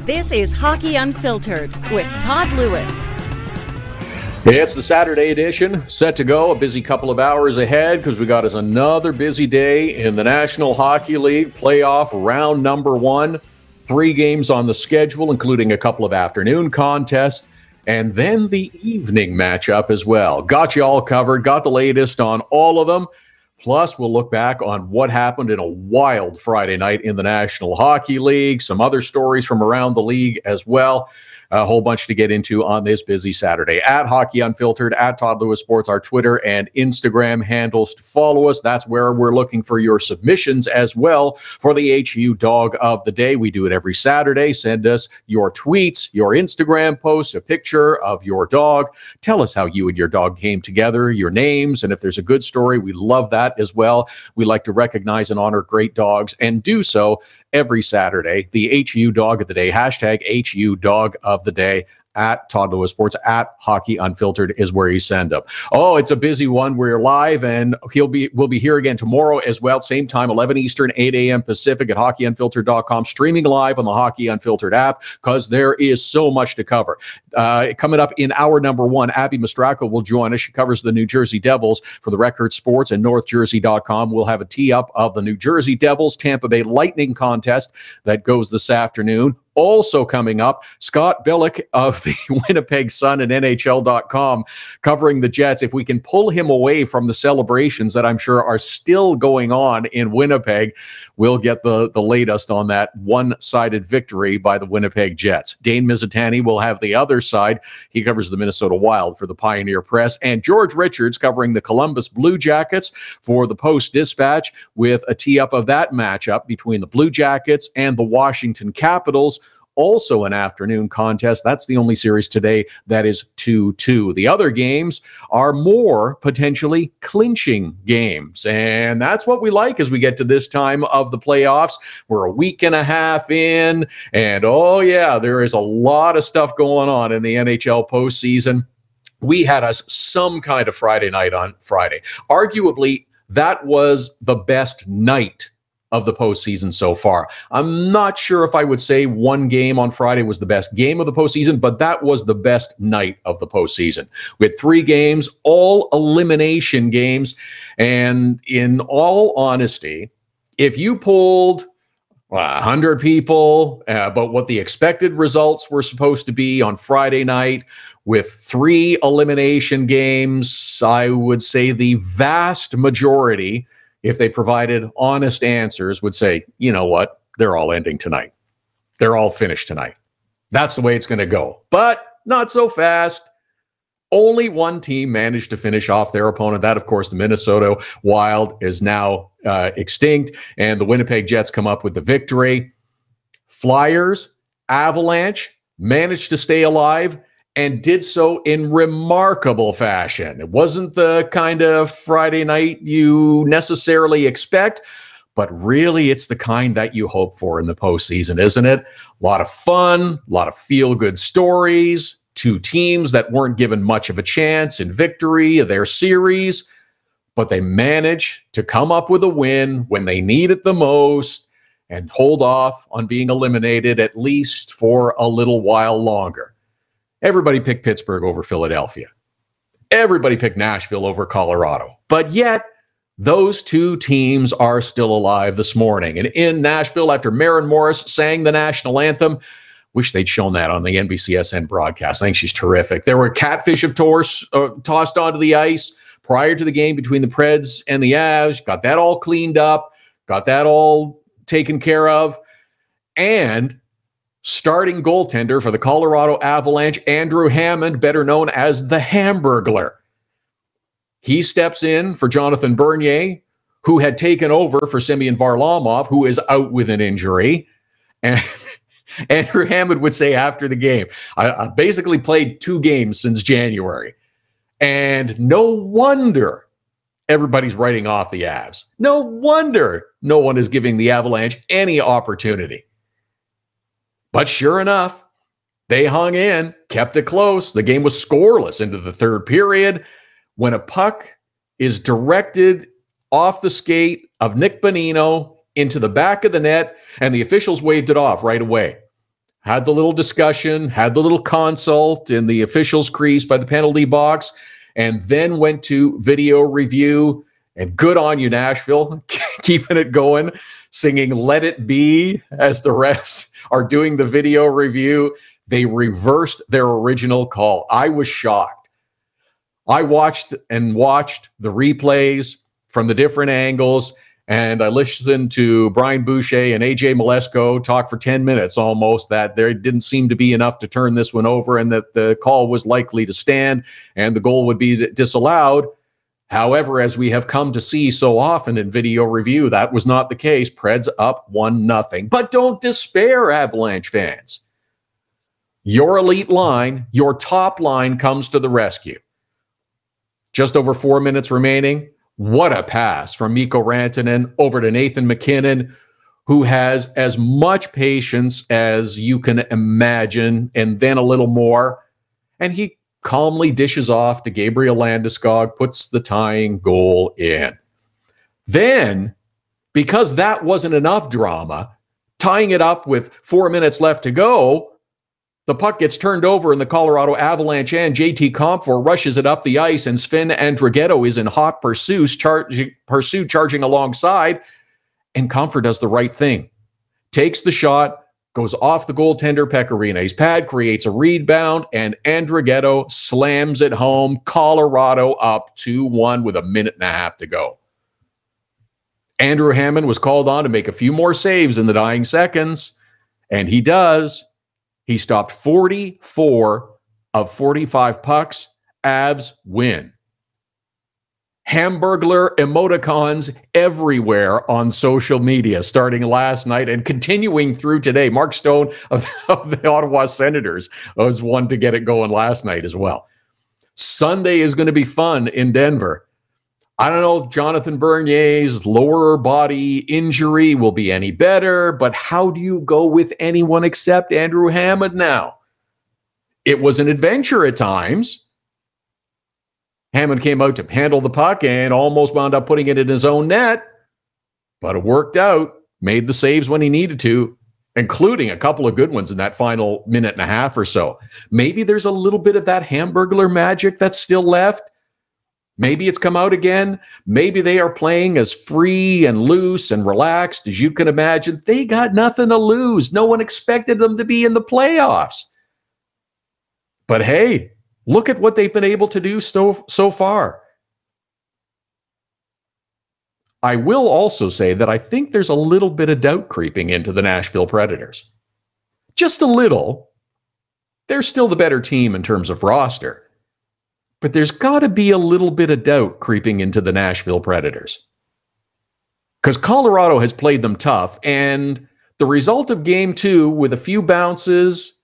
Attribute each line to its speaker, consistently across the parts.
Speaker 1: This is Hockey Unfiltered with Todd Lewis.
Speaker 2: It's the Saturday edition, set to go. A busy couple of hours ahead because we got us another busy day in the National Hockey League playoff round number 1. 3 games on the schedule, including a couple of afternoon contests, and then the evening matchup as well. Got you all covered, got the latest on all of them. Plus, we'll look back on what happened in a wild Friday night in the National Hockey League, some other stories from around the league as well. A whole bunch to get into on this busy Saturday. At Hockey Unfiltered, at Todd Lewis Sports, our Twitter and Instagram handles to follow us. That's where we're looking for your submissions as well for the HU Dog of the Day. We do it every Saturday. Send us your tweets, your Instagram posts, a picture of your dog. Tell us how you and your dog came together, your names, and if there's a good story, we love that as well. We like to recognize and honor great dogs and do so every Saturday. The HU Dog of the Day, hashtag HU Dog of the Day, at Todd Lewis Sports, at Hockey Unfiltered is where you send them. Oh, it's a busy one. We're live, and we'll be here again tomorrow as well. Same time, 11 Eastern, 8 a.m. Pacific at hockeyunfiltered.com, streaming live on the Hockey Unfiltered app because there is so much to cover. Coming up in hour number 1, Abbey Mastracco will join us. She covers the New Jersey Devils for the Record Sports and NorthJersey.com. We'll have a tee-up of the New Jersey Devils Tampa Bay Lightning contest that goes this afternoon. Also coming up, Scott Billeck of the Winnipeg Sun and NHL.com covering the Jets. If we can pull him away from the celebrations that I'm sure are still going on in Winnipeg, we'll get the latest on that one-sided victory by the Winnipeg Jets. Dane Mizutani will have the other side. He covers the Minnesota Wild for the Pioneer Press. And George Richards covering the Columbus Blue Jackets for the Post-Dispatch with a tee-up of that matchup between the Blue Jackets and the Washington Capitals. Also an afternoon contest. That's the only series today that is 2-2. The other games are more potentially clinching games. And that's what we like as we get to this time of the playoffs. We're a week and a half in. And oh yeah, there is a lot of stuff going on in the NHL postseason. We had us some kind of Friday night on Friday. Arguably, that was the best night of the postseason so far. I'm not sure if I would say one game on Friday was the best game of the postseason, but that was the best night of the postseason. We had 3 games, all elimination games. And in all honesty, if you polled 100 people about what the expected results were supposed to be on Friday night with 3 elimination games, I would say the vast majority, if they provided honest answers, would say, you know what, they're all ending tonight. They're all finished tonight. That's the way it's going to go. But not so fast. Only one team managed to finish off their opponent. That, of course, the Minnesota Wild is now extinct, and the Winnipeg Jets come up with the victory. Flyers, Avalanche managed to stay alive and did so in remarkable fashion. It wasn't the kind of Friday night you necessarily expect, but really it's the kind that you hope for in the postseason, isn't it? A lot of fun, a lot of feel-good stories, 2 teams that weren't given much of a chance in victory of their series, but they managed to come up with a win when they need it the most and hold off on being eliminated at least for a little while longer. Everybody picked Pittsburgh over Philadelphia. Everybody picked Nashville over Colorado. But yet, those 2 teams are still alive this morning. And in Nashville, after Maren Morris sang the national anthem, wish they'd shown that on the NBCSN broadcast. I think she's terrific. There were catfish of tossed onto the ice prior to the game between the Preds and the Avs. Got that all cleaned up. Got that all taken care of. And starting goaltender for the Colorado Avalanche, Andrew Hammond, better known as the Hamburglar. He steps in for Jonathan Bernier, who had taken over for Semyon Varlamov, who is out with an injury. And Andrew Hammond would say after the game, I basically played 2 games since January. And no wonder everybody's writing off the Avs. No wonder no one is giving the Avalanche any opportunity. But sure enough, they hung in, kept it close. The game was scoreless into the 3rd period when a puck is directed off the skate of Nick Bonino into the back of the net, and the officials waved it off right away. had the little discussion, had the little consult in the officials' crease by the penalty box, and then went to video review. And good on you, Nashville, keeping it going, singing Let It Be as the refs are doing the video review. They reversed their original call. I was shocked. I watched the replays from the different angles, and I listened to Brian Boucher and AJ Malesko talk for 10 minutes almost that there didn't seem to be enough to turn this one over and that the call was likely to stand and the goal would be disallowed. However, as we have come to see so often in video review, that was not the case. Preds up 1-0. But don't despair, Avalanche fans. Your elite line, your top line comes to the rescue. Just over 4 minutes remaining. What a pass from Mikko Rantanen over to Nathan MacKinnon, who has as much patience as you can imagine, and then a little more. And he calmly dishes off to Gabriel Landeskog, puts the tying goal in. Then, because that wasn't enough drama, tying it up with 4 minutes left to go, the puck gets turned over in the Colorado Avalanche and JT Compher rushes it up the ice, and Sven Andrighetto is in hot pursuit, charging alongside, and Compher does the right thing. Takes the shot, goes off the goaltender Pekarine's pad, creates a rebound, and Andrighetto slams it home. Colorado up 2-1 with 1.5 minutes to go. Andrew Hammond was called on to make a few more saves in the dying seconds, and he does. He stopped 44 of 45 pucks. Avs win. Hamburglar emoticons everywhere on social media, starting last night and continuing through today. Mark Stone of the Ottawa Senators was one to get it going last night as well. Sunday is going to be fun in Denver. I don't know if Jonathan Bernier's lower body injury will be any better, but how do you go with anyone except Andrew Hammond now? It was an adventure at times. Hammond came out to handle the puck and almost wound up putting it in his own net, but it worked out, made the saves when he needed to, including a couple of good ones in that final 1.5 minutes or so. Maybe there's a little bit of that Hamburglar magic that's still left. Maybe it's come out again. Maybe they are playing as free and loose and relaxed as you can imagine. They got nothing to lose. No one expected them to be in the playoffs. But hey, look at what they've been able to do so far. I will also say that I think there's a little bit of doubt creeping into the Nashville Predators. Just a little. They're still the better team in terms of roster. But there's got to be a little bit of doubt creeping into the Nashville Predators. Because Colorado has played them tough, and the result of Game 2, with a few bounces,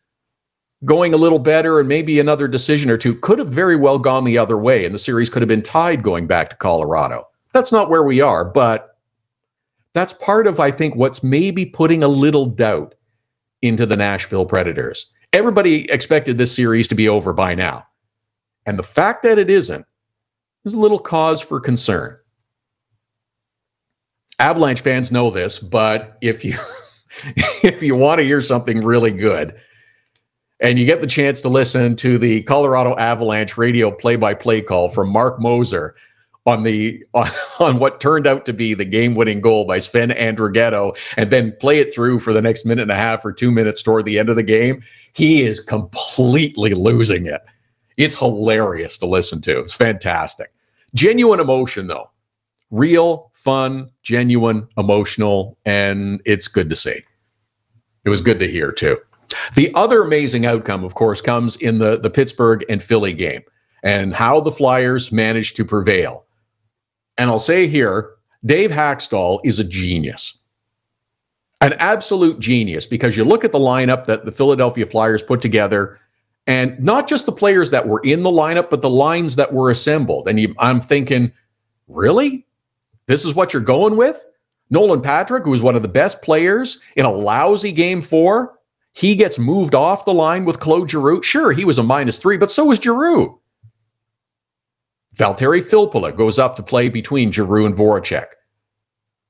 Speaker 2: going a little better, and maybe another decision or two, could have very well gone the other way, and the series could have been tied going back to Colorado. That's not where we are, but that's part of, I think, what's maybe putting a little doubt into the Nashville Predators. Everybody expected this series to be over by now. And the fact that it isn't is a little cause for concern. Avalanche fans know this, but if you want to hear something really good, and you get the chance to listen to the Colorado Avalanche radio play-by-play call from Mark Moser on what turned out to be the game-winning goal by Sven Andrighetto, and then play it through for the next 1.5 minutes or 2 minutes toward the end of the game, he is completely losing it. It's hilarious to listen to. It's fantastic. Genuine emotion, though. Real, fun, genuine, emotional, and it's good to see. It was good to hear, too. The other amazing outcome, of course, comes in the Pittsburgh and Philly game and how the Flyers managed to prevail. And I'll say here, Dave Haxtell is a genius. An absolute genius, because you look at the lineup that the Philadelphia Flyers put together, and not just the players that were in the lineup, but the lines that were assembled. And I'm thinking, really? This is what you're going with? Nolan Patrick, who was one of the best players in a lousy Game 4, he gets moved off the line with Claude Giroux. Sure, he was a -3, but so was Giroux. Valtteri Filppula goes up to play between Giroux and Voracek.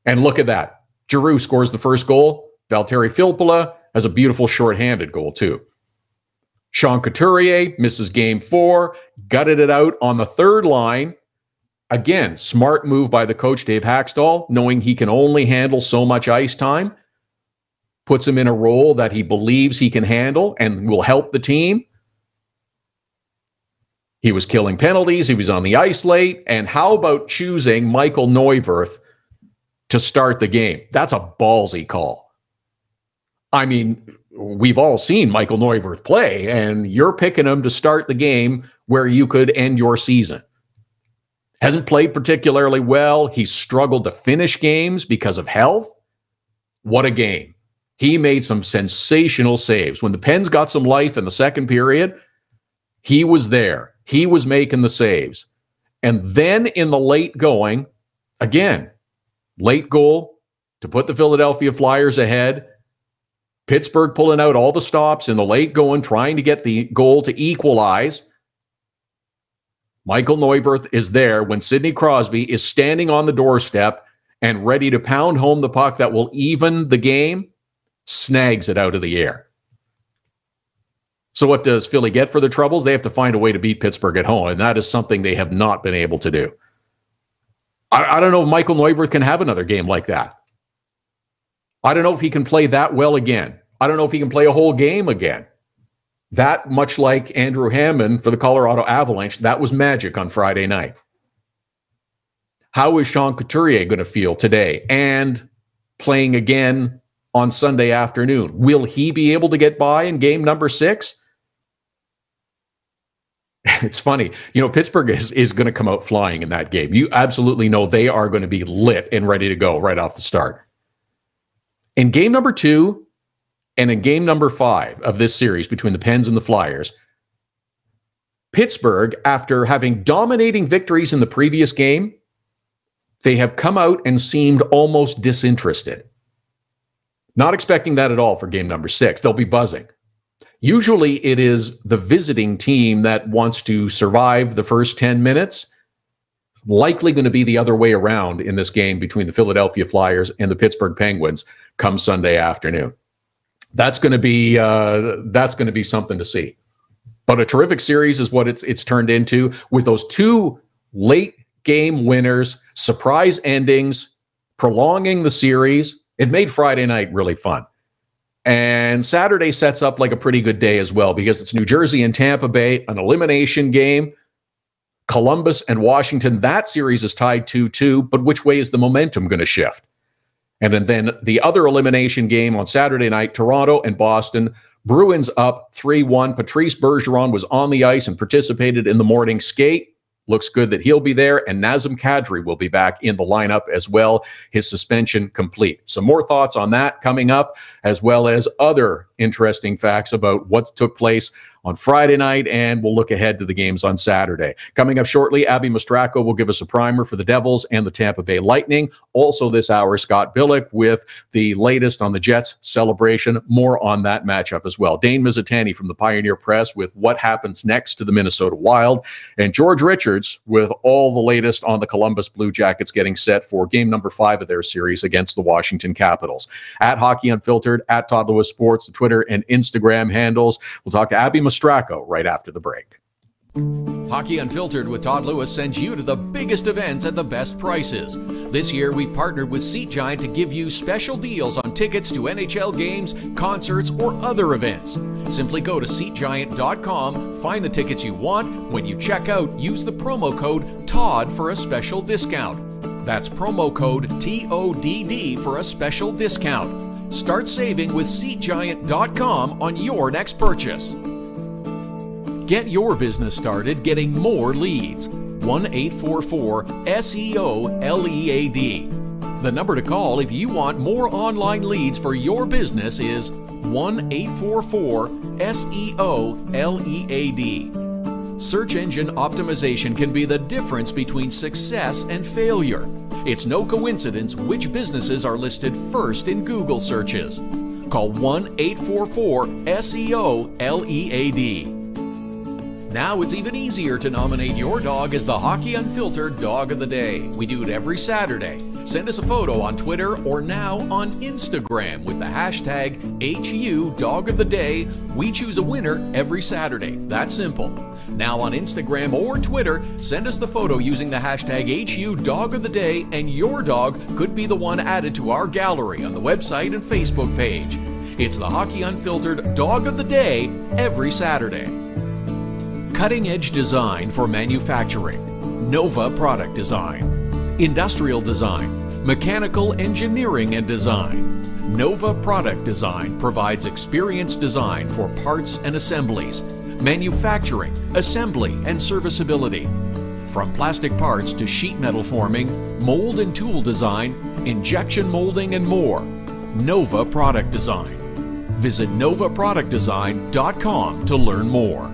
Speaker 2: And look at that. Giroux scores the first goal. Valtteri Filppula Has a beautiful shorthanded goal, too. Sean Couturier misses game 4, gutted it out on the third line. Again, smart move by the coach, Dave Haxtell, knowing he can only handle so much ice time. Puts him in a role that he believes he can handle and will help the team. He was killing penalties. He was on the ice late. And how about choosing Michael Neuwirth to start the game? That's a ballsy call. I mean, we've all seen Michael Neuwirth play, and you're picking him to start the game where you could end your season. Hasn't played particularly well. He's struggled to finish games because of health. What a game. He made some sensational saves. When the Pens got some life in the second period, he was there. He was making the saves. And then in the late going, again, late goal to put the Philadelphia Flyers ahead. Pittsburgh pulling out all the stops in the late going, trying to get the goal to equalize. Michael Neuwirth is there when Sidney Crosby is standing on the doorstep and ready to pound home the puck that will even the game, snags it out of the air. So what does Philly get for their troubles? They have to find a way to beat Pittsburgh at home, and that is something they have not been able to do. I don't know if Michael Neuwirth can have another game like that. I don't know if he can play that well again. I don't know if he can play a whole game again. That, much like Andrew Hammond for the Colorado Avalanche, that was magic on Friday night. How is Sean Couturier going to feel today and playing again on Sunday afternoon? Will he be able to get by in game number 6? It's funny. You know, Pittsburgh is going to come out flying in that game. You absolutely know they are going to be lit and ready to go right off the start. In game number 2 and in game number 5 of this series between the Pens and the Flyers, Pittsburgh, after having dominating victories in the previous game, they have come out and seemed almost disinterested. Not expecting that at all for game number 6. They'll be buzzing. Usually it is the visiting team that wants to survive the first 10 minutes. Likely going to be the other way around in this game between the Philadelphia Flyers and the Pittsburgh Penguins come Sunday afternoon. That's going to be something to see. But a terrific series is what it's turned into, with those 2 late game winners, surprise endings, prolonging the series. It made Friday night really fun. And Saturday sets up like a pretty good day as well, because it's New Jersey and Tampa Bay, an elimination game. Columbus and Washington, that series is tied 2-2, but which way is the momentum going to shift? And then the other elimination game on Saturday night, Toronto and Boston. Bruins up 3-1. Patrice Bergeron was on the ice and participated in the morning skate. Looks good that he'll be there, and Nazem Kadri will be back in the lineup as well. His suspension complete. Some more thoughts on that coming up, as well as other interesting facts about what took place on Friday night, and we'll look ahead to the games on Saturday. Coming up shortly, Abbey Mastracco will give us a primer for the Devils and the Tampa Bay Lightning. Also this hour, Scott Billeck with the latest on the Jets celebration. More on that matchup as well. Dane Mizutani from the Pioneer Press with what happens next to the Minnesota Wild, and George Richards with all the latest on the Columbus Blue Jackets getting set for game number 5 of their series against the Washington Capitals. At Hockey Unfiltered, at Todd Lewis Sports, the Twitter and Instagram handles. We'll talk to Abbey Mastracco right after the break.
Speaker 3: Hockey Unfiltered with Todd Lewis sends you to the biggest events at the best prices. This year, we've partnered with Seat Giant to give you special deals on tickets to NHL games, concerts, or other events. Simply go to SeatGiant.com, find the tickets you want. When you check out, use the promo code TODD for a special discount. That's promo code TODD for a special discount. Start saving with SeatGiant.com on your next purchase. Get your business started getting more leads. 1-844-SEO-LEAD. The number to call if you want more online leads for your business is 1-844-SEO-LEAD. Search engine optimization can be the difference between success and failure. It's no coincidence which businesses are listed first in Google searches. Call 1-844-SEO-LEAD. Now it's even easier to nominate your dog as the Hockey Unfiltered Dog of the Day. We do it every Saturday. Send us a photo on Twitter or now on Instagram with the hashtag HU Dog of the Day. We choose a winner every Saturday. That's simple. Now on Instagram or Twitter, send us the photo using the hashtag HU Dog of the Day, and your dog could be the one added to our gallery on the website and Facebook page. It's the Hockey Unfiltered Dog of the Day every Saturday. Cutting-edge design for manufacturing. Nova Product Design. Industrial design. Mechanical engineering and design. Nova Product Design provides experienced design for parts and assemblies, manufacturing, assembly, and serviceability. From plastic parts to sheet metal forming, mold and tool design, injection molding, and more. Nova Product Design. Visit novaproductdesign.com to learn more.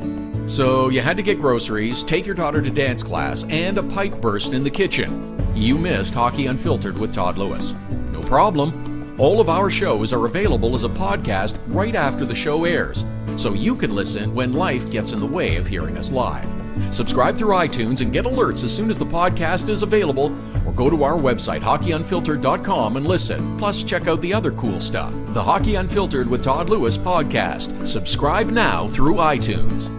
Speaker 3: So you had to get groceries, take your daughter to dance class, and a pipe burst in the kitchen. You missed Hockey Unfiltered with Todd Lewis. No problem. All of our shows are available as a podcast right after the show airs, so you can listen when life gets in the way of hearing us live. Subscribe through iTunes and get alerts as soon as the podcast is available, or go to our website, hockeyunfiltered.com, and listen. Plus, check out the other cool stuff. The Hockey Unfiltered with Todd Lewis podcast. Subscribe now through iTunes.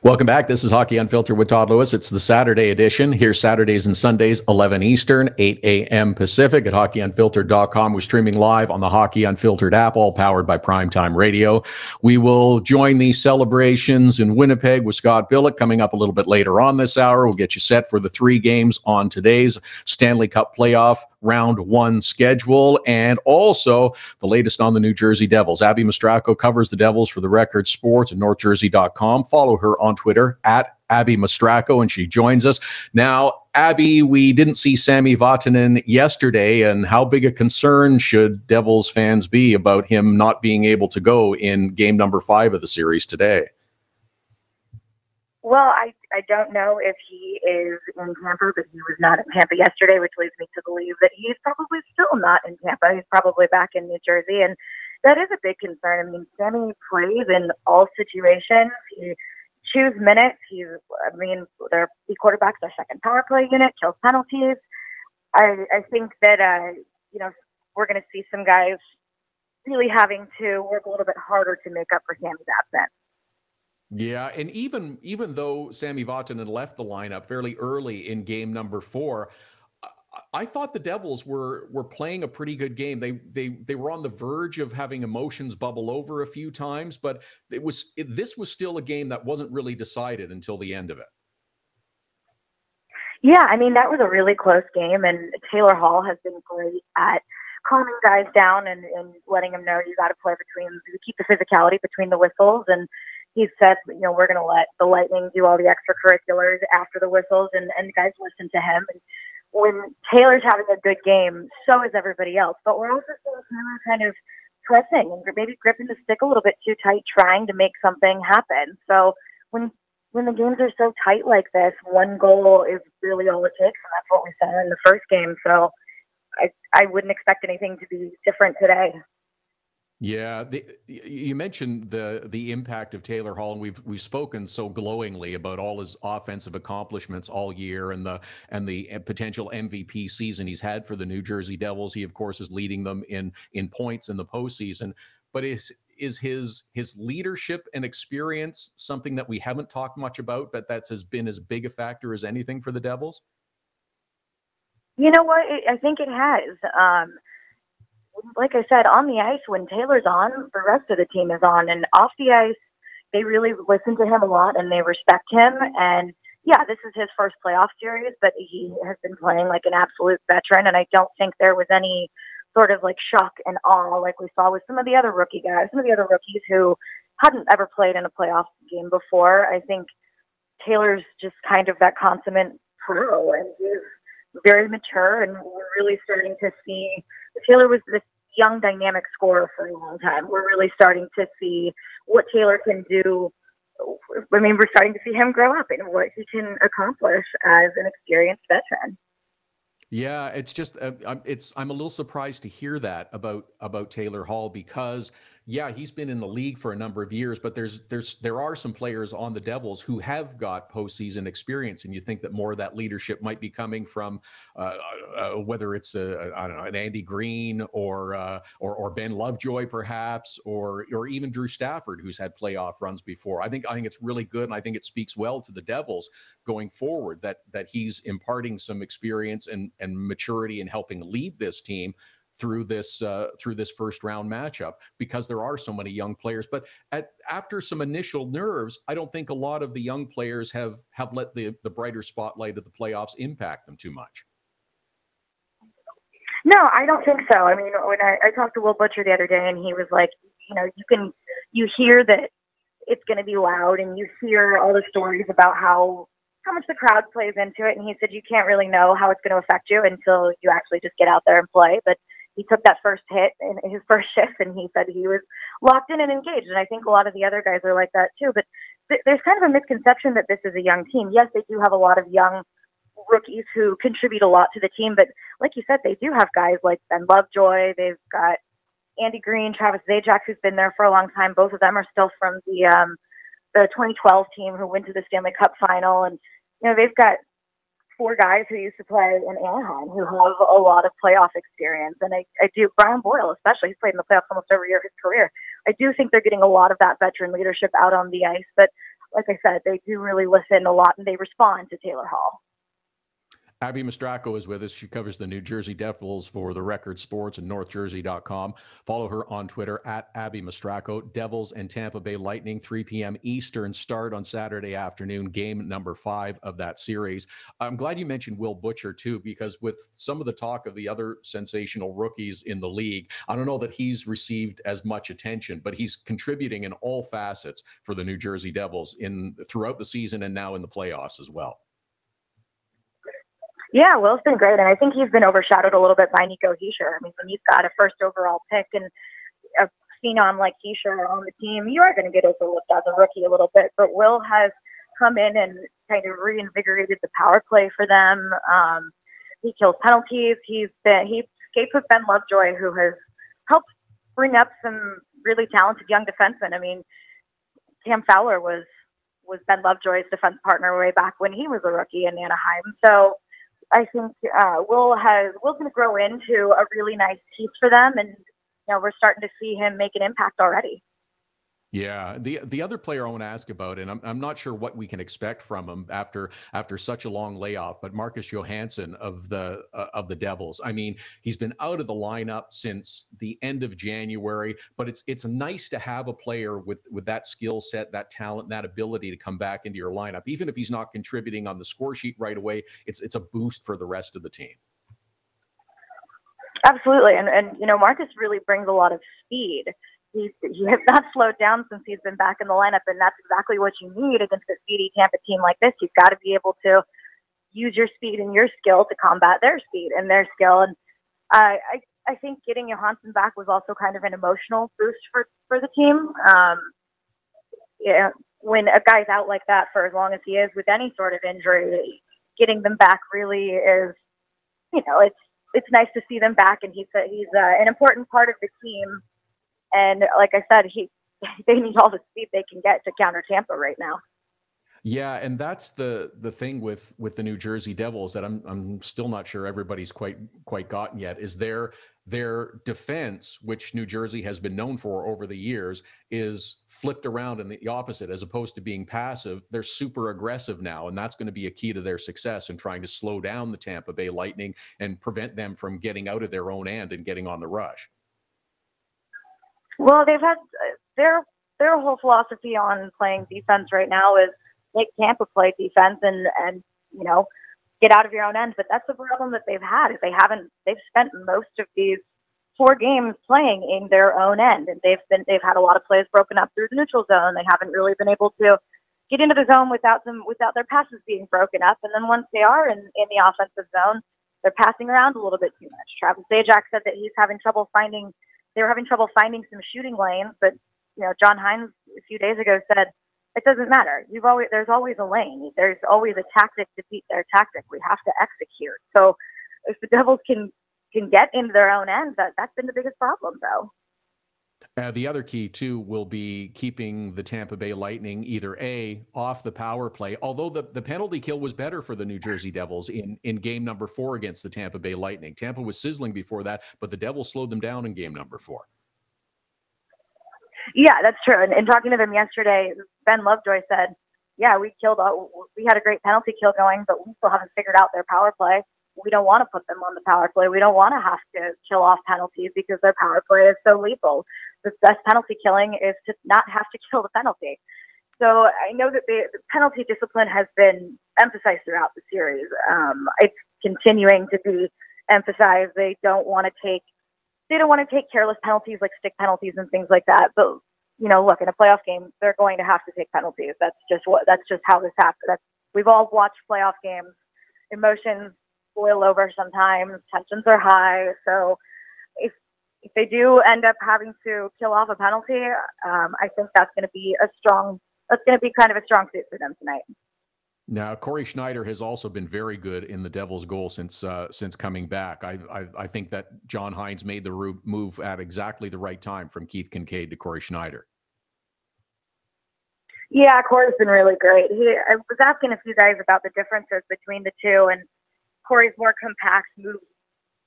Speaker 2: Welcome back. This is Hockey Unfiltered with Todd Lewis. It's the Saturday edition. Here Saturdays and Sundays, 11 Eastern, 8 a.m. Pacific at hockeyunfiltered.com. We're streaming live on the Hockey Unfiltered app, all powered by Primetime Radio. We will join these celebrations in Winnipeg with Scott Billeck coming up a little bit later on this hour. We'll get you set for the 3 games on today's Stanley Cup playoff round 1 schedule, and also the latest on the New Jersey Devils. Abbey Mastracco covers the Devils for the Record Sports and NorthJersey.com. Follow her on Twitter at Abbey Mastracco, and she joins us now. Abbey, we didn't see Sami Vatanen yesterday, and how big a concern should Devils fans be about him not being able to go in game number 5 of the series today?
Speaker 4: Well, I don't know if he is in Tampa, but he was not in Tampa yesterday, which leads me to believe that he's probably still not in Tampa. He's probably back in New Jersey, and that is a big concern. I mean, Sammy plays in all situations. He chews minutes. He quarterbacks our second power play unit, kills penalties. I think that, we're going to see some guys really having to work a little bit harder to make up for Sammy's absence.
Speaker 2: Yeah, and even though Sami Vatanen left the lineup fairly early in game number 4, I thought the Devils were playing a pretty good game. They were on the verge of having emotions bubble over a few times, but this was still a game that wasn't really decided until the end of it.
Speaker 4: Yeah, I mean, that was a really close game, and Taylor Hall has been great at calming guys down and letting them know you got to play keep the physicality between the whistles. And he said, we're going to let the Lightning do all the extracurriculars after the whistles, and guys listen to him. And when Taylor's having a good game, so is everybody else. But we're also seeing Taylor kind of pressing and maybe gripping the stick a little bit too tight, trying to make something happen. So when the games are so tight like this, one goal is really all it takes, and that's what we saw in the first game. So I wouldn't expect anything to be different today.
Speaker 2: Yeah, you mentioned the impact of Taylor Hall, and we've spoken so glowingly about all his offensive accomplishments all year, and the potential MVP season he's had for the New Jersey Devils. He, of course, is leading them in points in the postseason. But is his leadership and experience something that we haven't talked much about, but has been as big a factor as anything for the Devils?
Speaker 4: You know what? I think it has. Like I said, on the ice, when Taylor's on, the rest of the team is on. And off the ice, they really listen to him a lot and they respect him. And yeah, this is his first playoff series, but he has been playing like an absolute veteran. And I don't think there was any sort of like shock and awe like we saw with some of the other rookie guys, some of the other rookies who hadn't ever played in a playoff game before. I think Taylor's just kind of that consummate pro, and he's very mature, and we're really starting to see Taylor was this young dynamic scorer for a long time. We're really starting to see what Taylor can do. I mean, we're starting to see him grow up and what he can accomplish as an experienced veteran.
Speaker 2: Yeah, it's just I'm a little surprised to hear that about Taylor Hall because yeah, he's been in the league for a number of years, but there are some players on the Devils who have got postseason experience, and you think that more of that leadership might be coming from whether it's I don't know, an Andy Green or Ben Lovejoy perhaps, or even Drew Stafford, who's had playoff runs before. I think it's really good, and I think it speaks well to the Devils going forward that he's imparting some experience and maturity in helping lead this team through this first round matchup because there are so many young players. But after some initial nerves, I don't think a lot of the young players have let the brighter spotlight of the playoffs impact them too much.
Speaker 4: No, I don't think so. I mean, when I talked to Will Butcher the other day, and he was like, you hear that it's going to be loud, and you hear all the stories about how much the crowd plays into it. And he said you can't really know how it's going to affect you until you actually just get out there and play. But he took that first hit in his first shift, and he said he was locked in and engaged. And I think a lot of the other guys are like that too. But there's kind of a misconception that this is a young team. Yes, they do have a lot of young rookies who contribute a lot to the team, but like you said, they do have guys like Ben Lovejoy. They've got Andy Green, Travis Zajac, who's been there for a long time. Both of them are still from the 2012 team who went to the Stanley Cup final. And, they've got 4 guys who used to play in Anaheim who have a lot of playoff experience. And I do, Brian Boyle especially, he's played in the playoffs almost every year of his career. I do think they're getting a lot of that veteran leadership out on the ice. But like I said, they do really listen a lot, and they respond to Taylor Hall.
Speaker 2: Abbey Mastracco is with us. She covers the New Jersey Devils for The Record Sports and NorthJersey.com. Follow her on Twitter at Abbey Mastracco. Devils and Tampa Bay Lightning, 3 p.m. Eastern start on Saturday afternoon, game number 5 of that series. I'm glad you mentioned Will Butcher, too, because with some of the talk of the other sensational rookies in the league, I don't know that he's received as much attention, but he's contributing in all facets for the New Jersey Devils throughout the season and now in the playoffs as well.
Speaker 4: Yeah, Will's been great, and I think he's been overshadowed a little bit by Nico Hischier. I mean, when you've got a first overall pick and a phenom like Hischier on the team, you are going to get overlooked as a rookie a little bit. But Will has come in and kind of reinvigorated the power play for them. He kills penalties. He skates with Ben Lovejoy, who has helped bring up some really talented young defensemen. I mean, Cam Fowler was Ben Lovejoy's defense partner way back when he was a rookie in Anaheim. So I think Will's going to grow into a really nice piece for them, and we're starting to see him make an impact already.
Speaker 2: Yeah, the other player I want to ask about, and I'm not sure what we can expect from him after such a long layoff, but Marcus Johansson of the Devils. I mean, he's been out of the lineup since the end of January, but it's nice to have a player with that skill set, that talent, that ability to come back into your lineup, even if he's not contributing on the score sheet right away. It's a boost for the rest of the team.
Speaker 4: Absolutely, and Marcus really brings a lot of speed. He has not slowed down since he's been back in the lineup, and that's exactly what you need against a speedy Tampa team like this. You've got to be able to use your speed and your skill to combat their speed and their skill. And I think getting Johansson back was also kind of an emotional boost for the team. When a guy's out like that for as long as he is with any sort of injury, getting them back really is, it's nice to see them back, and he's an important part of the team. And like I said, they need all the speed they can get to counter Tampa right now.
Speaker 2: Yeah, and that's the thing with the New Jersey Devils that I'm still not sure everybody's quite gotten yet, is their defense, which New Jersey has been known for over the years, is flipped around in the opposite. As opposed to being passive, they're super aggressive now, and that's going to be a key to their success in trying to slow down the Tampa Bay Lightning and prevent them from getting out of their own end and getting on the rush.
Speaker 4: Well, they've had their whole philosophy on playing defense right now is make Tampa play defense and get out of your own end. But that's the problem that they've had, is they've spent most of these 4 games playing in their own end, and they've had a lot of plays broken up through the neutral zone. They haven't really been able to get into the zone without their passes being broken up. And then once they are in the offensive zone, they're passing around a little bit too much. Travis Zajac said that they were having trouble finding some shooting lanes, but John Hines a few days ago said it doesn't matter. There's always a lane. There's always a tactic to beat their tactic. We have to execute. So if the Devils can get into their own end, that's been the biggest problem, though.
Speaker 2: The other key, too, will be keeping the Tampa Bay Lightning either A, off the power play, although the penalty kill was better for the New Jersey Devils in game number 4 against the Tampa Bay Lightning. Tampa was sizzling before that, but the Devils slowed them down in game number 4.
Speaker 4: Yeah, that's true. And talking to them yesterday, Ben Lovejoy said, yeah, we had a great penalty kill going, but we still haven't figured out their power play. We don't want to put them on the power play. We don't want to have to kill off penalties because their power play is so lethal. The best penalty killing is to not have to kill the penalty. So I know that the penalty discipline has been emphasized throughout the series. It's continuing to be emphasized. They don't want to take careless penalties like stick penalties and things like that. But look, in a playoff game, they're going to have to take penalties. That's just how this happens. We've all watched playoff games. Emotions boil over sometimes. Tensions are high. So if they do end up having to kill off a penalty, I think that's going to be kind of a strong suit for them tonight.
Speaker 2: Now, Corey Schneider has also been very good in the Devils' goal since coming back. I think that John Hynes made the move at exactly the right time from Keith Kincaid to Corey Schneider.
Speaker 4: Yeah, Corey's been really great. I was asking a few guys about the differences between the two, and Corey's more compact, moves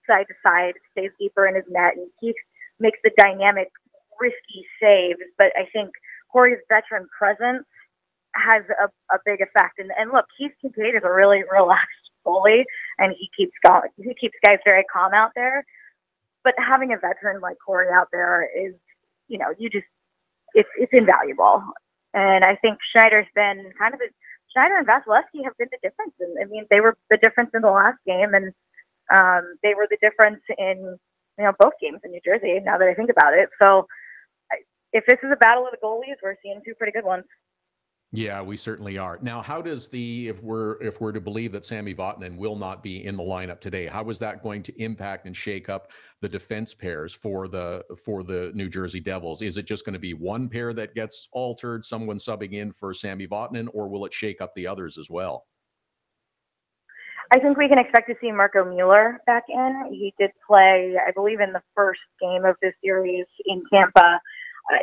Speaker 4: side to side, stays deeper in his net, and Keith makes the dynamic, risky saves. But I think Corey's veteran presence has a big effect. And look, Keith Kincaid is a really relaxed goalie, and he keeps guys very calm out there. But having a veteran like Corey out there is, it's invaluable. And I think Schneider's been Schneider and Vasilevsky have been the difference. They were the difference in the last game, and they were the difference in both games in New Jersey. Now that I think about it, so if this is a battle of the goalies, we're seeing two pretty good ones.
Speaker 2: Yeah, we certainly are. Now, how does if we're to believe that Sami Vatanen will not be in the lineup today, how is that going to impact and shake up the defense pairs for the New Jersey Devils? Is it just going to be one pair that gets altered, someone subbing in for Sami Vatanen, or will it shake up the others as well?
Speaker 4: I think we can expect to see Marco Mueller back in. He did play, I believe, in the first game of this series in Tampa.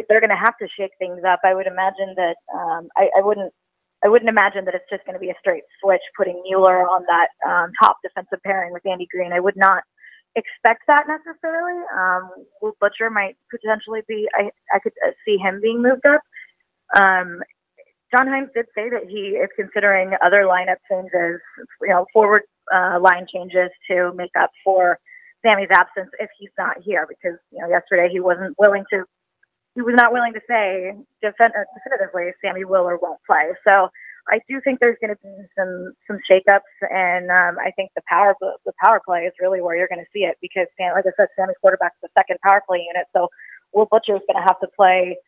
Speaker 4: They're going to have to shake things up. I would imagine that I wouldn't imagine that it's just going to be a straight switch, putting Mueller on that top defensive pairing with Andy Green. I would not expect that necessarily. Will Butcher might potentially be. I could see him being moved up. John Hynes did say that he is considering other lineup changes, forward line changes to make up for Sammy's absence if he's not here, because yesterday he was not willing to say definitively Sammy will or won't play. So I do think there's going to be some shakeups, and I think the power play is really where you're going to see it, because like I said, Sammy's quarterback's the second power play unit, so Will Butcher is going to have to play.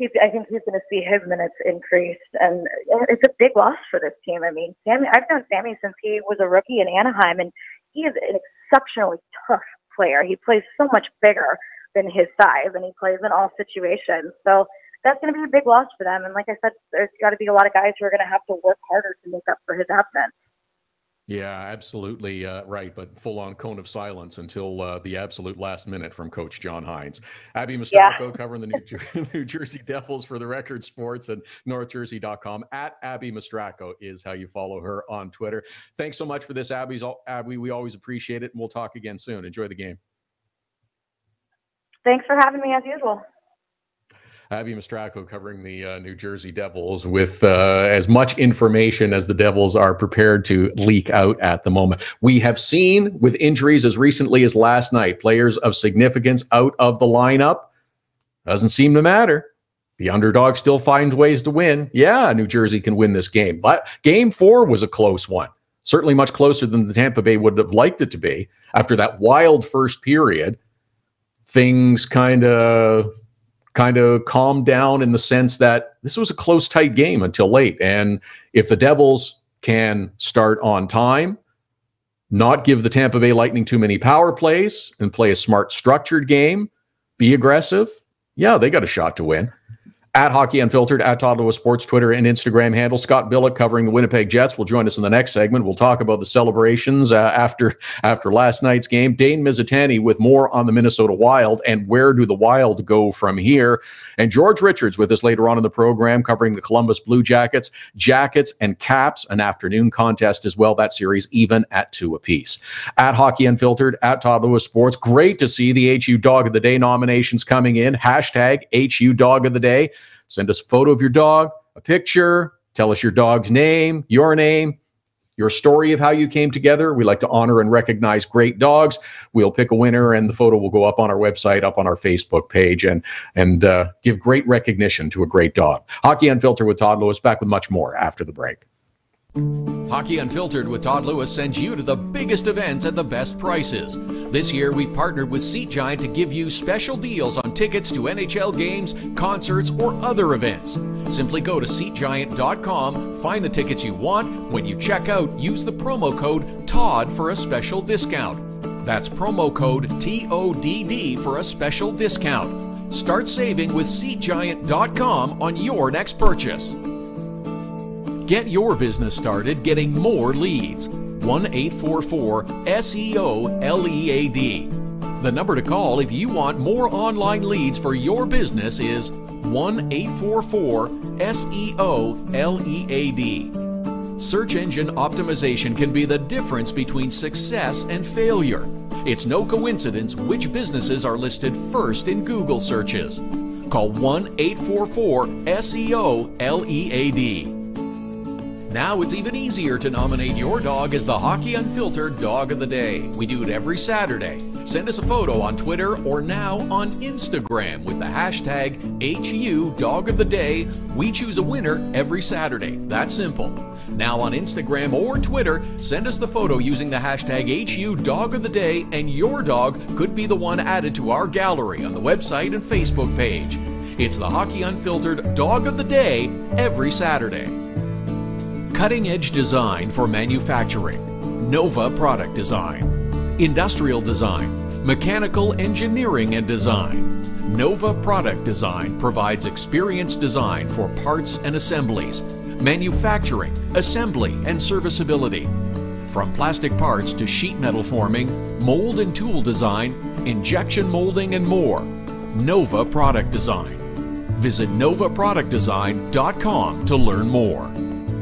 Speaker 4: I think he's going to see his minutes increase, and it's a big loss for this team. Sammy, I've known Sammy since he was a rookie in Anaheim, and he is an exceptionally tough player. He plays so much bigger than his size, and he plays in all situations. So that's going to be a big loss for them. And like I said, there's got to be a lot of guys who are going to have to work harder to make up for his absence.
Speaker 2: Yeah, absolutely right, but full-on cone of silence until the absolute last minute from Coach John Hynes. Abbey Mastracco covering the New Jersey Devils for The Record Sports and NorthJersey.com. At Abbey Mastracco is how you follow her on Twitter. Thanks so much for this, Abbey. We always appreciate it, and we'll talk again soon. Enjoy the game.
Speaker 4: Thanks for having me, as usual.
Speaker 2: Abbey Mastracco covering the New Jersey Devils with as much information as the Devils are prepared to leak out at the moment. We have seen, with injuries as recently as last night, players of significance out of the lineup. Doesn't seem to matter. The underdog still finds ways to win. Yeah, New Jersey can win this game. But Game 4 was a close one. Certainly much closer than the Tampa Bay would have liked it to be. After that wild first period, things kind of calmed down in the sense that this was a close, tight game until late. And if the Devils can start on time, not give the Tampa Bay Lightning too many power plays, and play a smart, structured game, be aggressive, yeah, they got a shot to win. At Hockey Unfiltered, at Todd Lewis Sports, Twitter and Instagram handle. Scott Billeck, covering the Winnipeg Jets, will join us in the next segment. We'll talk about the celebrations after last night's game. Dane Mizutani with more on the Minnesota Wild and where do the Wild go from here. And George Richards with us later on in the program, covering the Columbus Blue Jackets, and Caps, an afternoon contest as well. That series even at 2 apiece. At Hockey Unfiltered, at Todd Lewis Sports, great to see the HU Dog of the Day nominations coming in. Hashtag HU Dog of the Day. Send us a photo of your dog, a picture, tell us your dog's name, your story of how you came together. We like to honor and recognize great dogs. We'll pick a winner, and the photo will go up on our website, up on our Facebook page, and give great recognition to a great dog. Hockey Unfiltered with Todd Lewis, back with much more after the break.
Speaker 3: Hockey Unfiltered with Todd Lewis sends you to the biggest events at the best prices. This year, we've partnered with Seat Giant to give you special deals on tickets to NHL games, concerts, or other events. Simply go to SeatGiant.com, find the tickets you want. When you check out, use the promo code TODD for a special discount. That's promo code TODD for a special discount. Start saving with SeatGiant.com on your next purchase. Get your business started getting more leads. 1-844-SEO-LEAD. The number to call if you want more online leads for your business is 1-844-SEO-LEAD. Search engine optimization can be the difference between success and failure. It's no coincidence which businesses are listed first in Google searches. Call 1-844-SEO-LEAD. Now it's even easier to nominate your dog as the Hockey Unfiltered Dog of the Day. We do it every Saturday. Send us a photo on Twitter or now on Instagram with the hashtag HU Dog of the Day. We choose a winner every Saturday. That's simple. Now on Instagram or Twitter, send us the photo using the hashtag HU Dog of the Day, and your dog could be the one added to our gallery on the website and Facebook page. It's the Hockey Unfiltered Dog of the Day every Saturday. Cutting-edge design for manufacturing, Nova Product Design. Industrial design, mechanical engineering and design. Nova Product Design provides experienced design for parts and assemblies, manufacturing, assembly, and serviceability. From plastic parts to sheet metal forming, mold and tool design, injection molding, and more. Nova Product Design. Visit novaproductdesign.com to learn more.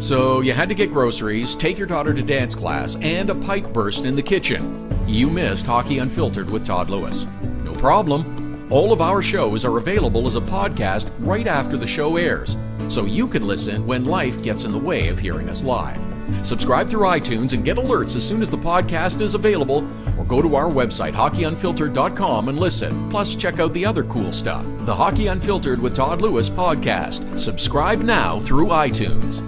Speaker 3: So you had to get groceries, take your daughter to dance class, and a pipe burst in the kitchen. You missed Hockey Unfiltered with Todd Lewis. No problem. All of our shows are available as a podcast right after the show airs, so you can listen when life gets in the way of hearing us live. Subscribe through iTunes and get alerts as soon as the podcast is available, or go to our website, hockeyunfiltered.com, and listen. Plus, check out the other cool stuff, the Hockey Unfiltered with Todd Lewis podcast. Subscribe now through iTunes.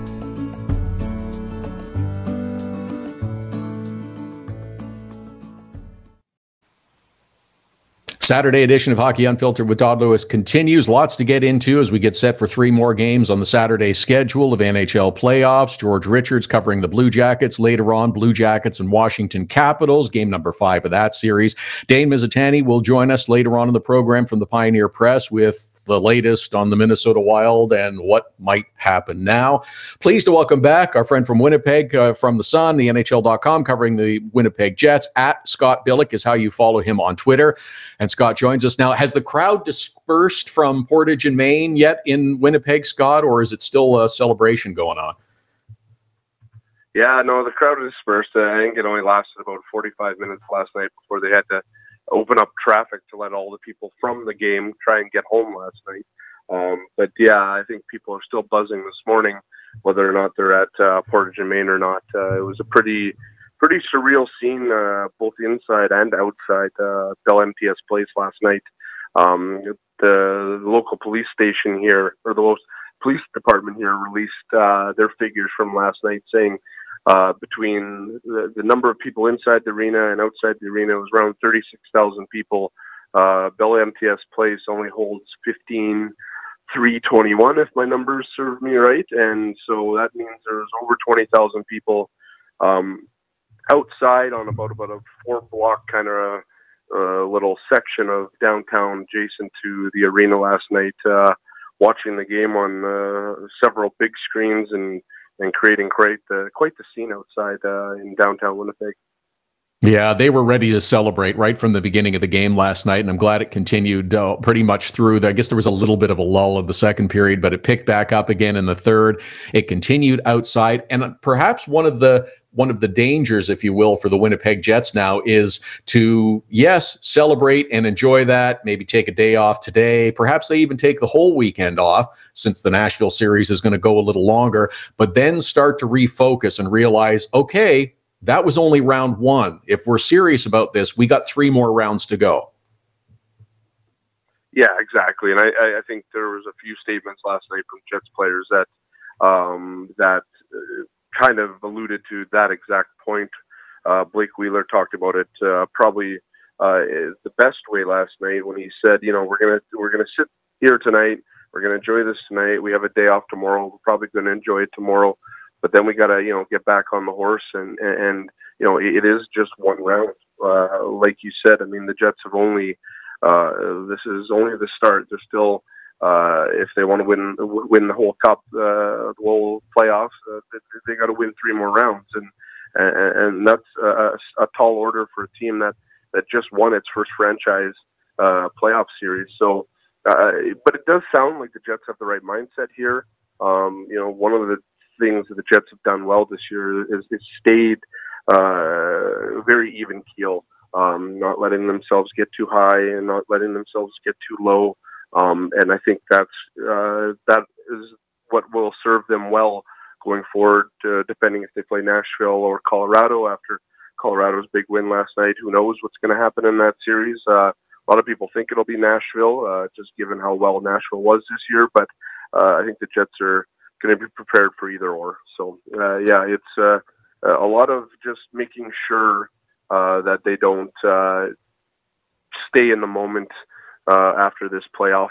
Speaker 2: Saturday edition of Hockey Unfiltered with Todd Lewis continues. Lots to get into as we get set for 3 more games on the Saturday schedule of NHL playoffs. George Richards covering the Blue Jackets. Later on, Blue Jackets and Washington Capitals, game number 5 of that series. Dane Mizutani will join us later on in the program from the Pioneer Press with the latest on the Minnesota Wild and what might happen now. Pleased to welcome back our friend from Winnipeg, from the Sun, the NHL.com, covering the Winnipeg Jets. At Scott Billeck is how you follow him on Twitter. And Scott joins us now. Has the crowd dispersed from Portage and Maine yet in Winnipeg, Scott, or is it still a celebration going on?
Speaker 5: Yeah, no, the crowd dispersed. I think it only lasted about 45 minutes last night before they had to open up traffic to let all the people from the game try and get home last night. But yeah, I think people are still buzzing this morning, whether or not they're at Portage and Maine or not. It was a pretty surreal scene, both inside and outside Bell MTS Place last night. The local police station here, or the police department here, released their figures from last night, saying between the number of people inside the arena and outside the arena, it was around 36,000 people. Bell MTS Place only holds 15,321, if my numbers serve me right, and so that means there's over 20,000 people outside on about a 4-block kind of little section of downtown adjacent to the arena last night, watching the game on several big screens and creating quite the scene outside in downtown Winnipeg.
Speaker 2: Yeah, they were ready to celebrate right from the beginning of the game last night, and I'm glad it continued pretty much through. I guess there was a little bit of a lull of the second period, but it picked back up again in the third. It continued outside, and perhaps one of the dangers, if you will, for the Winnipeg Jets now is to, yes, celebrate and enjoy that, maybe take a day off today. Perhaps they even take the whole weekend off since the Nashville series is going to go a little longer, but then start to refocus and realize, okay, that was only round one. If we're serious about this, we got 3 more rounds to go.
Speaker 5: Yeah, exactly. And I think there was a few statements last night from Jets players that kind of alluded to that exact point. Blake Wheeler talked about it probably the best way last night when he said, we're gonna sit here tonight. We're gonna enjoy this tonight. We have a day off tomorrow. We're probably gonna enjoy it tomorrow. But then we got to, get back on the horse, and it is just one round. Like you said, I mean, the Jets have only, this is only the start. They're still, if they want to win the whole cup, the whole playoffs, they got to win 3 more rounds, and that's a tall order for a team that just won its first franchise playoff series. So, but it does sound like the Jets have the right mindset here. One of the things that the Jets have done well this year is stayed very even keel, not letting themselves get too high and not letting themselves get too low. And I think that is what will serve them well going forward, depending if they play Nashville or Colorado after Colorado's big win last night. Who knows what's going to happen in that series? A lot of people think it'll be Nashville, just given how well Nashville was this year. But I think the Jets are going to be prepared for either or. So, it's a lot of just making sure that they don't stay in the moment after this playoff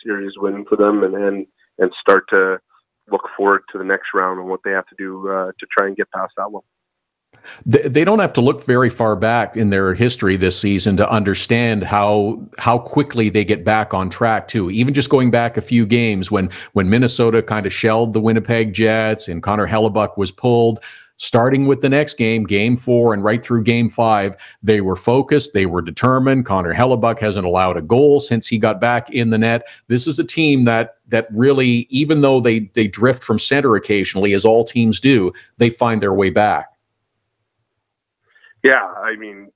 Speaker 5: series win for them and start to look forward to the next round and what they have to do to try and get past that one.
Speaker 2: They don't have to look very far back in their history this season to understand how quickly they get back on track too. Even just going back a few games when Minnesota kind of shelled the Winnipeg Jets and Connor Hellebuck was pulled, starting with the next game, Game 4 and right through Game 5, they were focused, they were determined. Connor Hellebuck hasn't allowed a goal since he got back in the net. This is a team that really, even though they drift from center occasionally, as all teams do, they find their way back.
Speaker 5: Yeah, I mean,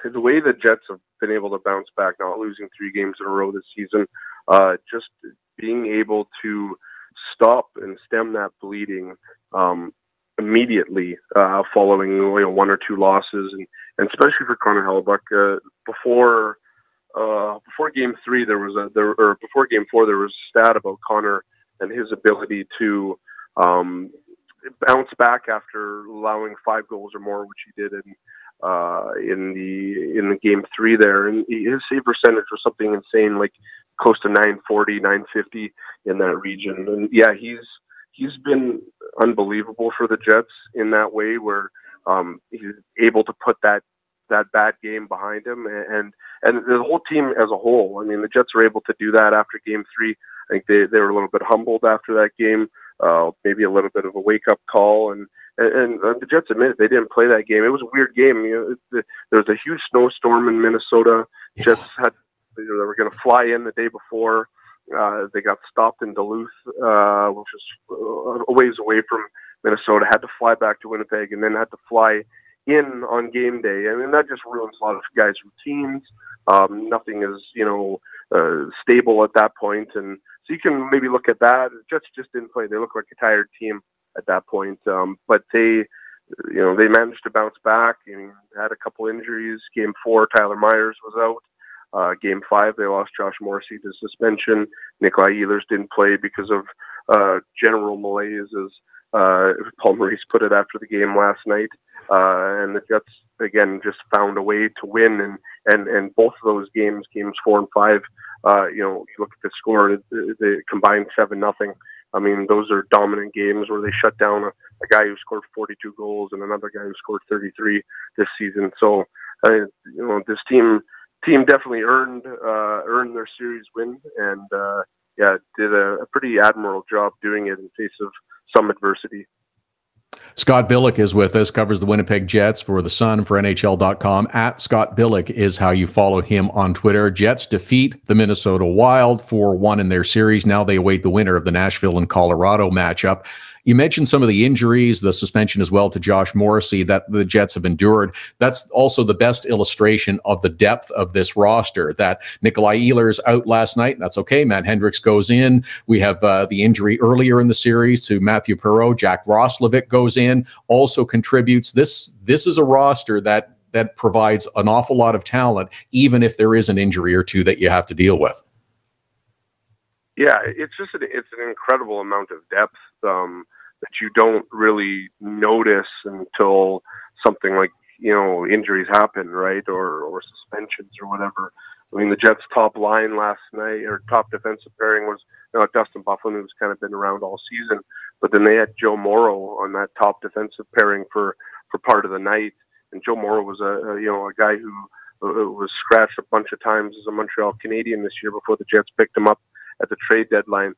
Speaker 5: the way the Jets have been able to bounce back, not losing 3 games in a row this season, just being able to stop and stem that bleeding immediately following 1 or 2 losses, and especially for Connor Hellebuck. Before Game 3, before Game 4, there was a stat about Connor and his ability to bounce back after allowing 5 goals or more, which he did in the Game 3 there, and his save percentage was something insane, like close to 940, 950 in that region. And yeah, he's been unbelievable for the Jets in that way, where he's able to put that bad game behind him, and the whole team as a whole. I mean, the Jets were able to do that after Game 3. I think they were a little bit humbled after that game. Maybe a little bit of a wake-up call, and the Jets admitted they didn't play that game. It was a weird game. There was a huge snowstorm in Minnesota.
Speaker 2: Yeah.
Speaker 5: Jets they were going to fly in the day before. They got stopped in Duluth, which is a ways away from Minnesota. Had to fly back to Winnipeg, and then had to fly in on game day. I mean, that just ruins a lot of guys' routines. Nothing is, stable at that point, and so you can maybe look at that. The Jets just didn't play. They looked like a tired team at that point, but they managed to bounce back. Had a couple injuries. Game 4, Tyler Myers was out. Game 5, they lost Josh Morrissey to suspension. Nikolai Ehlers didn't play because of general malaise, as Paul Maurice put it after the game last night. And the Jets again just found a way to win, and both of those games 4 and 5. You look at the score; they combined 7-0. I mean, those are dominant games where they shut down a guy who scored 42 goals and another guy who scored 33 this season. So, this team definitely earned their series win, and did a pretty admirable job doing it in face of some adversity.
Speaker 2: Scott Billeck is with us, covers the Winnipeg Jets for The Sun, for NHL.com. At Scott Billeck is how you follow him on Twitter. Jets defeat the Minnesota Wild 4-1 in their series. Now they await the winner of the Nashville and Colorado matchup. You mentioned some of the injuries, the suspension as well to Josh Morrissey that the Jets have endured. That's also the best illustration of the depth of this roster, that Nikolai Ehlers out last night. That's okay. Matt Hendricks goes in. We have the injury earlier in the series to Matthew Perreault. Jack Roslovic goes in, also contributes. This is a roster that provides an awful lot of talent, even if there is an injury or two that you have to deal with.
Speaker 5: Yeah, it's an incredible amount of depth that you don't really notice until something like, injuries happen, right? Or suspensions or whatever. I mean, the Jets' top line last night, or top defensive pairing, was Dustin Byfuglien, who's kind of been around all season. But then they had Joe Morrow on that top defensive pairing for part of the night. And Joe Morrow was a guy who was scratched a bunch of times as a Montreal Canadian this year before the Jets picked him up at the trade deadline.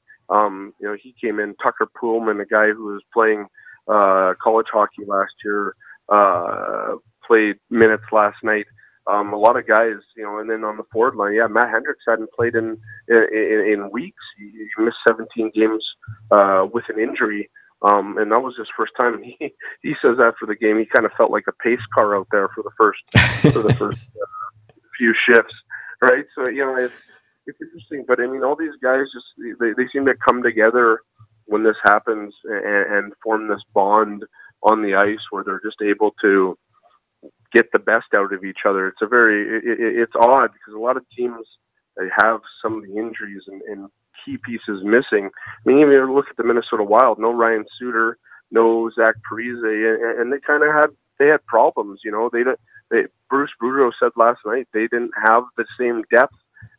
Speaker 5: He came in. Tucker Poolman, a guy who was playing college hockey last year, played minutes last night. A lot of guys, and then on the forward line, Matt Hendricks hadn't played in weeks. He missed 17 games with an injury, and that was his first time. He says after the game, he kind of felt like a pace car out there for the first few shifts, right? So it's interesting, but I mean, all these guys they seem to come together when this happens and form this bond on the ice where they're just able to get the best out of each other. It's odd because a lot of teams, they have some of the injuries and key pieces missing. I mean, even look at the Minnesota Wild. No Ryan Suter, no Zach Parise, and they had problems. Bruce Boudreau said last night they didn't have the same depth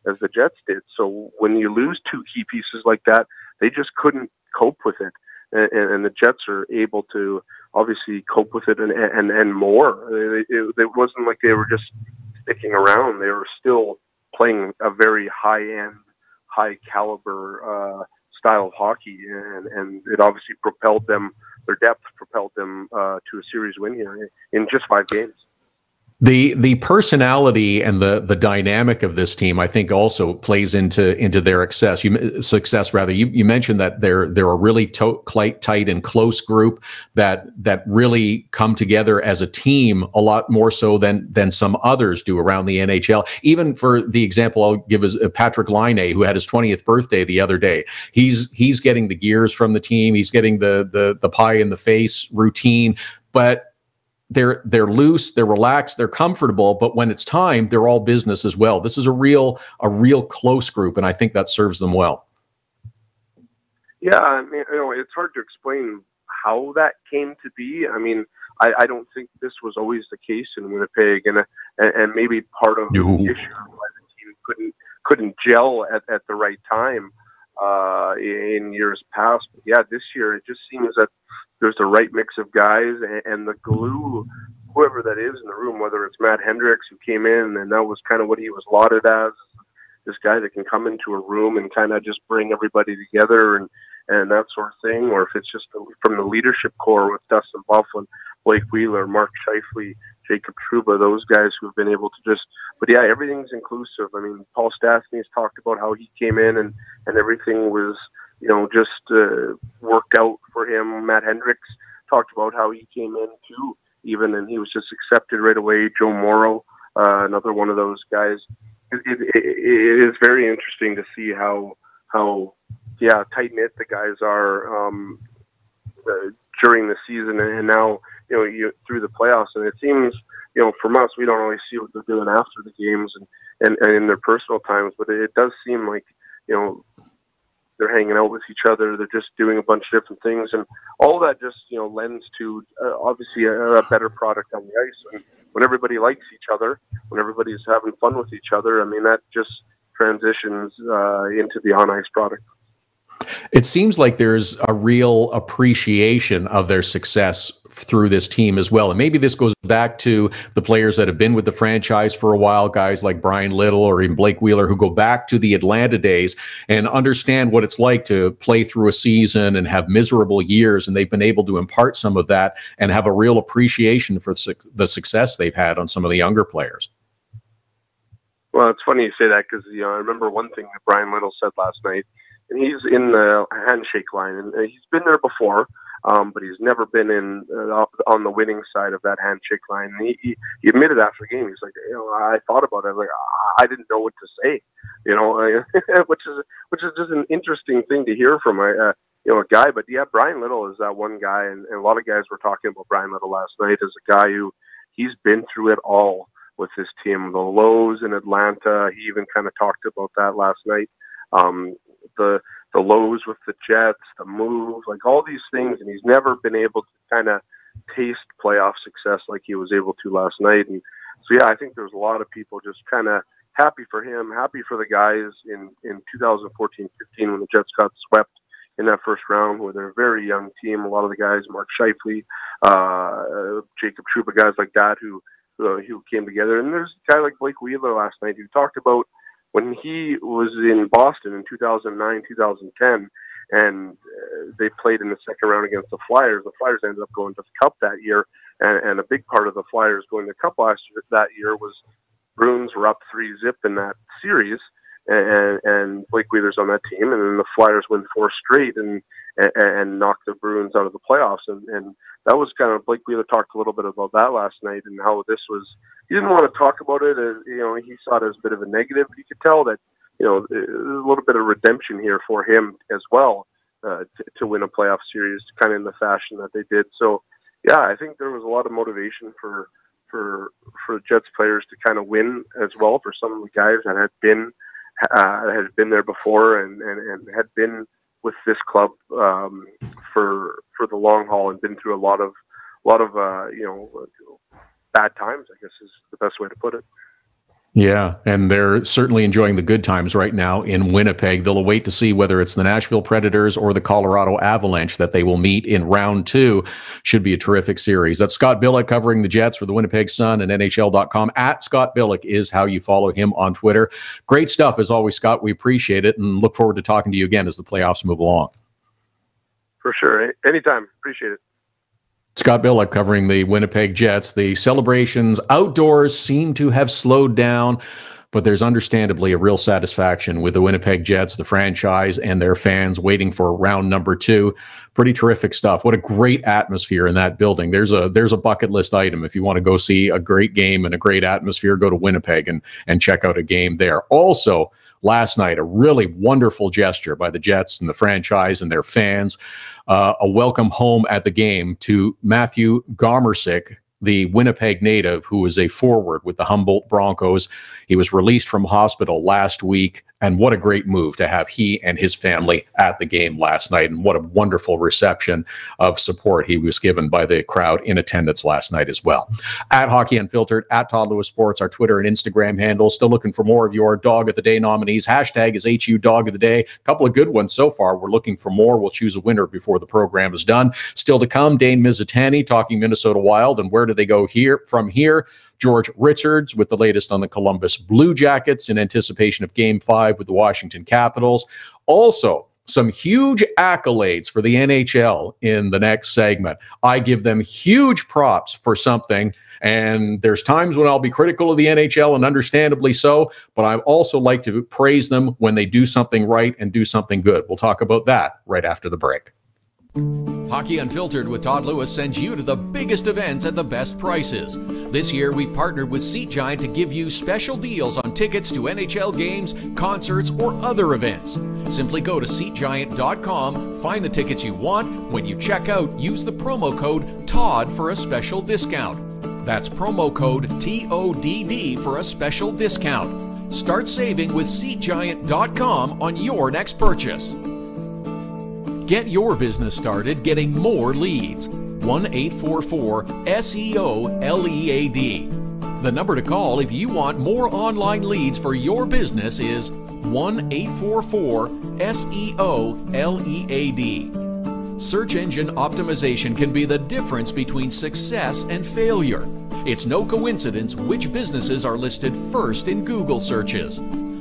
Speaker 5: as the Jets did. So when you lose two key pieces like that, they just couldn't cope with it. And the Jets are able to obviously cope with it and more. It wasn't like they were just sticking around. They were still playing a very high-end, high-caliber style of hockey, and it obviously propelled them, their depth propelled them to a series win here in just 5 games.
Speaker 2: The personality and the dynamic of this team, I think, also plays into their success. You mentioned that they're a really tight and close group that really come together as a team a lot more so than some others do around the NHL. Even for the example I'll give is Patrick Laine, who had his 20th birthday the other day. He's getting the gears from the team. He's getting the pie in the face routine, but they're loose, they're relaxed, they're comfortable, but when it's time, they're all business as well. This is a real close group, and I think that serves them well.
Speaker 5: Yeah, I mean, it's hard to explain how that came to be. I mean, I don't think this was always the case in Winnipeg, and maybe part of the issue why the team couldn't gel at the right time in years past. But yeah, this year it just seems that there's the right mix of guys and the glue, whoever that is in the room, whether it's Matt Hendricks, who came in and that was kind of what he was lauded as, this guy that can come into a room and kind of just bring everybody together and that sort of thing, or if it's just from the leadership core with Dustin Byfuglien, Blake Wheeler, Mark Scheifele, Jacob Trouba, those guys who've been able to just, but yeah, everything's inclusive. I mean, Paul Stastny's talked about how he came in and everything was, just worked out for him. Matt Hendricks talked about how he came in too, and he was just accepted right away. Joe Morrow, another one of those guys. It is very interesting to see how tight knit the guys are during the season, and now through the playoffs. And it seems from us, we don't always see what they're doing after the games and in their personal times, but it does seem like they're hanging out with each other. They're just doing a bunch of different things, and all that just lends to obviously a better product on the ice. And when everybody likes each other, when everybody's having fun with each other, I mean that just transitions into the on ice product.
Speaker 2: It seems like there's a real appreciation of their success through this team as well. And maybe this goes back to the players that have been with the franchise for a while, guys like Brian Little or even Blake Wheeler, who go back to the Atlanta days and understand what it's like to play through a season and have miserable years. And they've been able to impart some of that and have a real appreciation for the success they've had on some of the younger players.
Speaker 5: Well, it's funny you say that because, I remember one thing that Brian Little said last night, and he's in the handshake line, and he's been there before, but he's never been in on the winning side of that handshake line. And he admitted after the game, he's like, I thought about it. Like, I didn't know what to say, which is just an interesting thing to hear from a guy. But yeah, Brian Little is that one guy, and a lot of guys were talking about Brian Little last night as a guy who he's been through it all with this team, the lows in Atlanta. He even kind of talked about that last night. The lows with the Jets, the move, like all these things, and he's never been able to kind of taste playoff success like he was able to last night. And so, yeah, I think there's a lot of people just kind of happy for him, happy for the guys in 2014-15 when the Jets got swept in that first round with a very young team. A lot of the guys, Mark Scheifele, Jacob Trouba, guys like that who came together. And there's a guy like Blake Wheeler last night who talked about when he was in Boston in 2009, 2010, and they played in the second round against the Flyers. The Flyers ended up going to the Cup that year, and a big part of the Flyers going to the Cup that year was Bruins were up 3-0 in that series, and Blake Wheeler's on that team, and then the Flyers win 4 straight and knocked the Bruins out of the playoffs, and that was kind of, Blake Wheeler talked a little bit about that last night and how this was, he didn't want to talk about it as, he saw it as a bit of a negative, but you could tell that, there's a little bit of redemption here for him as well, to win a playoff series kind of in the fashion that they did. So yeah, I think there was a lot of motivation for Jets players to kind of win as well, for some of the guys that had been there before and had been with this club for the long haul and been through a lot of bad times, I guess is the best way to put it.
Speaker 2: Yeah, and they're certainly enjoying the good times right now in Winnipeg. They'll await to see whether it's the Nashville Predators or the Colorado Avalanche that they will meet in round 2. Should be a terrific series. That's Scott Billeck covering the Jets for the Winnipeg Sun and NHL.com. At Scott Billeck is how you follow him on Twitter. Great stuff as always, Scott. We appreciate it and look forward to talking to you again as the playoffs move along.
Speaker 5: For sure. Anytime. Appreciate it.
Speaker 2: Scott Billeck covering the Winnipeg Jets. The celebrations outdoors seem to have slowed down, but there's understandably a real satisfaction with the Winnipeg Jets, the franchise, and their fans waiting for round number 2. Pretty terrific stuff. What a great atmosphere in that building. There's a bucket list item. If you want to go see a great game and a great atmosphere, go to Winnipeg and check out a game there. Also, last night, a really wonderful gesture by the Jets and the franchise and their fans. A welcome home at the game to Matthew Gomersick, the Winnipeg native who is a forward with the Humboldt Broncos. He was released from hospital last week, and what a great move to have he and his family at the game last night, and what a wonderful reception of support he was given by the crowd in attendance last night as well. At Hockey Unfiltered, at Todd Lewis Sports, our Twitter and Instagram handles. Still looking for more of your Dog of the Day nominees. Hashtag is HU Dog of the Day. A couple of good ones so far. We're looking for more. We'll choose a winner before the program is done. Still to come, Dane Mizutani talking Minnesota Wild, and where do they go from here? George Richards with the latest on the Columbus Blue Jackets in anticipation of Game 5 with the Washington Capitals. Also, some huge accolades for the NHL in the next segment. I give them huge props for something, and there's times when I'll be critical of the NHL, and understandably so, but I also like to praise them when they do something right and do something good. We'll talk about that right after the break.
Speaker 3: Hockey Unfiltered with Todd Lewis sends you to the biggest events at the best prices. This year, we've partnered with SeatGiant to give you special deals on tickets to NHL games, concerts, or other events. Simply go to SeatGiant.com, find the tickets you want. When you check out, use the promo code TODD for a special discount. That's promo code TODD for a special discount. Start saving with SeatGiant.com on your next purchase. Get your business started getting more leads. 1-844-SEO-LEAD. The number to call if you want more online leads for your business is 1-844-SEO-LEAD. Search engine optimization can be the difference between success and failure. It's no coincidence which businesses are listed first in Google searches.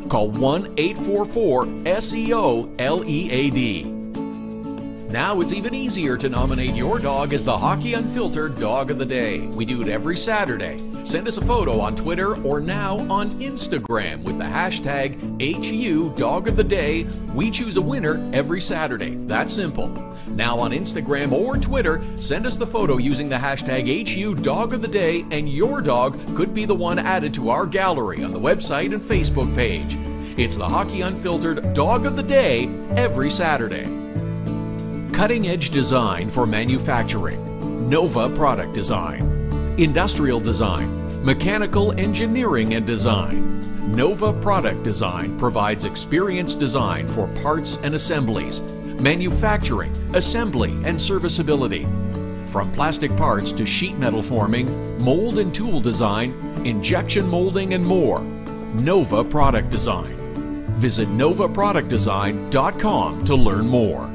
Speaker 3: Call 1-844-SEO-LEAD. Now it's even easier to nominate your dog as the Hockey Unfiltered Dog of the Day. We do it every Saturday. Send us a photo on Twitter or now on Instagram with the hashtag HU Dog of the Day. We choose a winner every Saturday. That's simple. Now on Instagram or Twitter, send us the photo using the hashtag HU Dog of the Day, and your dog could be the one added to our gallery on the website and Facebook page. It's the Hockey Unfiltered Dog of the Day every Saturday. Cutting-edge design for manufacturing, Nova Product Design. Industrial design, mechanical engineering and design. Nova Product Design provides experienced design for parts and assemblies, manufacturing, assembly, and serviceability. From plastic parts to sheet metal forming, mold and tool design, injection molding, and more. Nova Product Design. Visit novaproductdesign.com to learn more.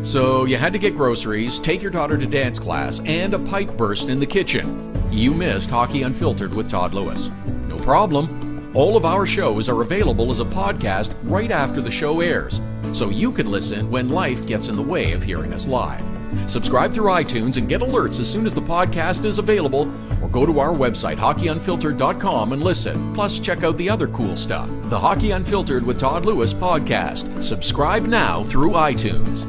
Speaker 3: So you had to get groceries, take your daughter to dance class, and a pipe burst in the kitchen. You missed Hockey Unfiltered with Todd Lewis. No problem. All of our shows are available as a podcast right after the show airs, so you can listen when life gets in the way of hearing us live. Subscribe through iTunes and get alerts as soon as the podcast is available, or go to our website, hockeyunfiltered.com, and listen. Plus, check out the other cool stuff. The Hockey Unfiltered with Todd Lewis podcast. Subscribe now through iTunes.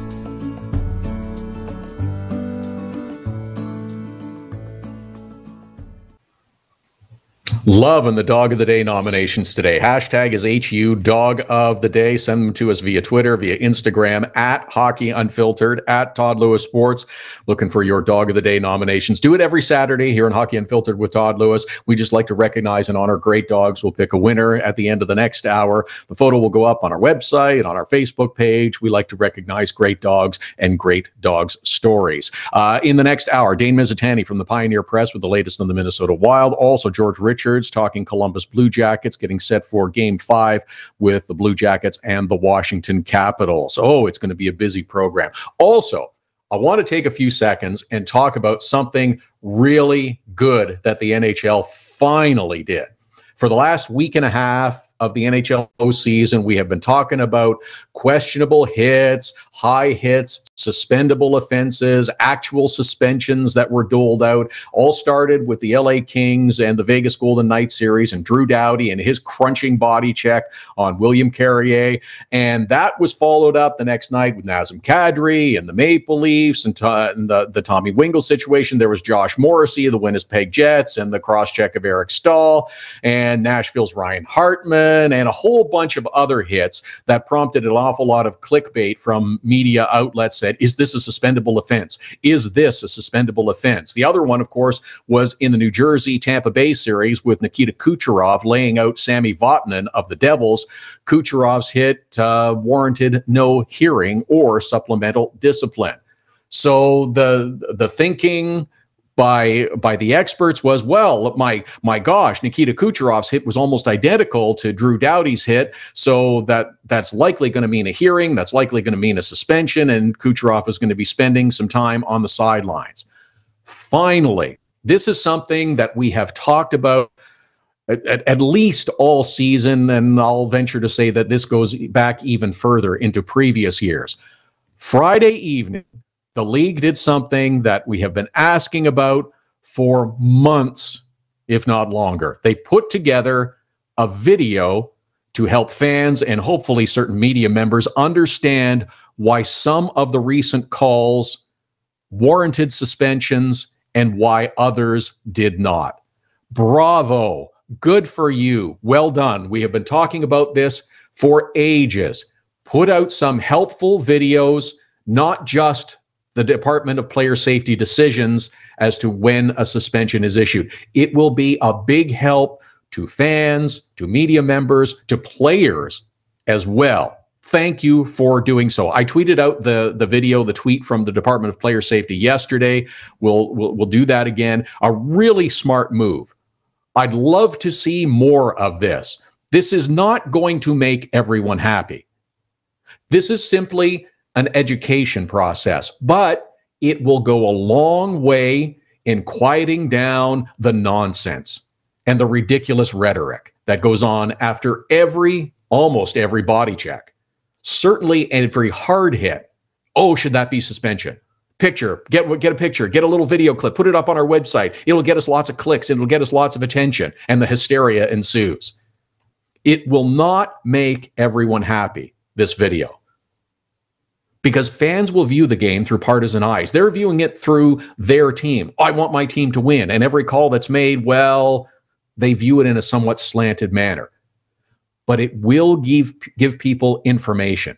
Speaker 2: Loving the Dog of the Day nominations today. Hashtag is HU Dog of the Day. Send them to us via Twitter, via Instagram, at Hockey Unfiltered, at Todd Lewis Sports. Looking for your Dog of the Day nominations. Do it every Saturday here on Hockey Unfiltered with Todd Lewis. We just like to recognize and honor great dogs. We'll pick a winner at the end of the next hour. The photo will go up on our website, on our Facebook page. We like to recognize great dogs and great dogs stories. In the next hour, Dane Mizutani from the Pioneer Press with the latest on the Minnesota Wild. Also, George Richards talking Columbus Blue Jackets, getting set for Game 5 with the Blue Jackets and the Washington Capitals. Oh, it's going to be a busy program. Also, I want to take a few seconds and talk about something really good that the NHL finally did. For the last week and a half of the NHL season, we have been talking about questionable hits, high hits, suspendable offenses, actual suspensions that were doled out. All started with the LA Kings and the Vegas Golden Knights series and Drew Doughty and his crunching body check on William Carrier. And that was followed up the next night with Nazem Kadri and the Maple Leafs and the Tommy Wingle situation. There was Josh Morrissey of the Winnipeg Jets and the cross-check of Eric Stahl and Nashville's Ryan Hartman and a whole bunch of other hits that prompted an awful lot of clickbait from media outlets that, is this a suspendable offense? Is this a suspendable offense? The other one, of course, was in the New Jersey-Tampa Bay series with Nikita Kucherov laying out Sami Vatanen of the Devils. Kucherov's hit warranted no hearing or supplemental discipline. So the thinking by the experts was, well, my gosh, Nikita Kucherov's hit was almost identical to Drew Doughty's hit, so that's likely going to mean a hearing, that's likely going to mean a suspension, and Kucherov is going to be spending some time on the sidelines. Finally, this is something that we have talked about at least all season, and I'll venture to say that this goes back even further into previous years. Friday evening, the league did something that we have been asking about for months, if not longer. They put together a video to help fans and hopefully certain media members understand why some of the recent calls warranted suspensions and why others did not. Bravo. Good for you. Well done. We have been talking about this for ages. Put out some helpful videos, not just the Department of Player Safety decisions as to when a suspension is issued. It will be a big help to fans, to media members, to players as well. Thank you for doing so. I tweeted out the video, the tweet from the Department of Player Safety yesterday. We'll do that again. A really smart move. I'd love to see more of this. This is not going to make everyone happy. This is simply an education process, but it will go a long way in quieting down the nonsense and the ridiculous rhetoric that goes on after almost every body check. Certainly every hard hit. Oh, should that be suspension? Picture, get a picture, get a little video clip, put it up on our website. It'll get us lots of clicks. It'll get us lots of attention, and the hysteria ensues. It will not make everyone happy, this video, because fans will view the game through partisan eyes. They're viewing it through their team. I want my team to win. And every call that's made, well, they view it in a somewhat slanted manner. But it will give people information.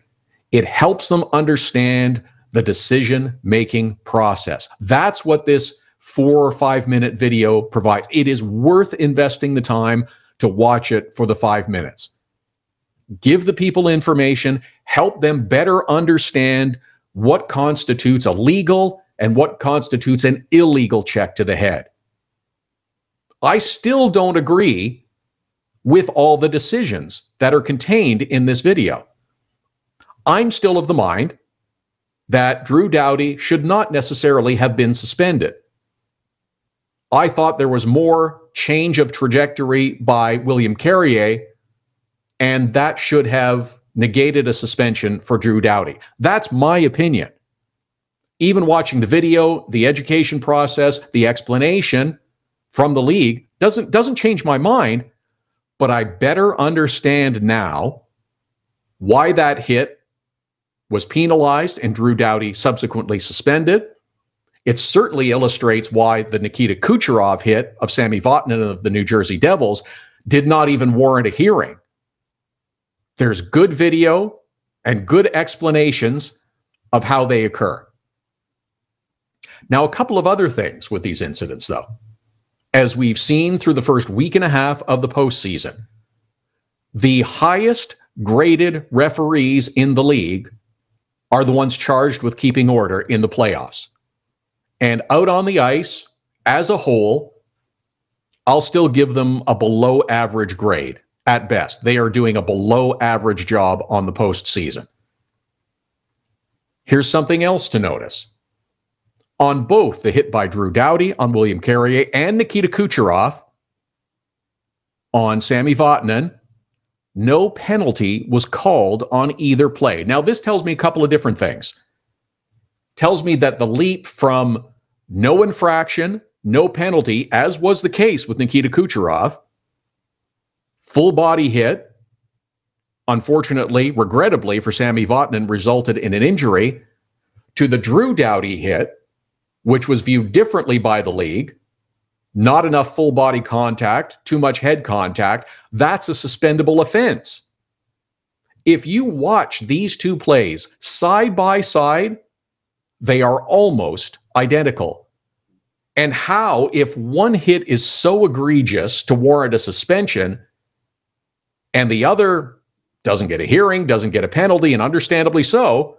Speaker 2: It helps them understand the decision-making process. That's what this 4 or 5 minute video provides. It is worth investing the time to watch it for the 5 minutes. Give the people information, help them better understand what constitutes a legal and what constitutes an illegal check to the head. I still don't agree with all the decisions that are contained in this video. I'm still of the mind that Drew Doughty should not necessarily have been suspended. I thought there was more change of trajectory by William Carrier, and that should have negated a suspension for Drew Doughty. That's my opinion. Even watching the video, the education process, the explanation from the league doesn't change my mind, but I better understand now why that hit was penalized and Drew Doughty subsequently suspended. It certainly illustrates why the Nikita Kucherov hit of Sami Vatanen of the New Jersey Devils did not even warrant a hearing. There's good video and good explanations of how they occur. Now, a couple of other things with these incidents, though. As we've seen through the first week and a half of the postseason, the highest graded referees in the league are the ones charged with keeping order in the playoffs. And out on the ice, as a whole, I'll still give them a below average grade at best. They are doing a below average job on the postseason. Here's something else to notice. On both the hit by Drew Doughty on William Carrier and Nikita Kucherov on Sami Vatanen, no penalty was called on either play. Now, this tells me a couple of different things. Tells me that the leap from no infraction, no penalty, as was the case with Nikita Kucherov, full body hit, unfortunately, regrettably for Sami Vatanen, resulted in an injury, to the Drew Doughty hit, which was viewed differently by the league. Not enough full body contact, too much head contact. That's a suspendable offense. If you watch these two plays side by side, they are almost identical. And how, if one hit is so egregious to warrant a suspension and the other doesn't get a hearing, doesn't get a penalty, and understandably so,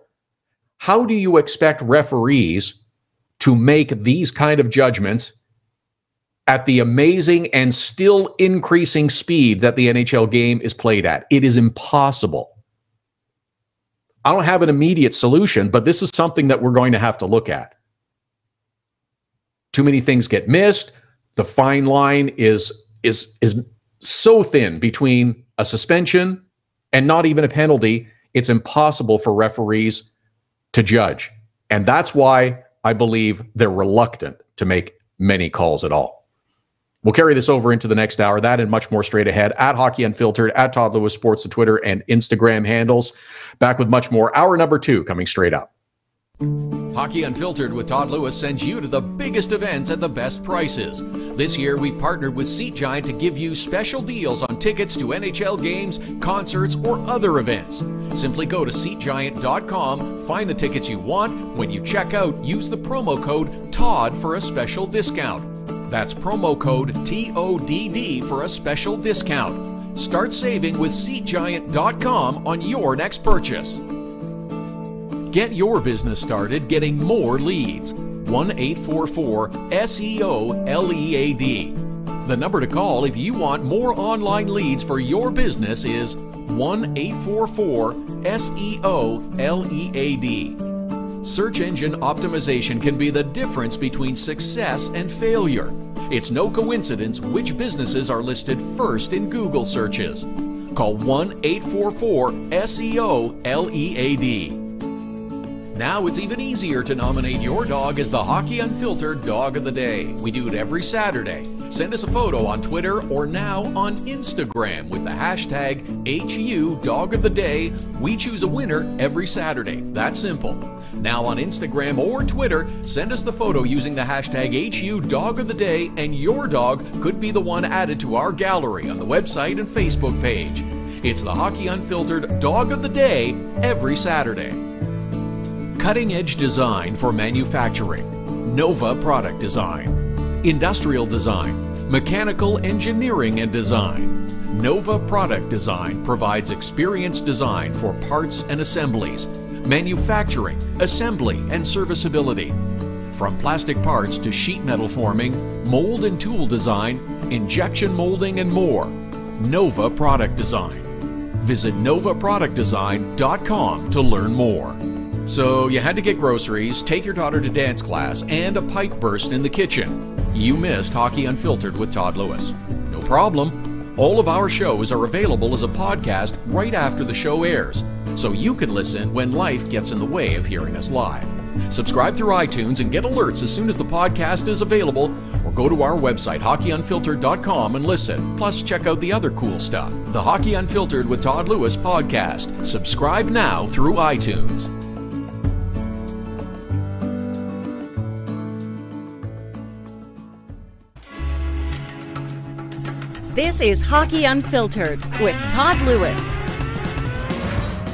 Speaker 2: how do you expect referees to make these kind of judgments at the amazing and still increasing speed that the NHL game is played at? It is impossible. I don't have an immediate solution, but this is something that we're going to have to look at. Too many things get missed. The fine line is so thin between a suspension and not even a penalty. It's impossible for referees to judge. And that's why I believe they're reluctant to make many calls at all. We'll carry this over into the next hour. That and much more straight ahead at Hockey Unfiltered, at Todd Lewis Sports, the Twitter and Instagram handles. Back with much more. Hour number 2 coming straight up.
Speaker 3: Hockey Unfiltered with Todd Lewis sends you to the biggest events at the best prices. This year, we've partnered with Seat Giant to give you special deals on tickets to NHL games, concerts, or other events. Simply go to SeatGiant.com, find the tickets you want. When you check out, use the promo code TODD for a special discount. That's promo code TODD for a special discount. Start saving with SeatGiant.com on your next purchase. Get your business started getting more leads. 1-844-SEO-LEAD. The number to call if you want more online leads for your business is 1-844-SEO-LEAD. Search engine optimization can be the difference between success and failure. It's no coincidence which businesses are listed first in Google searches. Call 1-844-SEO-LEAD. Now it's even easier to nominate your dog as the Hockey Unfiltered Dog of the Day. We do it every Saturday. Send us a photo on Twitter or now on Instagram with the hashtag HU Dog of the Day. We choose a winner every Saturday. That's simple. Now on Instagram or Twitter, send us the photo using the hashtag HU Dog of the Day, and your dog could be the one added to our gallery on the website and Facebook page. It's the Hockey Unfiltered Dog of the Day every Saturday. Cutting-edge design for manufacturing, Nova Product Design. Industrial design, mechanical engineering and design. Nova Product Design provides experienced design for parts and assemblies, manufacturing, assembly, and serviceability. From plastic parts to sheet metal forming, mold and tool design, injection molding, and more. Nova Product Design. Visit novaproductdesign.com to learn more. So you had to get groceries, take your daughter to dance class, and a pipe burst in the kitchen. You missed Hockey Unfiltered with Todd Lewis. No problem. All of our shows are available as a podcast right after the show airs, so you can listen when life gets in the way of hearing us live. Subscribe through iTunes and get alerts as soon as the podcast is available, or go to our website, hockeyunfiltered.com, and listen. Plus, check out the other cool stuff. The Hockey Unfiltered with Todd Lewis podcast. Subscribe now through iTunes.
Speaker 1: This is Hockey Unfiltered with Todd Lewis.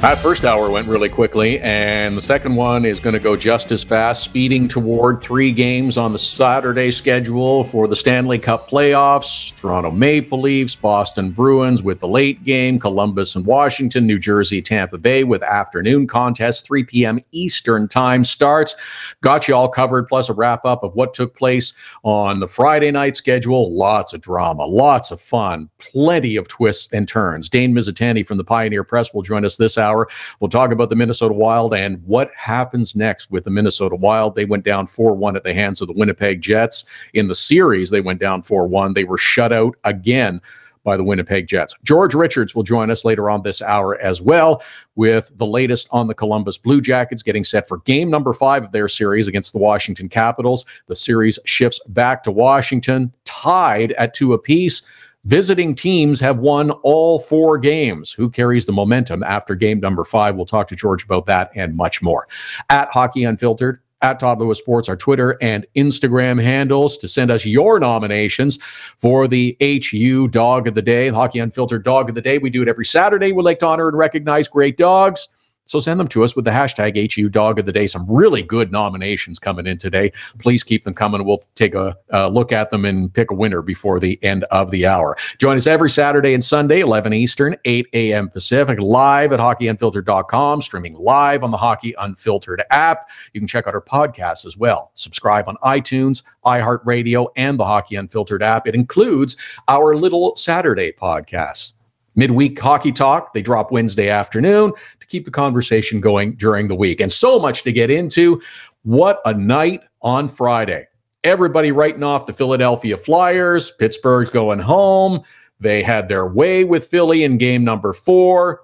Speaker 2: That first hour went really quickly, and the second one is going to go just as fast, speeding toward 3 games on the Saturday schedule for the Stanley Cup playoffs. Toronto Maple Leafs, Boston Bruins with the late game, Columbus and Washington, New Jersey, Tampa Bay with afternoon contests, 3 p.m. Eastern time starts. Got you all covered, plus a wrap-up of what took place on the Friday night schedule. Lots of drama, lots of fun, plenty of twists and turns. Dane Mizutani from the Pioneer Press will join us this hour. We'll talk about the Minnesota Wild and what happens next with the Minnesota Wild. They went down 4-1 at the hands of the Winnipeg Jets. In the series, they went down 4-1. They were shut out again by the Winnipeg Jets. George Richards will join us later on this hour as well with the latest on the Columbus Blue Jackets getting set for game number 5 of their series against the Washington Capitals. The series shifts back to Washington, tied at 2 apiece. Visiting teams have won all 4 games. Who carries the momentum after game number 5? We'll talk to George about that and much more. At Hockey Unfiltered, at Todd Lewis Sports, our Twitter and Instagram handles to send us your nominations for the HU Dog of the Day, Hockey Unfiltered Dog of the Day. We do it every Saturday. We like to honor and recognize great dogs. So send them to us with the hashtag HU Dog of the Day. Some really good nominations coming in today. Please keep them coming. We'll take a look at them and pick a winner before the end of the hour. Join us every Saturday and Sunday, 11 Eastern, 8 a.m. Pacific, live at hockeyunfiltered.com, streaming live on the Hockey Unfiltered app. You can check out our podcasts as well. Subscribe on iTunes, iHeartRadio, and the Hockey Unfiltered app. It includes our Little Saturday podcasts. Midweek hockey talk, they drop Wednesday afternoon to keep the conversation going during the week. And so much to get into. What a night on Friday. Everybody writing off the Philadelphia Flyers. Pittsburgh's going home. They had their way with Philly in game number 4.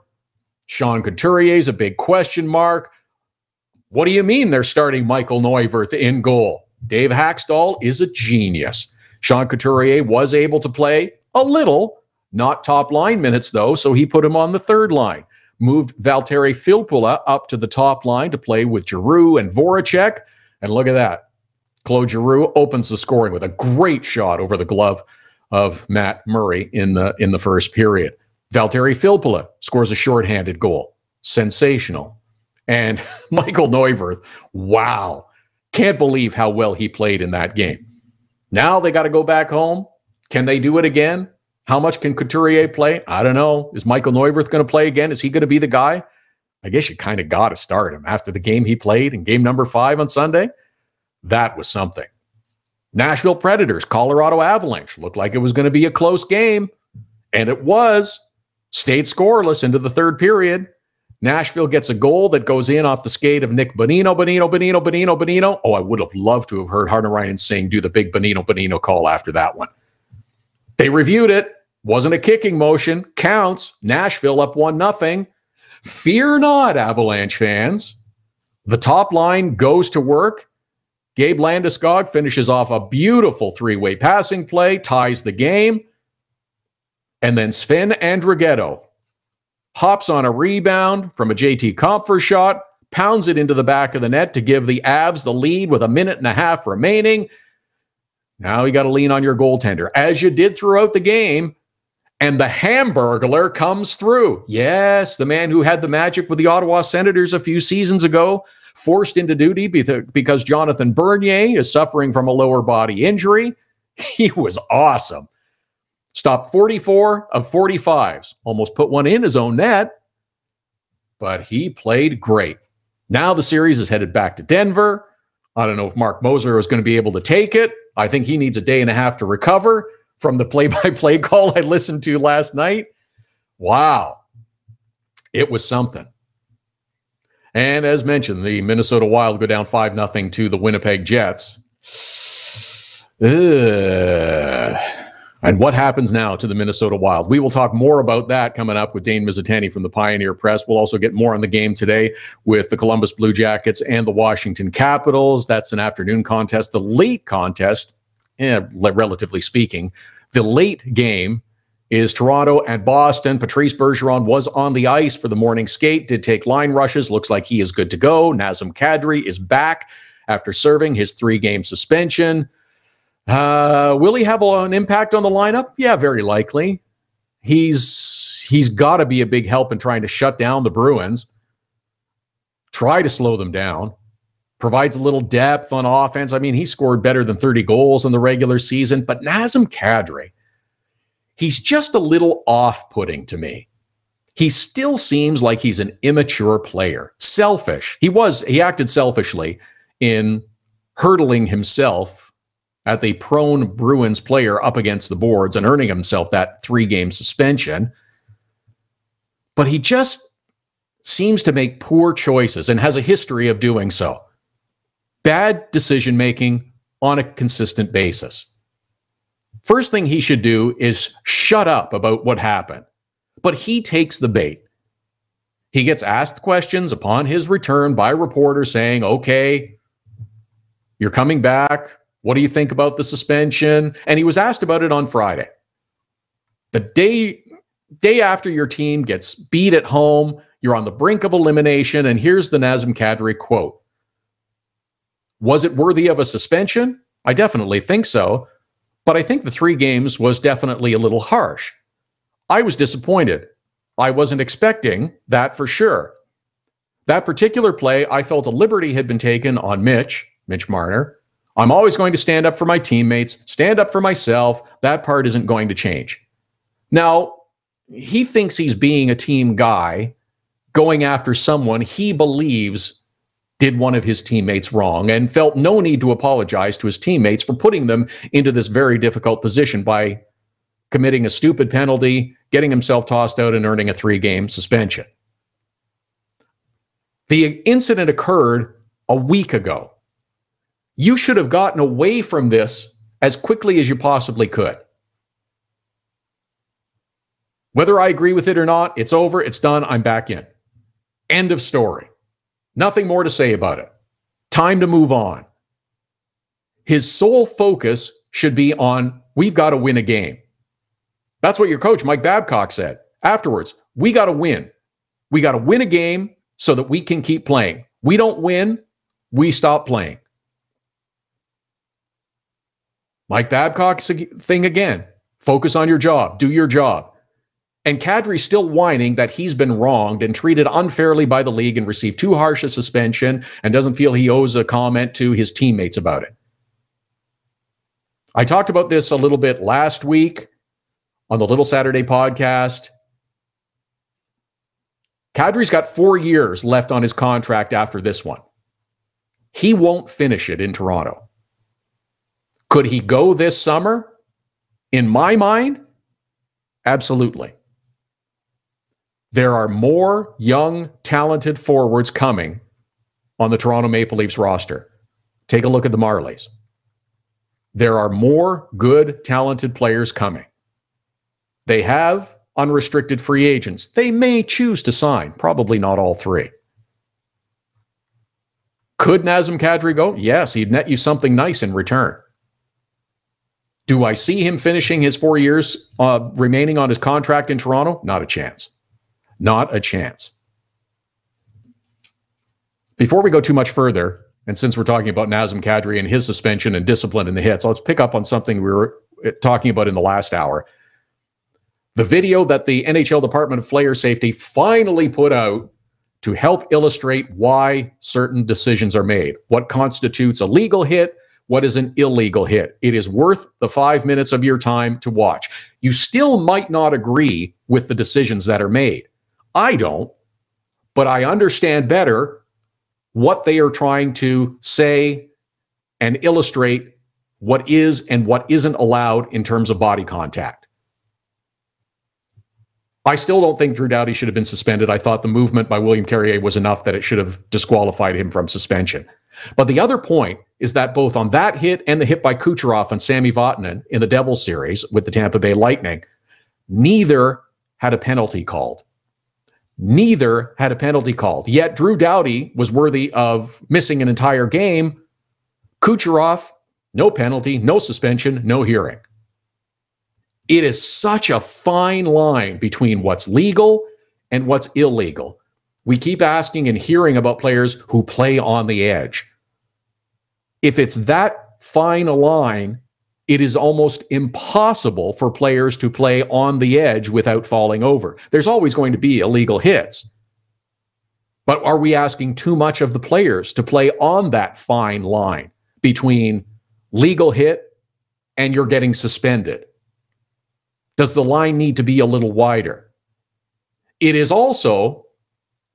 Speaker 2: Sean Couturier's a big question mark. What do you mean they're starting Michael Neuwirth in goal? Dave Haxtell is a genius. Sean Couturier was able to play a little, not top line minutes, though, so he put him on the 3rd line. Moved Valtteri Filppula up to the top line to play with Giroux and Voracek. And look at that. Claude Giroux opens the scoring with a great shot over the glove of Matt Murray in the first period. Valtteri Filppula scores a shorthanded goal. Sensational. And Michael Neuwirth, wow. Can't believe how well he played in that game. Now they got to go back home. Can they do it again? How much can Couturier play? I don't know. Is Michael Neuwirth going to play again? Is he going to be the guy? I guess you kind of got to start him after the game he played in game number 5 on Sunday. That was something. Nashville Predators, Colorado Avalanche. Looked like it was going to be a close game, and it was. Stayed scoreless into the third period. Nashville gets a goal that goes in off the skate of Nick Bonino. Oh, I would have loved to have heard Harnarainen sing, do the big Bonino call after that one. They reviewed it. Wasn't a kicking motion. Counts. Nashville up 1-0. Fear not, Avalanche fans. The top line goes to work. Gabe Landeskog finishes off a beautiful three-way passing play, ties the game. And then Sven Andrighetto hops on a rebound from a JT Compher shot, pounds it into the back of the net to give the Avs the lead with 1.5 minutes remaining. Now you got to lean on your goaltender, as you did throughout the game. And the Hamburglar comes through. Yes, the man who had the magic with the Ottawa Senators a few seasons ago, forced into duty because Jonathan Bernier is suffering from a lower body injury. He was awesome. Stopped 44 of 45s. Almost put one in his own net, but he played great. Now the series is headed back to Denver. I don't know if Mark Moser is going to be able to take it. I think he needs a day and a half to recover from the play-by-play call I listened to last night. Wow. It was something. And as mentioned, the Minnesota Wild go down 5-0 to the Winnipeg Jets. And what happens now to the Minnesota Wild? We will talk more about that coming up with Dane Mizutani from the Pioneer Press. We'll also get more on the game today with the Columbus Blue Jackets and the Washington Capitals. That's an afternoon contest. The late contest, relatively speaking, the late game is Toronto and Boston. Patrice Bergeron was on the ice for the morning skate, did take line rushes. Looks like he is good to go. Nazem Kadri is back after serving his 3-game suspension. Will he have an impact on the lineup? Yeah, very likely. He's got to be a big help in trying to shut down the Bruins, try to slow them down, provides a little depth on offense. I mean, he scored better than 30 goals in the regular season, but Nazem Kadri, he's just a little off-putting to me. He still seems like he's an immature player, selfish. He acted selfishly in hurdling himself at the prone Bruins player up against the boards and earning himself that 3-game suspension. But he just seems to make poor choices and has a history of doing so. Bad decision-making on a consistent basis. First thing he should do is shut up about what happened. But he takes the bait. He gets asked questions upon his return by reporters saying, okay, you're coming back. What do you think about the suspension? And he was asked about it on Friday. The day after your team gets beat at home, you're on the brink of elimination, and here's the Nazem Kadri quote. Was it worthy of a suspension? I definitely think so, but I think the 3 games was definitely a little harsh. I was disappointed. I wasn't expecting that for sure. That particular play, I felt a liberty had been taken on Mitch Marner. I'm always going to stand up for my teammates, stand up for myself. That part isn't going to change. Now, he thinks he's being a team guy, going after someone he believes did one of his teammates wrong and felt no need to apologize to his teammates for putting them into this very difficult position by committing a stupid penalty, getting himself tossed out, and earning a 3-game suspension. The incident occurred a week ago. You should have gotten away from this as quickly as you possibly could. Whether I agree with it or not, it's over, it's done, I'm back in. End of story. Nothing more to say about it. Time to move on. His sole focus should be on, we've got to win a game. That's what your coach, Mike Babcock, said. Afterwards, we got to win. We got to win a game so that we can keep playing. We don't win, we stop playing. Mike Babcock's thing again. Focus on your job. Do your job. And Kadri's still whining that he's been wronged and treated unfairly by the league and received too harsh a suspension and doesn't feel he owes a comment to his teammates about it. I talked about this a little bit last week on the Little Saturday podcast. Kadri's got 4 years left on his contract after this one. He won't finish it in Toronto. Could he go this summer? In my mind, absolutely. There are more young, talented forwards coming on the Toronto Maple Leafs roster. Take a look at the Marlies. There are more good, talented players coming. They have unrestricted free agents. They may choose to sign, probably not all three. Could Nazem Kadri go? Yes, he'd net you something nice in return. Do I see him finishing his 4 years remaining on his contract in Toronto? Not a chance. Not a chance. Before we go too much further, and since we're talking about Nazem Kadri and his suspension and discipline in the hits, let's pick up on something we were talking about in the last hour. The video that the NHL Department of Player Safety finally put out to help illustrate why certain decisions are made. What constitutes a legal hit? What is an illegal hit? It is worth the 5 minutes of your time to watch. You still might not agree with the decisions that are made. I don't, but I understand better what they are trying to say and illustrate what is and what isn't allowed in terms of body contact. I still don't think Drew Doughty should have been suspended. I thought the movement by William Carrier was enough that it should have disqualified him from suspension. But the other point is that both on that hit and the hit by Kucherov and Sami Vatanen in the Devils series with the Tampa Bay Lightning, neither had a penalty called. Neither had a penalty called. Yet Drew Doughty was worthy of missing an entire game. Kucherov, no penalty, no suspension, no hearing. It is such a fine line between what's legal and what's illegal. We keep asking and hearing about players who play on the edge. If it's that fine a line, it is almost impossible for players to play on the edge without falling over. There's always going to be illegal hits. But are we asking too much of the players to play on that fine line between legal hit and you're getting suspended? Does the line need to be a little wider? It is also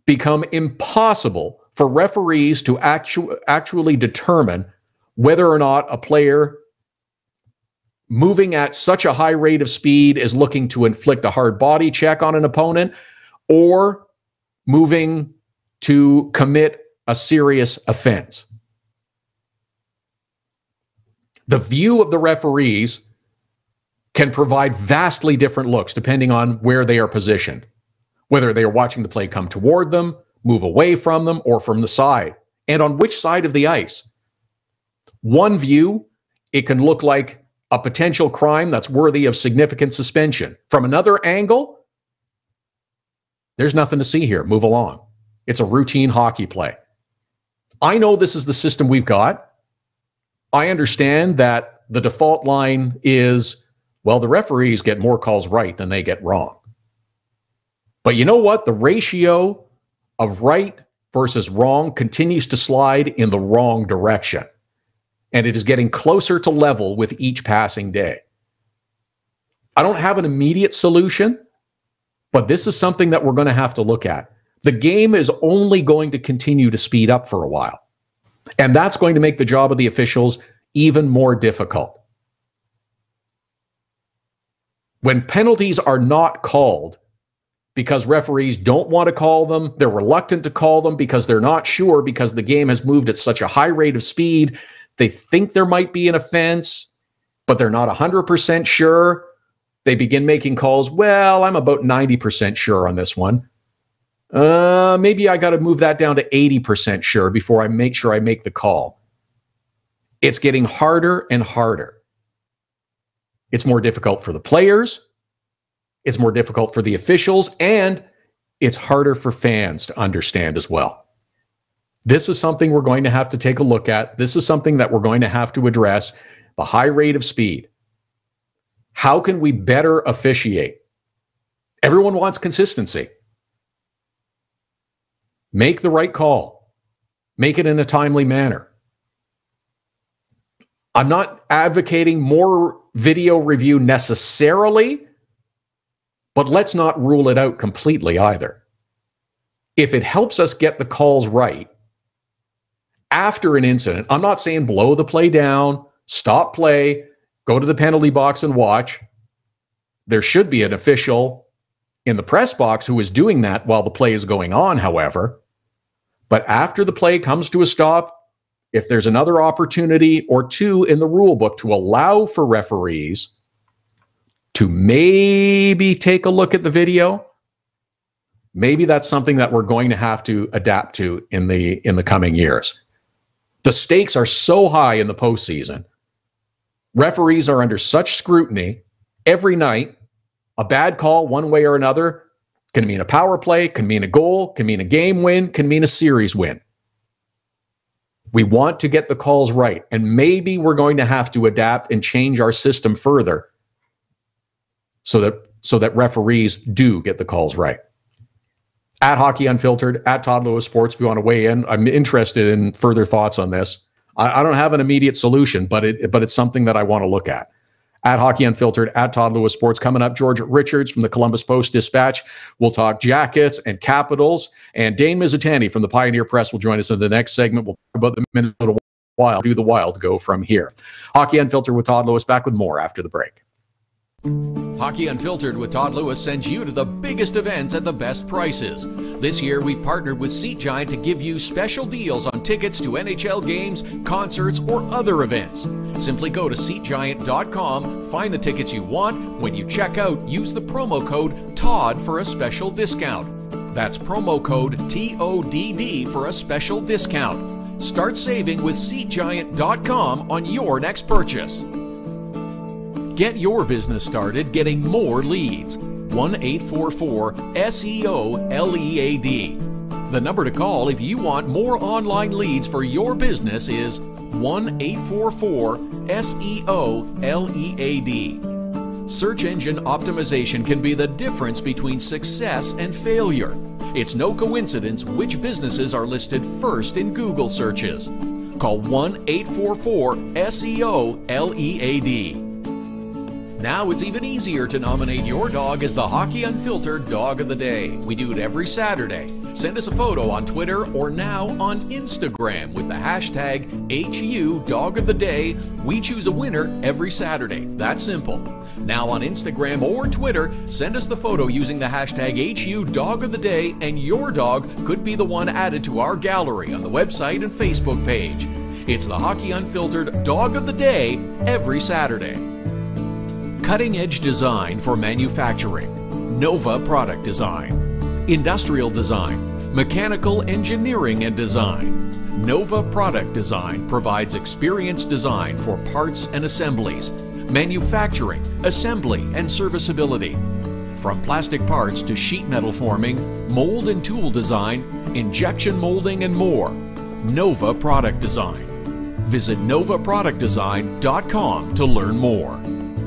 Speaker 2: become impossible for referees to actually determine whether or not a player moving at such a high rate of speed is looking to inflict a hard body check on an opponent or moving to commit a serious offense. The view of the referees can provide vastly different looks depending on where they are positioned, whether they are watching the play come toward them, move away from them, or from the side, and on which side of the ice. One view, it can look like a potential crime that's worthy of significant suspension. From another angle, there's nothing to see here. Move along. It's a routine hockey play. I know this is the system we've got. I understand that the default line is, well, the referees get more calls right than they get wrong. But you know what? The ratio of right versus wrong continues to slide in the wrong direction. And it is getting closer to level with each passing day. I don't have an immediate solution, but this is something that we're going to have to look at. The game is only going to continue to speed up for a while. And that's going to make the job of the officials even more difficult. When penalties are not called because referees don't want to call them, they're reluctant to call them because they're not sure, because the game has moved at such a high rate of speed, they think there might be an offense, but they're not 100% sure. They begin making calls. Well, I'm about 90% sure on this one. Maybe I got to move that down to 80% sure before I make sure I make the call. It's getting harder and harder. It's more difficult for the players. It's more difficult for the officials, and it's harder for fans to understand as well. This is something we're going to have to take a look at. This is something that we're going to have to address, the high rate of speed. How can we better officiate? Everyone wants consistency. Make the right call. Make it in a timely manner. I'm not advocating more video review necessarily, but let's not rule it out completely either. If it helps us get the calls right after an incident, I'm not saying blow the play down, stop play, go to the penalty box and watch. There should be an official in the press box who is doing that while the play is going on, however. But after the play comes to a stop, if there's another opportunity or two in the rule book to allow for referees to maybe take a look at the video, maybe that's something that we're going to have to adapt to in the coming years. The stakes are so high in the postseason. Referees are under such scrutiny every night. A bad call one way or another can mean a power play, can mean a goal, can mean a game win, can mean a series win. We want to get the calls right, and maybe we're going to have to adapt and change our system further so that referees do get the calls right. At Hockey Unfiltered, at Todd Lewis Sports, if you want to weigh in. I'm interested in further thoughts on this. I don't have an immediate solution, but it's something that I want to look at. At Hockey Unfiltered, at Todd Lewis Sports. Coming up, George Richards from the Columbus Post-Dispatch. We'll talk Jackets and Capitals. And Dane Mizutani from the Pioneer Press will join us in the next segment. We'll talk about the Minnesota Wild. Do the Wild go from here? Hockey Unfiltered with Todd Lewis. Back with more after the break.
Speaker 3: Hockey Unfiltered with Todd Lewis sends you to the biggest events at the best prices. This year, we've partnered with Seat Giant to give you special deals on tickets to NHL games, concerts, or other events. Simply go to SeatGiant.com, find the tickets you want. When you check out, use the promo code TODD for a special discount. That's promo code TODD for a special discount. Start saving with SeatGiant.com on your next purchase. Get your business started getting more leads. 1-844-SEO-LEAD. The number to call if you want more online leads for your business is 1-844-SEO-LEAD. Search engine optimization can be the difference between success and failure. It's no coincidence which businesses are listed first in Google searches. Call 1-844-SEO-LEAD. Now it's even easier to nominate your dog as the Hockey Unfiltered Dog of the Day. We do it every Saturday. Send us a photo on Twitter or now on Instagram with the hashtag HU Dog of the Day. We choose a winner every Saturday. That's simple. Now on Instagram or Twitter, send us the photo using the hashtag HU Dog of the Day, and your dog could be the one added to our gallery on the website and Facebook page. It's the Hockey Unfiltered Dog of the Day every Saturday. Cutting-edge design for manufacturing. Nova Product Design. Industrial design. Mechanical engineering and design. Nova Product Design provides experienced design for parts and assemblies, manufacturing, assembly, and serviceability. From plastic parts to sheet metal forming, mold and tool design, injection molding, and more. Nova Product Design. Visit novaproductdesign.com to learn more.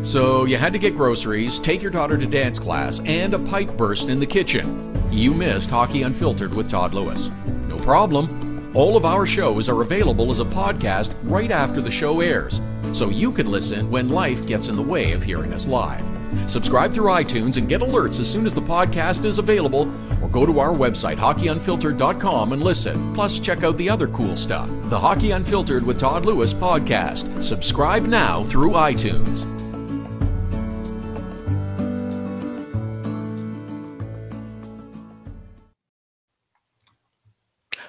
Speaker 3: So you had to get groceries, take your daughter to dance class, and a pipe burst in the kitchen. You missed Hockey Unfiltered with Todd Lewis. No problem. All of our shows are available as a podcast right after the show airs, so you can listen when life gets in the way of hearing us live. Subscribe through iTunes and get alerts as soon as the podcast is available, or go to our website, hockeyunfiltered.com, and listen. Plus, check out the other cool stuff. The Hockey Unfiltered with Todd Lewis podcast. Subscribe now through iTunes.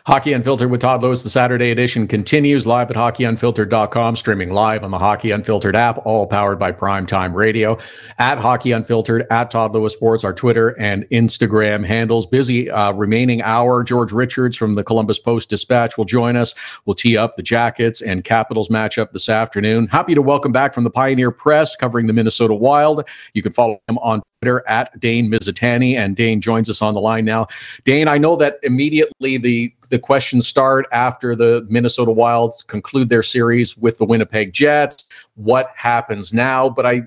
Speaker 2: Hockey Unfiltered with Todd Lewis, the Saturday edition continues live at hockeyunfiltered.com, streaming live on the Hockey Unfiltered app, all powered by Primetime Radio. At Hockey Unfiltered, at Todd Lewis Sports, our Twitter and Instagram handles. Busy remaining hour. George Richards from the Columbus Post-Dispatch will join us. We'll tee up the Jackets and Capitals matchup this afternoon. Happy to welcome back from the Pioneer Press, covering the Minnesota Wild. You can follow him on Twitter at Dane Mizutani, and Dane joins us on the line now. Dane, I know that immediately the questions start after the Minnesota Wild conclude their series with the Winnipeg Jets. What happens now? But I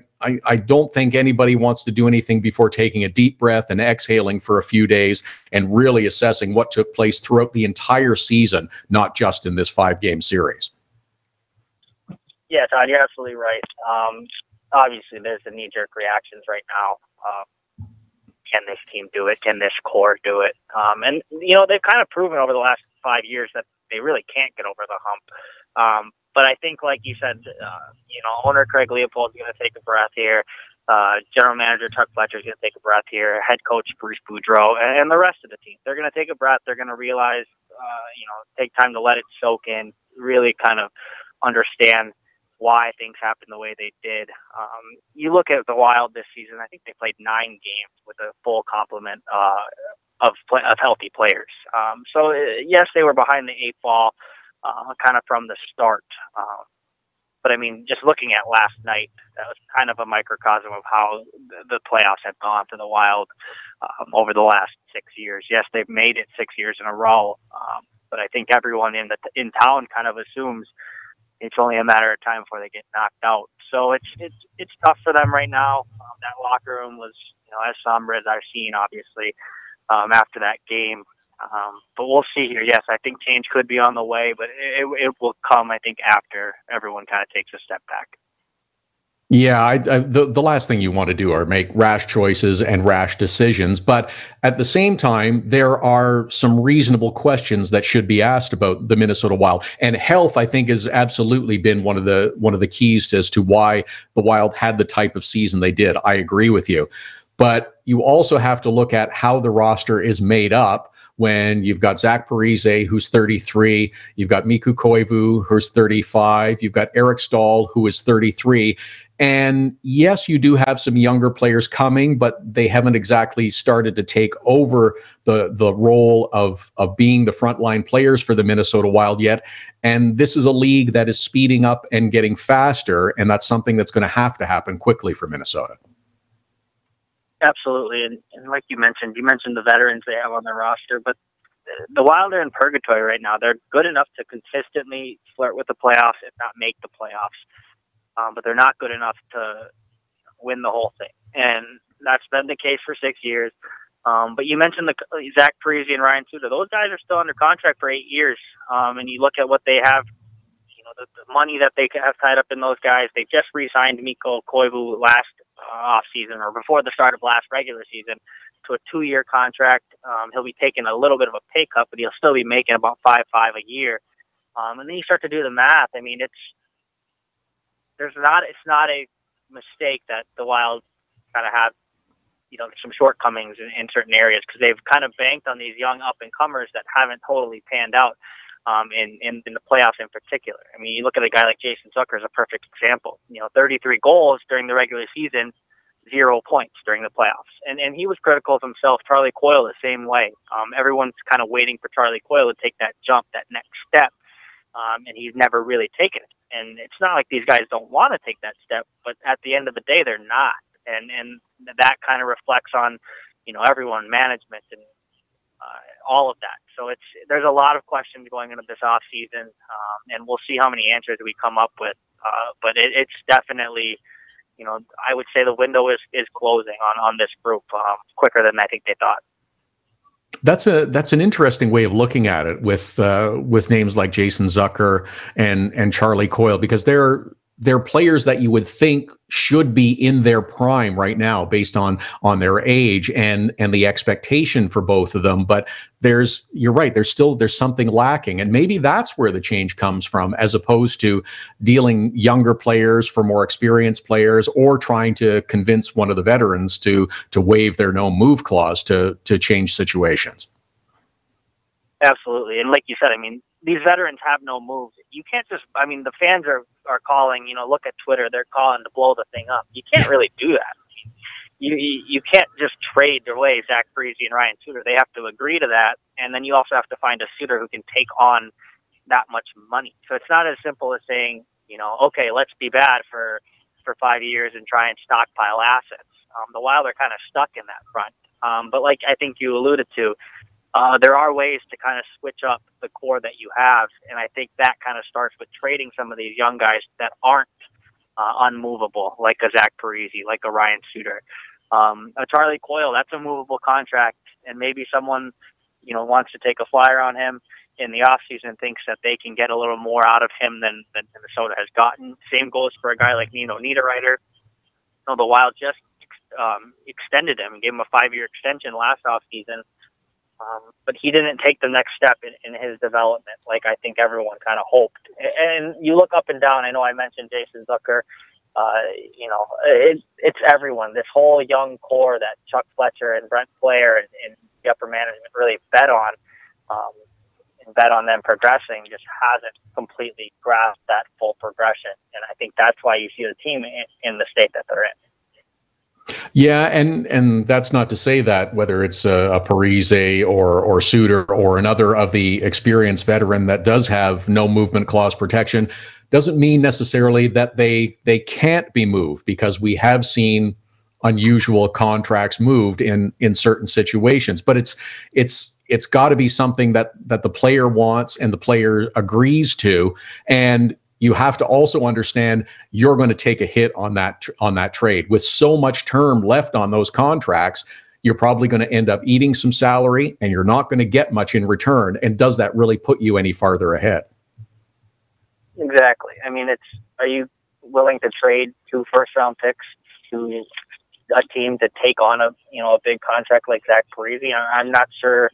Speaker 2: don't think anybody wants to do anything before taking a deep breath and exhaling for a few days and really assessing what took place throughout the entire season, not just in this 5-game series.
Speaker 6: Yeah, Todd, you're absolutely right. Obviously, there's the knee-jerk reactions right now. Can this team do it? Can this core do it? And, you know, they've kind of proven over the last 5 years that they really can't get over the hump. But I think, like you said, owner Craig Leopold's going to take a breath here. General manager Chuck Fletcher's going to take a breath here. Head coach Bruce Boudreau and the rest of the team, they're going to take a breath. They're going to realize, take time to let it soak in, really kind of understand why things happened the way they did. You look at the Wild this season, I think they played 9 games with a full complement of healthy players. So yes, they were behind the 8 ball kind of from the start. But I mean, just looking at last night, that was kind of a microcosm of how the playoffs have gone for the Wild over the last 6 years. Yes, they've made it 6 years in a row, but I think everyone in town kind of assumes it's only a matter of time before they get knocked out. So it's tough for them right now. That locker room was, as somber as I've seen, obviously, after that game. But we'll see here. Yes, I think change could be on the way, but it will come, I think, after everyone kind of takes a step back.
Speaker 2: Yeah, the last thing you want to do are make rash choices and rash decisions. But at the same time, there are some reasonable questions that should be asked about the Minnesota Wild. And health, I think, has absolutely been one of the keys as to why the Wild had the type of season they did. I agree with you. But you also have to look at how the roster is made up when you've got Zach Parise, who's 33, you've got Mikko Koivu, who's 35, you've got Eric Stahl, who is 33. And yes, you do have some younger players coming, but they haven't exactly started to take over the role of being the frontline players for the Minnesota Wild yet. And this is a league that is speeding up and getting faster, and that's something that's going to happen quickly for Minnesota.
Speaker 6: Absolutely. And like you mentioned the veterans they have on their roster, but the Wild are in purgatory right now. They're good enough to consistently flirt with the playoffs, if not make the playoffs. But they're not good enough to win the whole thing. And that's been the case for 6 years. But you mentioned Zach Parise and Ryan Suter. Those guys are still under contract for 8 years. And you look at what they have, the money that they have tied up in those guys. They just re-signed Mikko Koivu last off-season or before the start of last regular season to a 2-year contract. He'll be taking a little bit of a pay cut, but he'll still be making about $5.5 a year. And then you start to do the math. I mean, it's not a mistake that the Wild kind of have, some shortcomings in certain areas because they've kind of banked on these young up-and-comers that haven't totally panned out in the playoffs in particular. I mean, you look at a guy like Jason Zucker as a perfect example. 33 goals during the regular season, 0 points during the playoffs. And he was critical of himself. Charlie Coyle the same way. Everyone's kind of waiting for Charlie Coyle to take that jump, that next step. And he's never really taken it. And it's not like these guys don't want to take that step, but at the end of the day, they're not. And that kind of reflects on, everyone, management, and all of that. So there's a lot of questions going into this off season, and we'll see how many answers we come up with. But it's definitely, I would say the window is closing on this group quicker than I think they thought.
Speaker 2: That's an interesting way of looking at it with names like Jason Zucker and Charlie Coyle, because they're players that you would think should be in their prime right now based on their age and the expectation for both of them. But you're right, there's something lacking. And maybe that's where the change comes from, as opposed to dealing younger players for more experienced players or trying to convince one of the veterans to waive their no move clause to change situations.
Speaker 6: Absolutely. And like you said, I mean, these veterans have no moves. You can't just, the fans are calling, look at Twitter, they're calling to blow the thing up. You can't really do that. You can't just trade away Zach Parise and Ryan Suter. They have to agree to that. And then you also have to find a suitor who can take on that much money. So it's not as simple as saying, okay, let's be bad for 5 years and try and stockpile assets. The Wild are kind of stuck in that front. But like I think you alluded to, there are ways to kind of switch up the core that you have, and I think that kind of starts with trading some of these young guys that aren't unmovable, like a Zach Parise, like a Ryan Suter. A Charlie Coyle, that's a movable contract, and maybe someone wants to take a flyer on him in the offseason, thinks that they can get a little more out of him than Minnesota has gotten. Same goes for a guy like Nino Niederreiter. The Wild just extended him and gave him a 5-year extension last offseason. But he didn't take the next step in his development like I think everyone kind of hoped. And you look up and down, I know I mentioned Jason Zucker. It's everyone. This whole young core that Chuck Fletcher and Brent Flair and the upper management really bet on, and bet on them progressing, just hasn't completely grasped that full progression. And I think that's why you see the team in the state that they're in.
Speaker 2: Yeah, and that's not to say that whether it's a Parise or Suter or another of the experienced veteran that does have no movement clause protection doesn't mean necessarily that they can't be moved, because we have seen unusual contracts moved in certain situations. But it's got to be something that the player wants and the player agrees to, and you have to also understand you're going to take a hit on that trade. With so much term left on those contracts, you're probably going to end up eating some salary, and you're not going to get much in return. And does that really put you any farther ahead?
Speaker 6: Exactly. I mean, are you willing to trade 2 first-round picks to a team to take on a big contract like Zach Parise? I'm not sure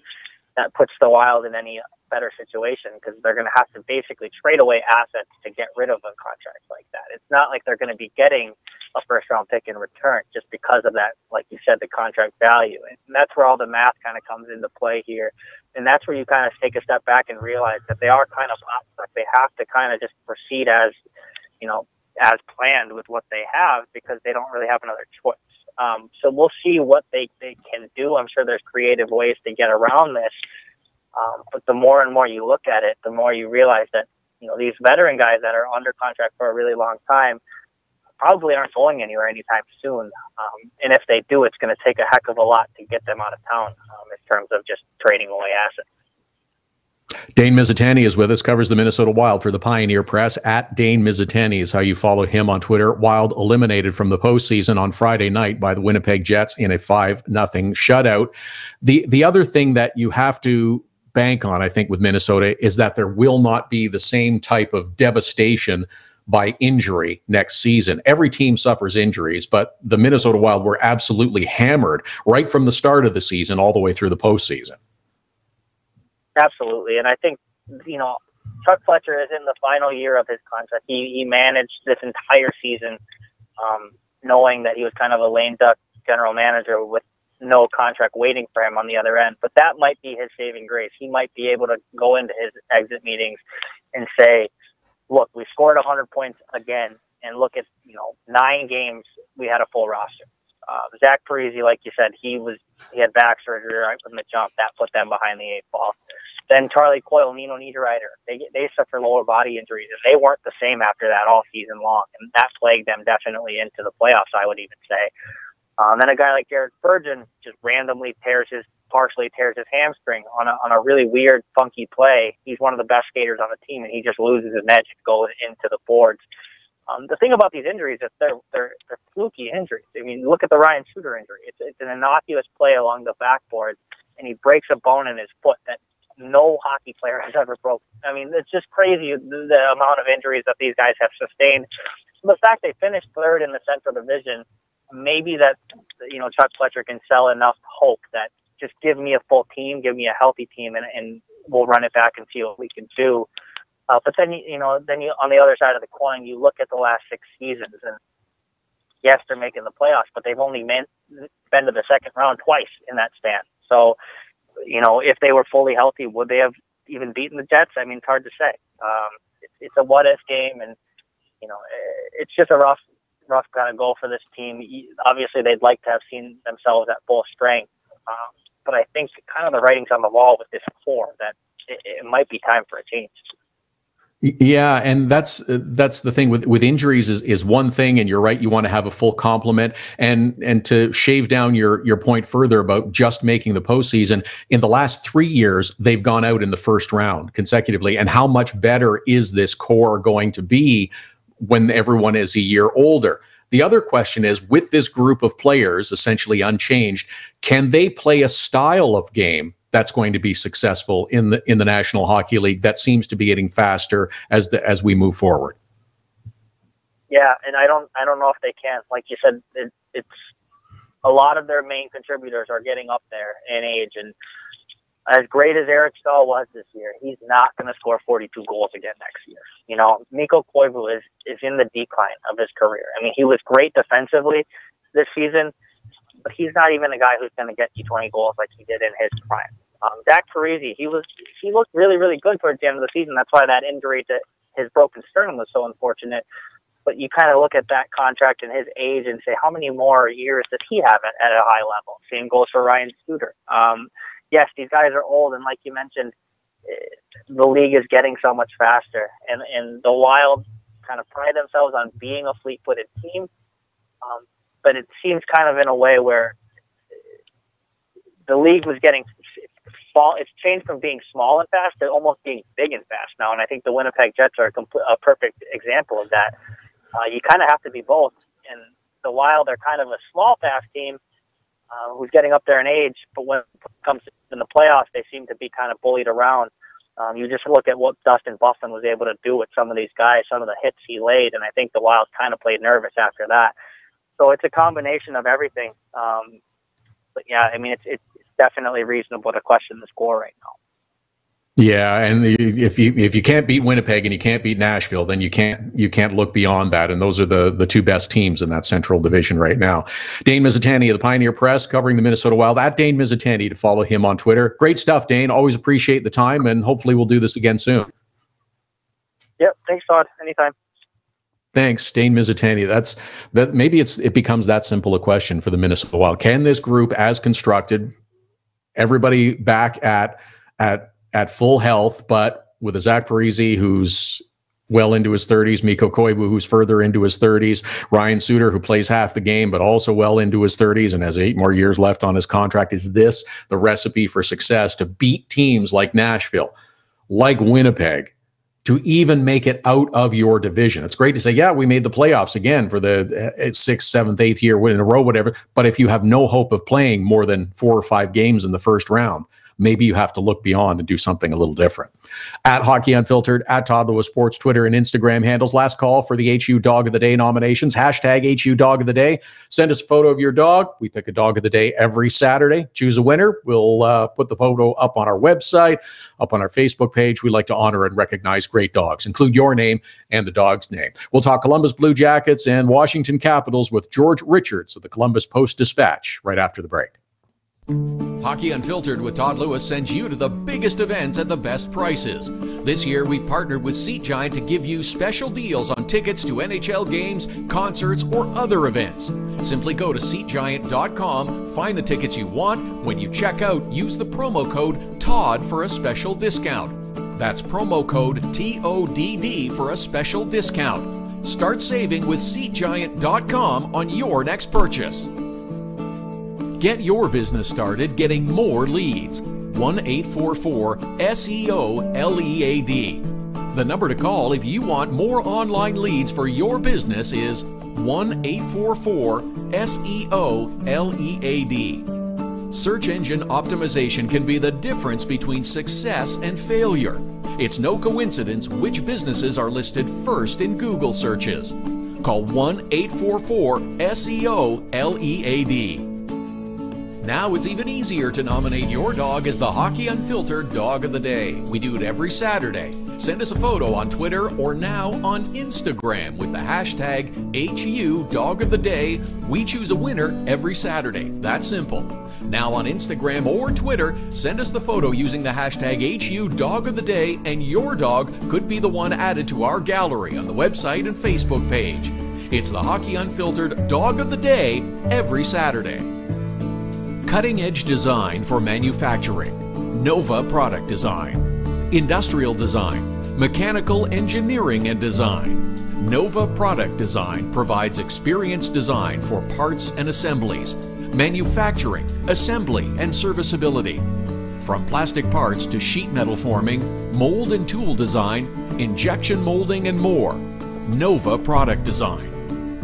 Speaker 6: that puts the Wild in any better situation, because they're going to have to basically trade away assets to get rid of a contract like that. It's not like they're going to be getting a first-round pick in return just because of that, like you said, the contract value. And that's where all the math kind of comes into play here. And that's where you kind of take a step back and realize that they are kind of like they have to kind of just proceed as planned with what they have, because they don't really have another choice. So we'll see what they can do. I'm sure there's creative ways to get around this. But the more and more you look at it, the more you realize that, these veteran guys that are under contract for a really long time probably aren't going anywhere anytime soon. And if they do, it's going to take a heck of a lot to get them out of town in terms of just trading away assets.
Speaker 2: Dane Mizutani is with us, covers the Minnesota Wild for the Pioneer Press. At Dane Mizutani is how you follow him on Twitter. Wild eliminated from the postseason on Friday night by the Winnipeg Jets in a 5-0 shutout. The other thing that you have to bank on, I think, with Minnesota is that there will not be the same type of devastation by injury next season. Every team suffers injuries, but the Minnesota Wild were absolutely hammered right from the start of the season all the way through the postseason.
Speaker 6: Absolutely. And I think, Chuck Fletcher is in the final year of his contract. He managed this entire season knowing that he was kind of a lame duck general manager with no contract waiting for him on the other end. But that might be his saving grace. He might be able to go into his exit meetings and say, look, we scored 100 points again, and look at, 9 games, we had a full roster. Zach Parise, like you said, he had back surgery right from the jump. That put them behind the 8 ball. Then Charlie Coyle, Nino Niederreiter, they suffered lower body injuries, and they weren't the same after that all season long, and that plagued them definitely into the playoffs, I would even say. Then a guy like Jared Spurgeon just randomly partially tears his hamstring on a really weird, funky play. He's one of the best skaters on the team, and he just loses his edge and goes into the boards. The thing about these injuries is they're fluky injuries. I mean, look at the Ryan Suter injury. It's an innocuous play along the backboard, and he breaks a bone in his foot that no hockey player has ever broken. I mean, it's just crazy the amount of injuries that these guys have sustained. So the fact they finished 3rd in the Central Division, maybe that, Chuck Fletcher can sell enough hope that just give me a full team, give me a healthy team, and we'll run it back and see what we can do. But then, on the other side of the coin, you look at the last 6 seasons, and yes, they're making the playoffs, but they've only been to the second round twice in that span. So, if they were fully healthy, would they have even beaten the Jets? I mean, it's hard to say. It's a what-if game, and, it's just a rough kind of goal for this team. Obviously, they'd like to have seen themselves at full strength, but I think kind of the writing's on the wall with this core that it might be time for a change.
Speaker 2: Yeah, and that's the thing with injuries is one thing, and you're right, you want to have a full complement. And to shave down your point further about just making the postseason, in the last 3 years, they've gone out in the first round consecutively. And how much better is this core going to be when everyone is a year older? The other question is, with this group of players essentially unchanged, can they play a style of game that's going to be successful in the National Hockey League that seems to be getting faster as we move forward?
Speaker 6: Yeah, and I don't know if they can. Like you said, it's a lot of their main contributors are getting up there in age, and as great as Eric Stahl was this year, he's not going to score 42 goals again next year. You know, Mikko Koivu is in the decline of his career. I mean, he was great defensively this season, but he's not even a guy who's going to get you 20 goals like he did in his prime. Zach Parise, he looked really, really good towards the end of the season. That's why that injury to his broken sternum was so unfortunate. But you kind of look at that contract and his age and say, how many more years does he have at a high level? Same goes for Ryan Suter. Yes, these guys are old, and like you mentioned, the league is getting so much faster. And the Wild kind of pride themselves on being a fleet-footed team, but it seems kind of in a way where the league was getting small. It's changed from being small and fast to almost being big and fast now, and I think the Winnipeg Jets are a perfect example of that. You kind of have to be both, and the Wild are kind of a small, fast team who's getting up there in age, but when it comes in the playoffs, they seem to be kind of bullied around. You just look at what Dustin Bufflin was able to do with some of these guys, some of the hits he laid, and I think the Wild kind of played nervous after that. So it's a combination of everything. But yeah, I mean, it's definitely reasonable to question the score right now.
Speaker 2: Yeah, and if you can't beat Winnipeg and you can't beat Nashville, then you can't look beyond that. And those are the two best teams in that Central Division right now. Dane Mizutani of the Pioneer Press covering the Minnesota Wild, at Dane Mizutani to follow him on Twitter. Great stuff, Dane. Always appreciate the time, and hopefully we'll do this again soon.
Speaker 6: Yep, thanks, Todd. Anytime.
Speaker 2: Thanks, Dane Mizutani. That maybe it becomes that simple a question for the Minnesota Wild. Can this group, as constructed, everybody back at full health, but with a Zach Parise who's well into his 30s, Mikko Koivu who's further into his 30s, Ryan Suter who plays half the game but also well into his 30s and has 8 more years left on his contract. Is this the recipe for success to beat teams like Nashville, like Winnipeg, to even make it out of your division? It's great to say, yeah, we made the playoffs again for the 6th, 7th, 8th year in a row, whatever. But if you have no hope of playing more than 4 or 5 games in the first round, maybe you have to look beyond and do something a little different. At Hockey Unfiltered, at Todd Lewis Sports, Twitter and Instagram handles. Last call for the HU Dog of the Day nominations. Hashtag HU Dog of the Day. Send us a photo of your dog. We pick a Dog of the Day every Saturday. Choose a winner. We'll put the photo up on our website, up on our Facebook page. We like to honor and recognize great dogs. Include your name and the dog's name. We'll talk Columbus Blue Jackets and Washington Capitals with George Richards of the Columbus Post-Dispatch right after the break.
Speaker 3: Hockey Unfiltered with Todd Lewis sends you to the biggest events at the best prices. This year, we've partnered with Seat Giant to give you special deals on tickets to NHL games, concerts, or other events. Simply go to SeatGiant.com, find the tickets you want. When you check out, use the promo code TODD for a special discount. That's promo code TODD for a special discount. Start saving with SeatGiant.com on your next purchase. Get your business started getting more leads. 1-844-SEO-LEAD. The number to call if you want more online leads for your business is 1-844-SEO-LEAD. Search engine optimization can be the difference between success and failure. It's no coincidence which businesses are listed first in Google searches. Call 1-844-SEO-LEAD. Now it's even easier to nominate your dog as the Hockey Unfiltered Dog of the Day. We do it every Saturday. Send us a photo on Twitter or now on Instagram with the hashtag HU Dog of the Day. We choose a winner every Saturday. That's simple. Now on Instagram or Twitter, send us the photo using the hashtag HU Dog of the Day, and your dog could be the one added to our gallery on the website and Facebook page. It's the Hockey Unfiltered Dog of the Day every Saturday. Cutting-edge design for manufacturing. Nova Product Design. Industrial design. Mechanical engineering and design. Nova Product Design provides experienced design for parts and assemblies, manufacturing, assembly, and serviceability. From plastic parts to sheet metal forming, mold and tool design, injection molding, and more. Nova Product Design.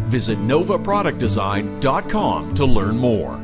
Speaker 3: Visit novaproductdesign.com to learn more.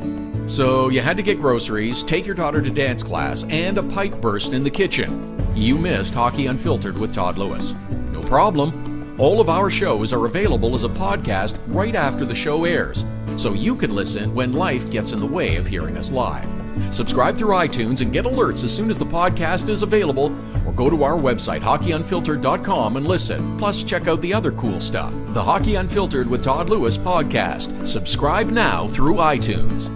Speaker 3: So you had to get groceries, take your daughter to dance class, and a pipe burst in the kitchen. You missed Hockey Unfiltered with Todd Lewis. No problem. All of our shows are available as a podcast right after the show airs, so you can listen when life gets in the way of hearing us live. Subscribe through iTunes and get alerts as soon as the podcast is available, or go to our website, hockeyunfiltered.com, and listen. Plus, check out the other cool stuff, the Hockey Unfiltered with Todd Lewis podcast. Subscribe now through iTunes.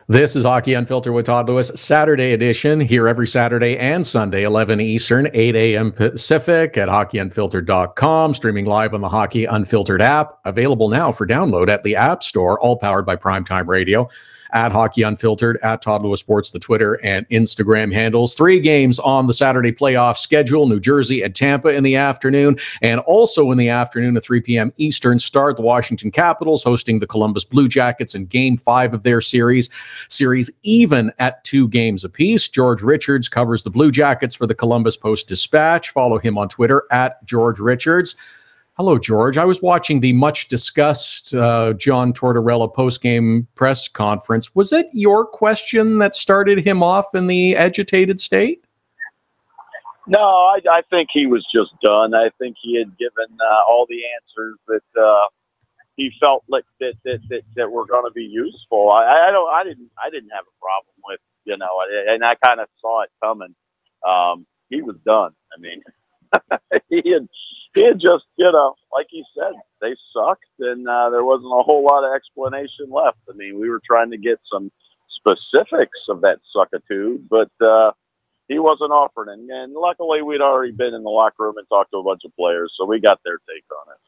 Speaker 2: This is Hockey Unfiltered with Todd Lewis, Saturday edition, here every Saturday and Sunday, 11 Eastern, 8 a.m. Pacific at hockeyunfiltered.com, streaming live on the Hockey Unfiltered app, available now for download at the App Store, all powered by Primetime Radio. At Hockey Unfiltered, at Todd Lewis Sports, the Twitter and Instagram handles. 3 games on the Saturday playoff schedule, New Jersey and Tampa in the afternoon, and also in the afternoon at 3 p.m. Eastern start, the Washington Capitals hosting the Columbus Blue Jackets in Game 5 of their series even at 2 games apiece. George Richards covers the Blue Jackets for the Columbus Post-Dispatch. Follow him on Twitter at George Richards. Hello, George. I was watching the much-discussed John Tortorella post-game press conference. Was it your question that started him off in the agitated state?
Speaker 7: No, I think he was just done. I think he had given all the answers that he felt like that were going to be useful. I didn't have a problem with, and I kind of saw it coming. He was done. I mean, he had just, like he said, they sucked, and there wasn't a whole lot of explanation left. I mean, we were trying to get some specifics of that suckitude, but he wasn't offering. And luckily, we'd already been in the locker room and talked to a bunch of players, so we got their take on it.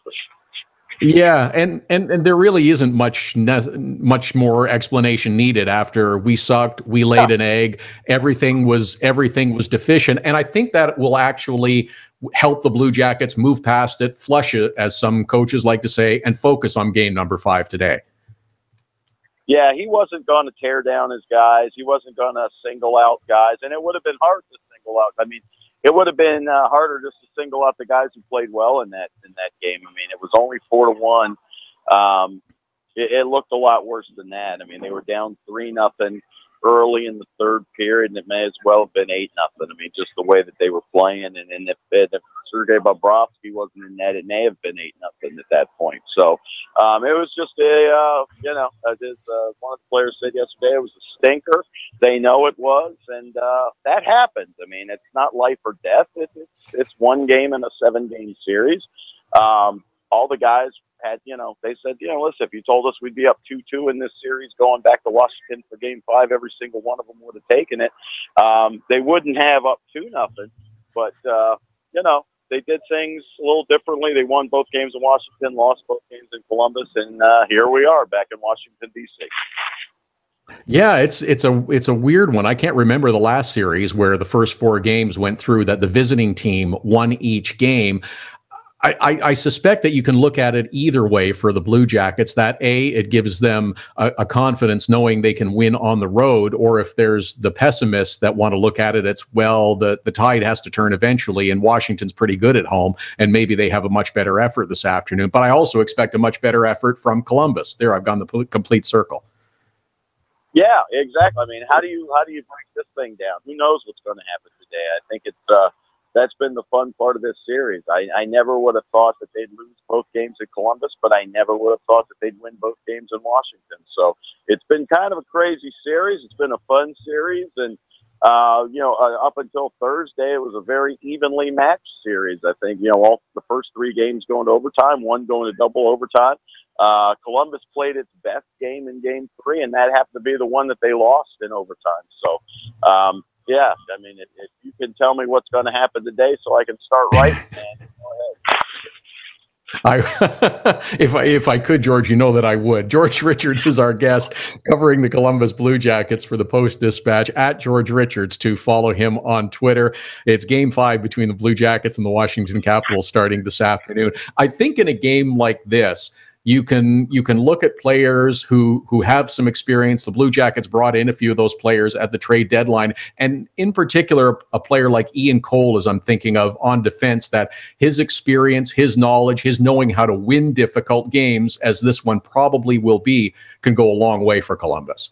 Speaker 2: Yeah, and there really isn't much more explanation needed. After we sucked, we laid an egg. Everything was deficient, and I think that will actually help the Blue Jackets move past it, flush it, as some coaches like to say, and focus on game number 5 today.
Speaker 7: Yeah, he wasn't going to tear down his guys. He wasn't going to single out guys, and it would have been hard to single out. I mean, it would have been harder just to single out the guys who played well in that game. I mean, it was only 4-1. It looked a lot worse than that. I mean, they were down 3-0 early in the third period, and it may as well have been 8-0. I mean, just the way that they were playing, and if Sergei Bobrovsky wasn't in net, it may have been 8-0 at that point. So it was just as one of the players said yesterday, it was a stinker. They know it was, and that happens. I mean, it's not life or death. It's one game in a 7-game series. All the guys had, they said, listen, if you told us we'd be up 2-2 in this series going back to Washington for game 5, every single one of them would have taken it. They wouldn't have up 2-0, but, they did things a little differently. They won both games in Washington, lost both games in Columbus, and here we are back in Washington, D.C.
Speaker 2: Yeah, it's a weird one. I can't remember the last series where the first 4 games went through that the visiting team won each game. I suspect that you can look at it either way for the Blue Jackets, that it gives them a confidence knowing they can win on the road, or if there's the pessimists that want to look at it, it's, well, the tide has to turn eventually, and Washington's pretty good at home, and maybe they have a much better effort this afternoon. But I also expect a much better effort from Columbus. There, I've gone the complete circle.
Speaker 7: Yeah, exactly. I mean, how do you break this thing down? Who knows what's going to happen today? I think that's been the fun part of this series. I never would have thought that they'd lose both games in Columbus, but I never would have thought that they'd win both games in Washington. So it's been kind of a crazy series. It's been a fun series, and up until Thursday, it was a very evenly matched series. I think all the first 3 games going to overtime, 1 going to double overtime. Columbus played its best game in Game 3, and that happened to be the one that they lost in overtime. So. Yeah, I mean, if you can tell me what's going to happen today so I can start writing, man, go ahead.
Speaker 2: If I could, George, that I would. George Richards is our guest covering the Columbus Blue Jackets for the Post-Dispatch, at George Richards, to follow him on Twitter. It's game 5 between the Blue Jackets and the Washington Capitals starting this afternoon. I think in a game like this, you can look at players who have some experience. The Blue Jackets brought in a few of those players at the trade deadline, and in particular, a player like Ian Cole, as I'm thinking of on defense, that his experience, his knowledge, his knowing how to win difficult games, as this one probably will be, can go a long way for Columbus.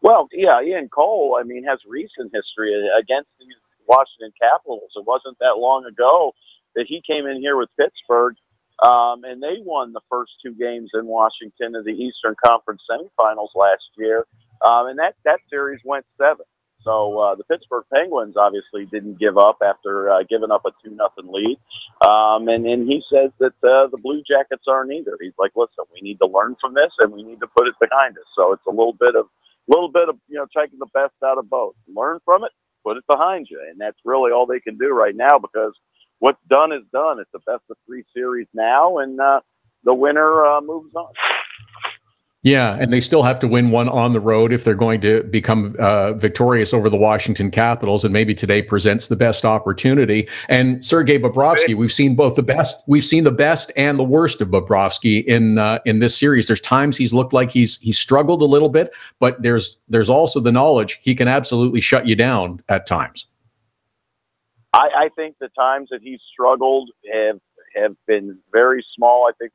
Speaker 7: Well, yeah, Ian Cole, I mean, has recent history against the Washington Capitals. It wasn't that long ago that he came in here with Pittsburgh, and they won the first 2 games in Washington of the Eastern Conference semifinals last year, and that series went 7. So the Pittsburgh Penguins obviously didn't give up after giving up a 2-0 lead, and he says that the Blue Jackets aren't either. He's like, listen, we need to learn from this, and we need to put it behind us. So it's a little bit of taking the best out of both. Learn from it, put it behind you, and that's really all they can do right now, because what's done is done. It's a best-of-3 series now, and the winner moves on.
Speaker 2: Yeah, and they still have to win one on the road if they're going to become victorious over the Washington Capitals, and maybe today presents the best opportunity. And Sergei Bobrovsky, we've seen both the best, we've seen the best and the worst of Bobrovsky in this series. There's times he's looked like he's struggled a little bit, but there's also the knowledge he can absolutely shut you down at times.
Speaker 7: I think the times that he's struggled have been very small. I think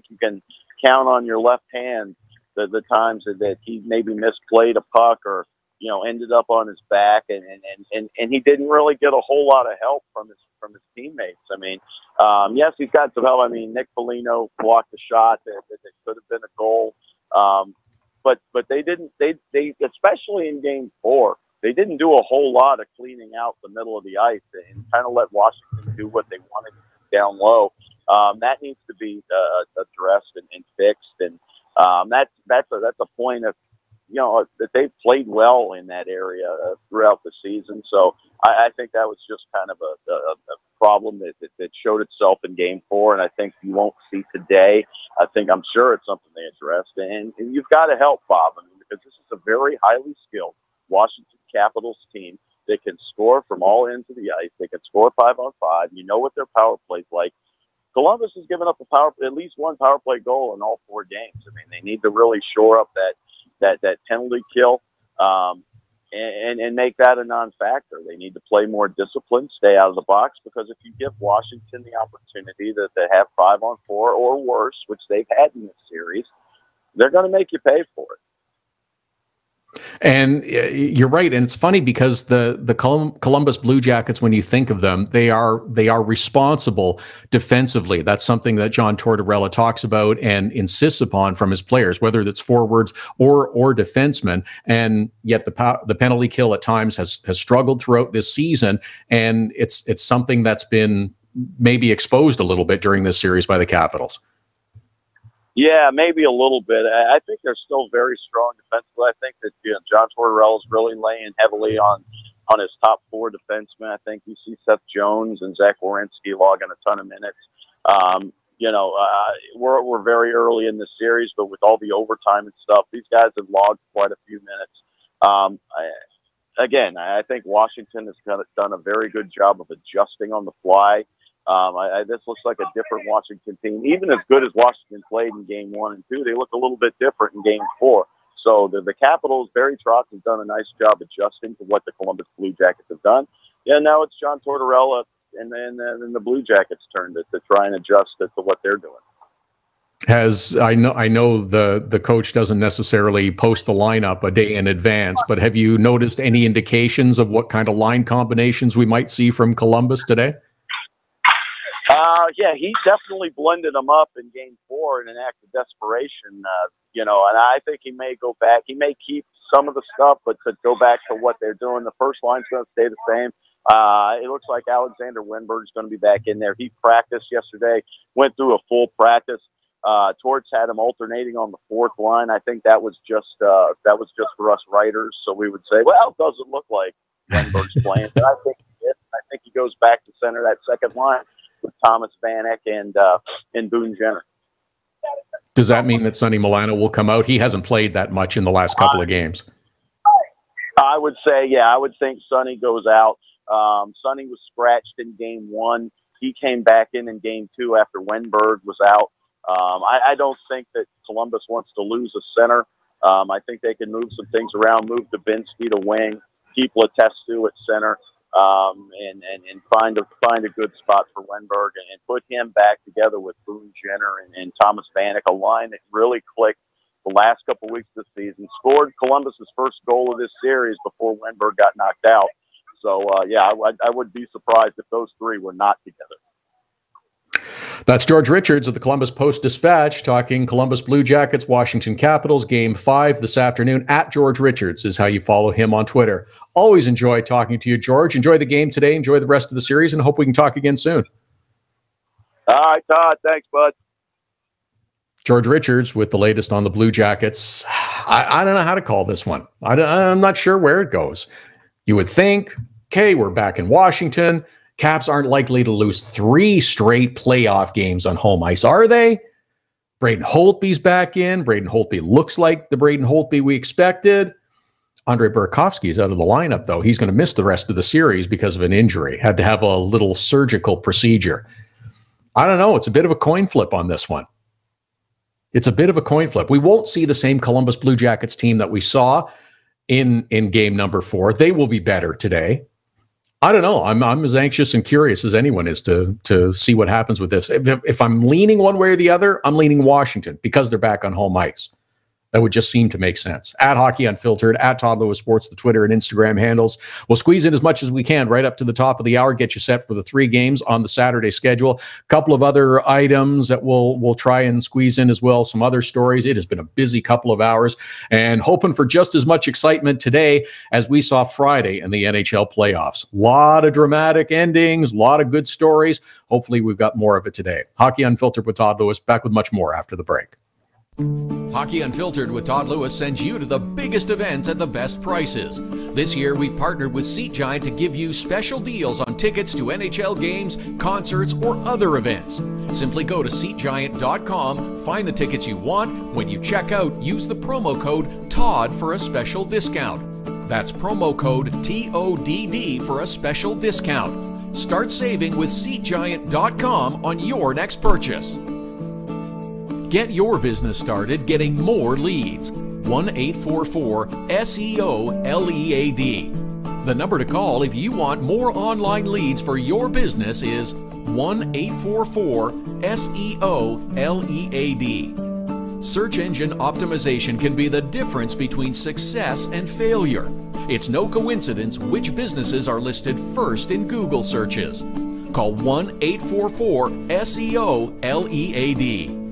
Speaker 7: you can count on your left hand the times that he maybe misplayed a puck, or ended up on his back, and he didn't really get a whole lot of help from his teammates. I mean, yes, he's got some help. I mean, Nick Foligno blocked a shot that could have been a goal, but they didn't. They especially in Game 4. They didn't do a whole lot of cleaning out the middle of the ice and kind of let Washington do what they wanted down low. That needs to be addressed and fixed, and that's a point of that they've played well in that area throughout the season. So I think that was just kind of a problem that showed itself in Game 4, and I think you won't see today. I'm sure it's something they addressed, and you've got to help Bob, because this is a very highly skilled Washington Capitals team that can score from all ends of the ice. They can score 5-on-5. You know what their power play's like. Columbus has given up at least one power play goal in all 4 games. I mean, they need to really shore up that penalty kill and make that a non-factor. They need to play more disciplined, stay out of the box, because if you give Washington the opportunity that they have 5-on-4 or worse, which they've had in this series, they're going to make you pay for it.
Speaker 2: And you're right, and it's funny because the Columbus Blue Jackets, when you think of them, they are responsible defensively. That's something that John Tortorella talks about and insists upon from his players, whether that's forwards or defensemen. And yet the penalty kill at times has struggled throughout this season, and it's something that's been maybe exposed a little bit during this series by the Capitals.
Speaker 7: Yeah, maybe a little bit. I think they're still very strong defensively. I think that John Tortorella is really laying heavily on his top 4 defensemen. I think you see Seth Jones and Zach Werenski logging a ton of minutes. We're very early in the series, but with all the overtime and stuff, these guys have logged quite a few minutes. I think Washington has done a very good job of adjusting on the fly. This looks like a different Washington team. Even as good as Washington played in Game 1 and 2, they look a little bit different in Game 4. So the Capitals, Barry Trotz has done a nice job adjusting to what the Columbus Blue Jackets have done. Yeah, now it's John Tortorella and then the Blue Jackets' turn to try and adjust it to what they're doing.
Speaker 2: I know the coach doesn't necessarily post the lineup a day in advance, but have you noticed any indications of what kind of line combinations we might see from Columbus today?
Speaker 7: Yeah, he definitely blended them up in Game 4 in an act of desperation, and I think he may go back. He may keep some of the stuff, but to go back to what they're doing. The first line's going to stay the same. It looks like Alexander Wennberg's going to be back in there. He practiced yesterday, went through a full practice. Torts had him alternating on the 4th line. I think that was just for us writers, so we would say, well, it doesn't look like Wennberg's playing, but I think he goes back to center that 2nd line with Thomas Vanek and Boone Jenner.
Speaker 2: Does that mean that Sonny Milano will come out? He hasn't played that much in the last couple of games.
Speaker 7: I would say, yeah, I would think Sonny goes out. Sonny was scratched in Game 1. He came back in Game 2 after Wennberg was out. I don't think that Columbus wants to lose a center. I think they can move some things around, move Dubinsky to wing, keep Letestu at center, and find a good spot for Wennberg and put him back together with Boone Jenner and Thomas Vanek, a line that really clicked the last couple of weeks of the season. Scored Columbus's first goal of this series before Wennberg got knocked out. So, I would be surprised if those 3 were not together.
Speaker 2: That's George Richards of the Columbus Post-Dispatch talking Columbus Blue Jackets, Washington Capitals, Game 5 this afternoon. At George Richards is how you follow him on Twitter. Always enjoy talking to you, George. Enjoy the game today. Enjoy the rest of the series, and hope we can talk again soon.
Speaker 7: All right, Todd. Thanks, bud.
Speaker 2: George Richards with the latest on the Blue Jackets. I don't know how to call this one. I'm not sure where it goes. You would think, okay, we're back in Washington. Caps aren't likely to lose 3 straight playoff games on home ice, are they? Braden Holtby's back in. Braden Holtby looks like the Braden Holtby we expected. Andrei Burakovsky's out of the lineup, though. He's going to miss the rest of the series because of an injury. Had to have a little surgical procedure. I don't know. It's a bit of a coin flip on this one. It's a bit of a coin flip. We won't see the same Columbus Blue Jackets team that we saw in game number 4. They will be better today. I don't know. I'm as anxious and curious as anyone is to see what happens with this. If I'm leaning one way or the other, I'm leaning Washington because they're back on home ice. That would just seem to make sense. At Hockey Unfiltered, at Todd Lewis Sports, the Twitter and Instagram handles. We'll squeeze in as much as we can right up to the top of the hour, get you set for the 3 games on the Saturday schedule. A couple of other items that we'll try and squeeze in as well, some other stories. It has been a busy couple of hours, and hoping for just as much excitement today as we saw Friday in the NHL playoffs. A lot of dramatic endings, a lot of good stories. Hopefully we've got more of it today. Hockey Unfiltered with Todd Lewis, back with much more after the break.
Speaker 3: Hockey Unfiltered with Todd Lewis sends you to the biggest events at the best prices. This year, we've partnered with Seat Giant to give you special deals on tickets to NHL games, concerts, or other events. Simply go to SeatGiant.com, find the tickets you want. When you check out, use the promo code TODD for a special discount. That's promo code TODD for a special discount. Start saving with SeatGiant.com on your next purchase. Get your business started getting more leads. 1-844-SEO-LEAD. The number to call if you want more online leads for your business is 1-844-SEO-LEAD. Search engine optimization can be the difference between success and failure. It's no coincidence which businesses are listed first in Google searches. Call 1-844-SEO-LEAD.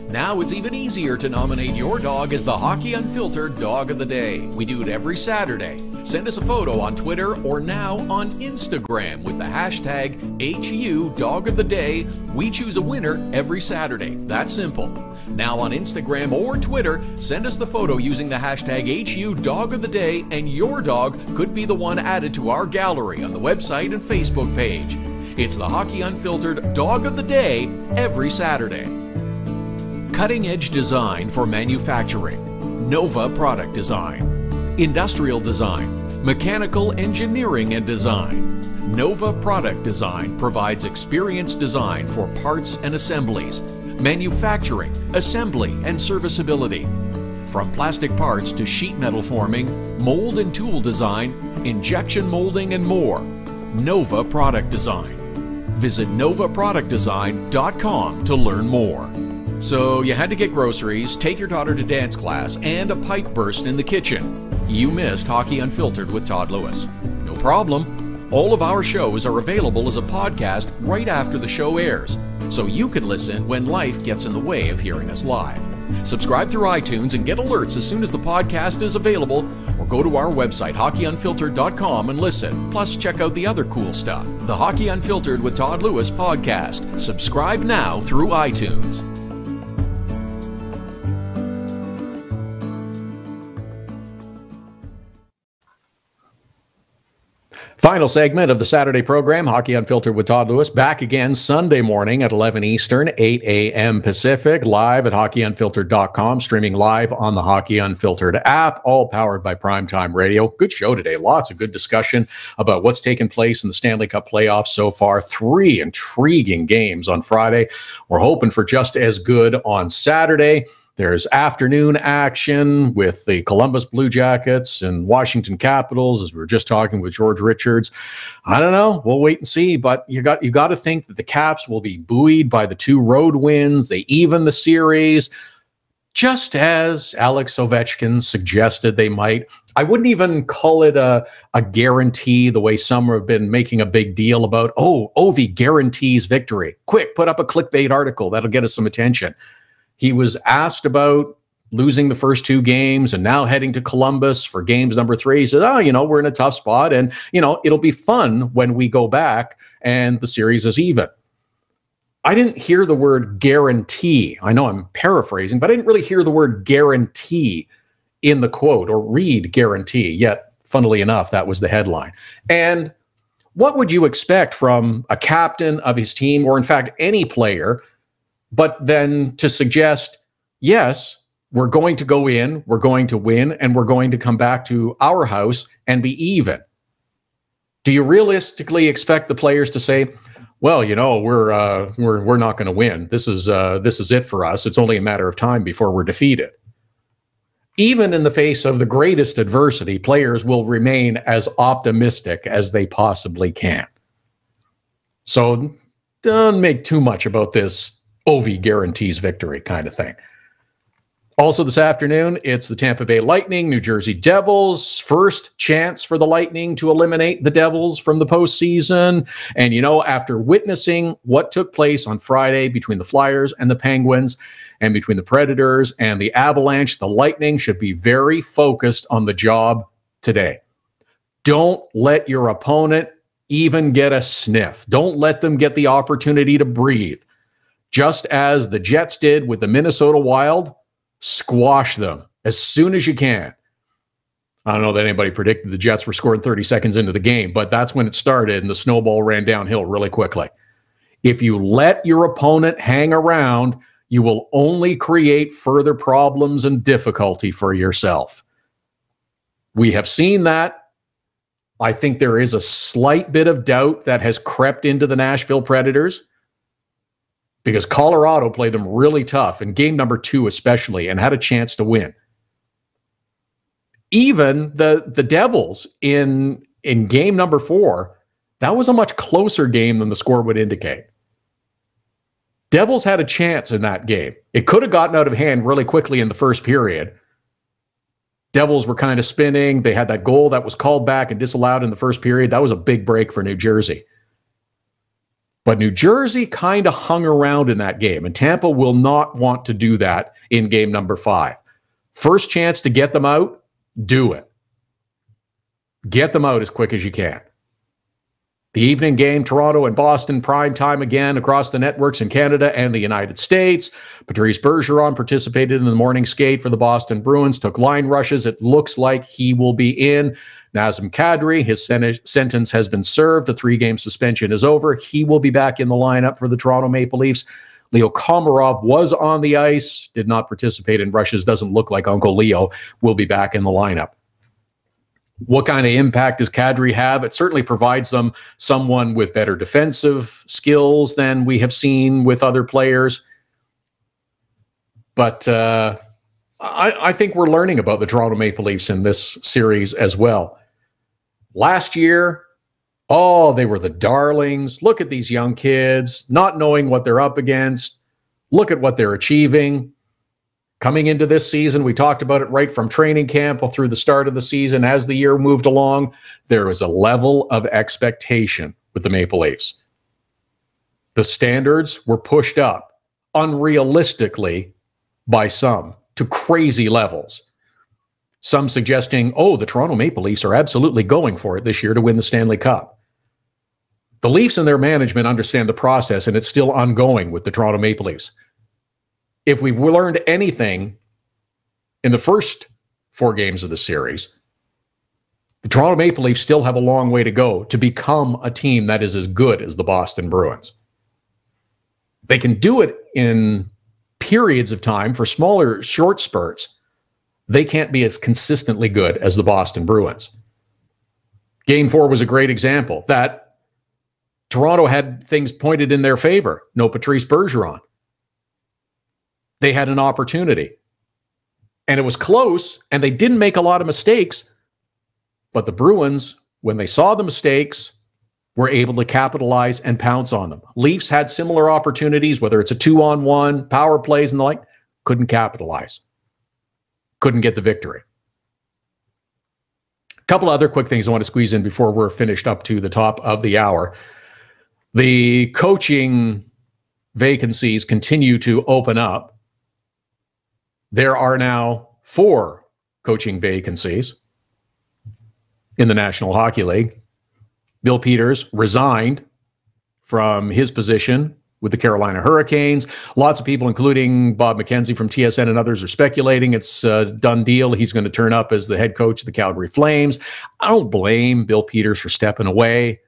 Speaker 3: Now it's even easier to nominate your dog as the Hockey Unfiltered Dog of the Day. We do it every Saturday. Send us a photo on Twitter or now on Instagram with the hashtag HU Dog of the Day. We choose a winner every Saturday. That's simple. Now on Instagram or Twitter, send us the photo using the hashtag HU Dog of the Day, and your dog could be the one added to our gallery on the website and Facebook page. It's the Hockey Unfiltered Dog of the Day every Saturday. Cutting-edge design for manufacturing. Nova Product Design. Industrial design. Mechanical engineering and design. Nova Product Design provides experienced design for parts and assemblies, manufacturing, assembly, and serviceability. From plastic parts to sheet metal forming, mold and tool design, injection molding, and more. Nova Product Design. Visit novaproductdesign.com to learn more. So you had to get groceries, take your daughter to dance class, and a pipe burst in the kitchen. You missed Hockey Unfiltered with Todd Lewis. No problem. All of our shows are available as a podcast right after the show airs, so you can listen when life gets in the way of hearing us live. Subscribe through iTunes and get alerts as soon as the podcast is available, or go to our website, hockeyunfiltered.com, and listen. Plus, check out the other cool stuff. The Hockey Unfiltered with Todd Lewis podcast. Subscribe now through iTunes.
Speaker 2: Final segment of the Saturday program, Hockey Unfiltered with Todd Lewis, back again Sunday morning at 11 Eastern, 8 a.m. Pacific, live at hockeyunfiltered.com, streaming live on the Hockey Unfiltered app, all powered by Primetime Radio. Good show today. Lots of good discussion about what's taken place in the Stanley Cup playoffs so far. 3 intriguing games on Friday. We're hoping for just as good on Saturday. There's afternoon action with the Columbus Blue Jackets and Washington Capitals, as we were just talking with George Richards. I don't know. We'll wait and see. But you got to think that the Caps will be buoyed by the 2 road wins. They even the series, just as Alex Ovechkin suggested they might. I wouldn't even call it a guarantee the way some have been making a big deal about, oh, Ovi guarantees victory. Quick, put up a clickbait article. That'll get us some attention. He was asked about losing the first 2 games and now heading to Columbus for games number 3. He said, we're in a tough spot and, it'll be fun when we go back and the series is even. I didn't hear the word guarantee. I know I'm paraphrasing, but I didn't really hear the word guarantee in the quote or read guarantee, yet funnily enough, that was the headline. And what would you expect from a captain of his team or in fact any player, but then to suggest, yes, we're going to go in, we're going to win, and we're going to come back to our house and be even. Do you realistically expect the players to say, well, we're not going to win. This is it for us. It's only a matter of time before we're defeated. Even in the face of the greatest adversity, players will remain as optimistic as they possibly can. So don't make too much about this Ovi guarantees victory kind of thing. Also this afternoon, it's the Tampa Bay Lightning, New Jersey Devils. First chance for the Lightning to eliminate the Devils from the postseason. And, after witnessing what took place on Friday between the Flyers and the Penguins and between the Predators and the Avalanche, the Lightning should be very focused on the job today. Don't let your opponent even get a sniff. Don't let them get the opportunity to breathe. Just as the Jets did with the Minnesota Wild, squash them as soon as you can. I don't know that anybody predicted the Jets were scoring 30 seconds into the game, but that's when it started and the snowball ran downhill really quickly. If you let your opponent hang around, you will only create further problems and difficulty for yourself. We have seen that. I think there is a slight bit of doubt that has crept into the Nashville Predators, because Colorado played them really tough in game number 2 especially and had a chance to win. Even the Devils in game number 4, that was a much closer game than the score would indicate. Devils had a chance in that game. It could have gotten out of hand really quickly in the first period. Devils were kind of spinning. They had that goal that was called back and disallowed in the first period. That was a big break for New Jersey. But New Jersey kind of hung around in that game, and Tampa will not want to do that in game number 5. First chance to get them out, do it. Get them out as quick as you can. The evening game, Toronto and Boston, prime time again across the networks in Canada and the United States. Patrice Bergeron participated in the morning skate for the Boston Bruins, took line rushes. It looks like he will be in. Nazem Kadri, his sentence has been served. The 3-game suspension is over. He will be back in the lineup for the Toronto Maple Leafs. Leo Komarov was on the ice, did not participate in rushes. Doesn't look like Uncle Leo will be back in the lineup. What kind of impact does Kadri have? It certainly provides them someone with better defensive skills than we have seen with other players. But I think we're learning about the Toronto Maple Leafs in this series as well. Last year, they were the darlings. Look at these young kids, not knowing what they're up against. Look at what they're achieving. Coming into this season, we talked about it right from training camp through the start of the season. As the year moved along, there was a level of expectation with the Maple Leafs. The standards were pushed up unrealistically by some to crazy levels. Some suggesting, the Toronto Maple Leafs are absolutely going for it this year to win the Stanley Cup. The Leafs and their management understand the process, and it's still ongoing with the Toronto Maple Leafs. If we've learned anything in the first 4 games of the series, the Toronto Maple Leafs still have a long way to go to become a team that is as good as the Boston Bruins. They can do it in periods of time for smaller, short spurts. They can't be as consistently good as the Boston Bruins. Game 4 was a great example that Toronto had things pointed in their favor. No Patrice Bergeron. They had an opportunity. And it was close, and they didn't make a lot of mistakes. But the Bruins, when they saw the mistakes, were able to capitalize and pounce on them. Leafs had similar opportunities, whether it's a 2-on-1, power plays and the like, couldn't capitalize. Couldn't get the victory. couple other quick things I want to squeeze in before we're finished up to the top of the hour. The coaching vacancies continue to open up. There are now 4 coaching vacancies in the National Hockey League. Bill Peters resigned from his position with the Carolina Hurricanes. Lots of people, including Bob McKenzie from TSN and others, are speculating it's a done deal. He's going to turn up as the head coach of the Calgary Flames. I don't blame Bill Peters for stepping away.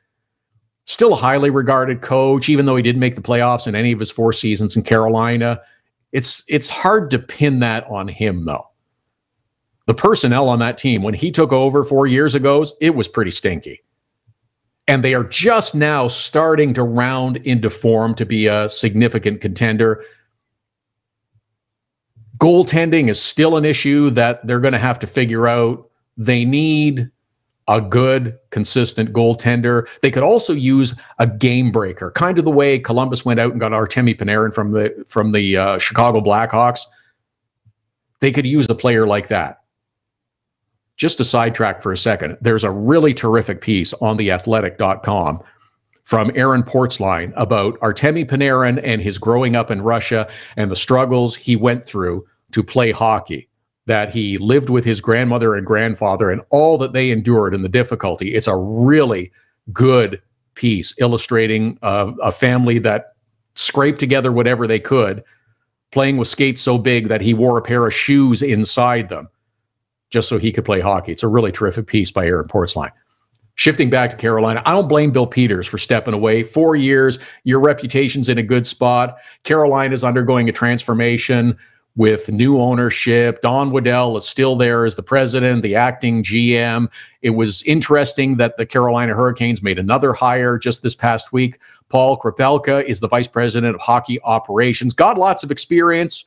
Speaker 2: Still a highly regarded coach, even though he didn't make the playoffs in any of his 4 seasons in Carolina. It's hard to pin that on him, though. The personnel on that team, when he took over 4 years ago, it was pretty stinky. And they are just now starting to round into form to be a significant contender. Goaltending is still an issue that they're going to have to figure out. They need a good, consistent goaltender. They could also use a game breaker, kind of the way Columbus went out and got Artemi Panarin from the Chicago Blackhawks. They could use a player like that. Just to sidetrack for a second, there's a really terrific piece on theathletic.com from Aaron Portzline about Artemi Panarin and his growing up in Russia and the struggles he went through to play hockey, that he lived with his grandmother and grandfather and all that they endured and the difficulty. It's a really good piece illustrating a family that scraped together whatever they could, playing with skates so big that he wore a pair of shoes inside them, just so he could play hockey. It's a really terrific piece by Aaron Portzline. Shifting back to Carolina, I don't blame Bill Peters for stepping away. 4 years, your reputation's in a good spot. Carolina's undergoing a transformation with new ownership. Don Waddell is still there as the president, the acting GM. It was interesting that the Carolina Hurricanes made another hire just this past week. Paul Krapelka is the vice president of hockey operations. Got lots of experience.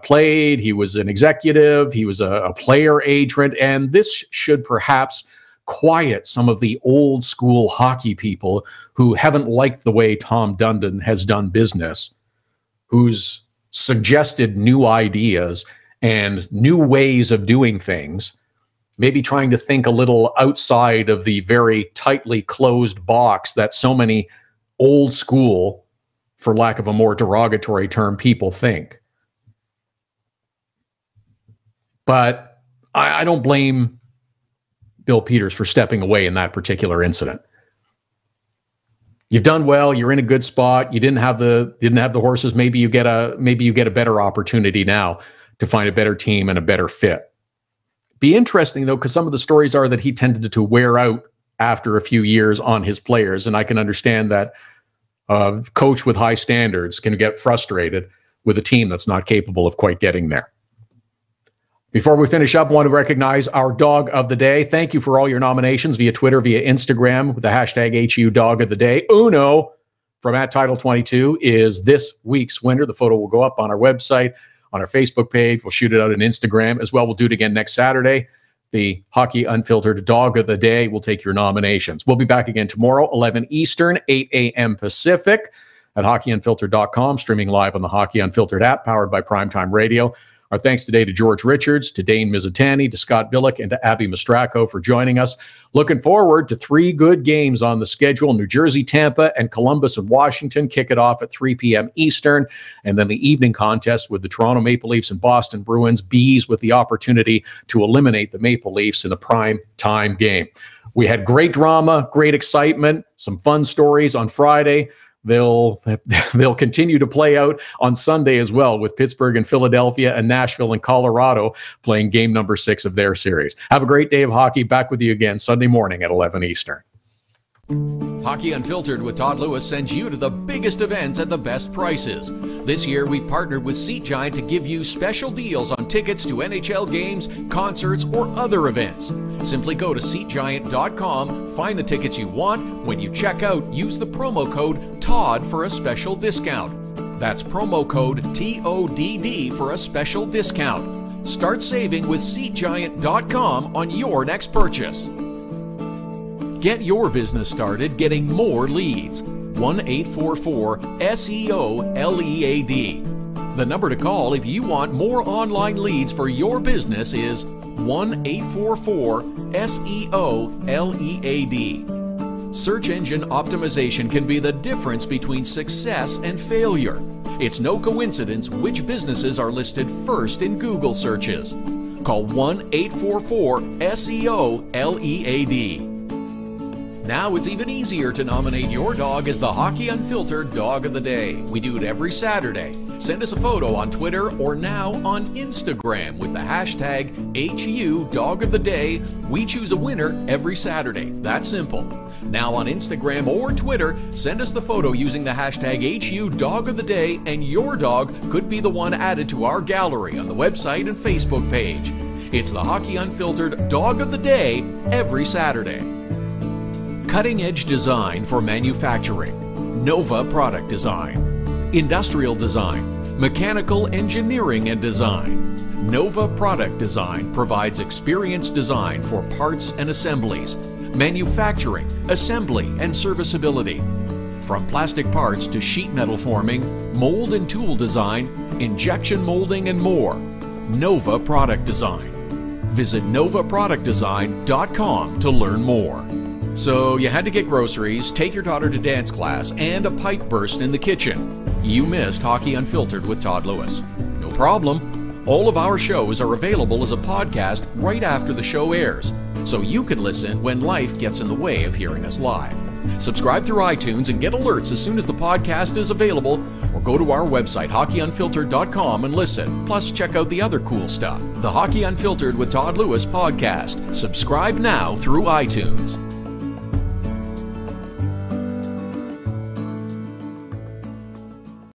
Speaker 2: Played, he was an executive, he was a player agent, and this should perhaps quiet some of the old school hockey people who haven't liked the way Tom Dundon has done business, who's suggested new ideas and new ways of doing things, maybe trying to think a little outside of the very tightly closed box that so many old school, for lack of a more derogatory term, people think. But I don't blame Bill Peters for stepping away in that particular incident. You've done well. You're in a good spot. You didn't have the horses. Maybe you get a better opportunity now to find a better team and a better fit. Be interesting though, because some of the stories are that he tended to wear out after a few years on his players, and I can understand that a coach with high standards can get frustrated with a team that's not capable of quite getting there. Before we finish up, I want to recognize our dog of the day. Thank you for all your nominations via Twitter, via Instagram, with the hashtag HU Dog of the Day. Uno from @Title22 is this week's winner. The photo will go up on our website, on our Facebook page. We'll shoot it out on Instagram as well. We'll do it again next Saturday. The Hockey Unfiltered Dog of the Day will take your nominations. We'll be back again tomorrow, 11 Eastern, 8 a.m. Pacific at hockeyunfiltered.com, streaming live on the Hockey Unfiltered app, powered by Primetime Radio. Our thanks today to George Richards, to Dane Mizutani, to Scott Billeck, and to Abbey Mastracco for joining us. Looking forward to 3 good games on the schedule. New Jersey, Tampa, and Columbus and Washington kick it off at 3 p.m. Eastern. And then the evening contest with the Toronto Maple Leafs and Boston Bruins. Bees with the opportunity to eliminate the Maple Leafs in the prime time game. We had great drama, great excitement, some fun stories on Friday. They'll continue to play out on Sunday as well, with Pittsburgh and Philadelphia and Nashville and Colorado playing game number 6 of their series. Have a great day of hockey. Back with you again Sunday morning at 11 Eastern.
Speaker 3: Hockey Unfiltered with Todd Lewis sends you to the biggest events at the best prices. This year, we've partnered with Seat Giant to give you special deals on tickets to NHL games, concerts, or other events. Simply go to SeatGiant.com, find the tickets you want. When you check out, use the promo code TODD for a special discount. That's promo code TODD for a special discount. Start saving with SeatGiant.com on your next purchase. Get your business started getting more leads. 1-844-SEO-LEAD. The number to call if you want more online leads for your business is 1-844-SEO-LEAD. Search engine optimization can be the difference between success and failure. It's no coincidence which businesses are listed first in Google searches. Call 1-844-SEO-LEAD. Now it's even easier to nominate your dog as the Hockey Unfiltered Dog of the Day. We do it every Saturday. Send us a photo on Twitter or now on Instagram with the hashtag HU Dog of the Day. We choose a winner every Saturday. That's simple. Now on Instagram or Twitter, send us the photo using the hashtag HU Dog of the Day, and your dog could be the one added to our gallery on the website and Facebook page. It's the Hockey Unfiltered Dog of the Day every Saturday. Cutting-edge design for manufacturing. Nova Product Design. Industrial design. Mechanical engineering and design. Nova Product Design provides experienced design for parts and assemblies, manufacturing, assembly, and serviceability. From plastic parts to sheet metal forming, mold and tool design, injection molding, and more. Nova Product Design. Visit novaproductdesign.com to learn more. So you had to get groceries, take your daughter to dance class, and a pipe burst in the kitchen. You missed Hockey Unfiltered with Todd Lewis. No problem. All of our shows are available as a podcast right after the show airs, so you can listen when life gets in the way of hearing us live. Subscribe through iTunes and get alerts as soon as the podcast is available, or go to our website, hockeyunfiltered.com, and listen. Plus, check out the other cool stuff. The Hockey Unfiltered with Todd Lewis podcast. Subscribe now through iTunes.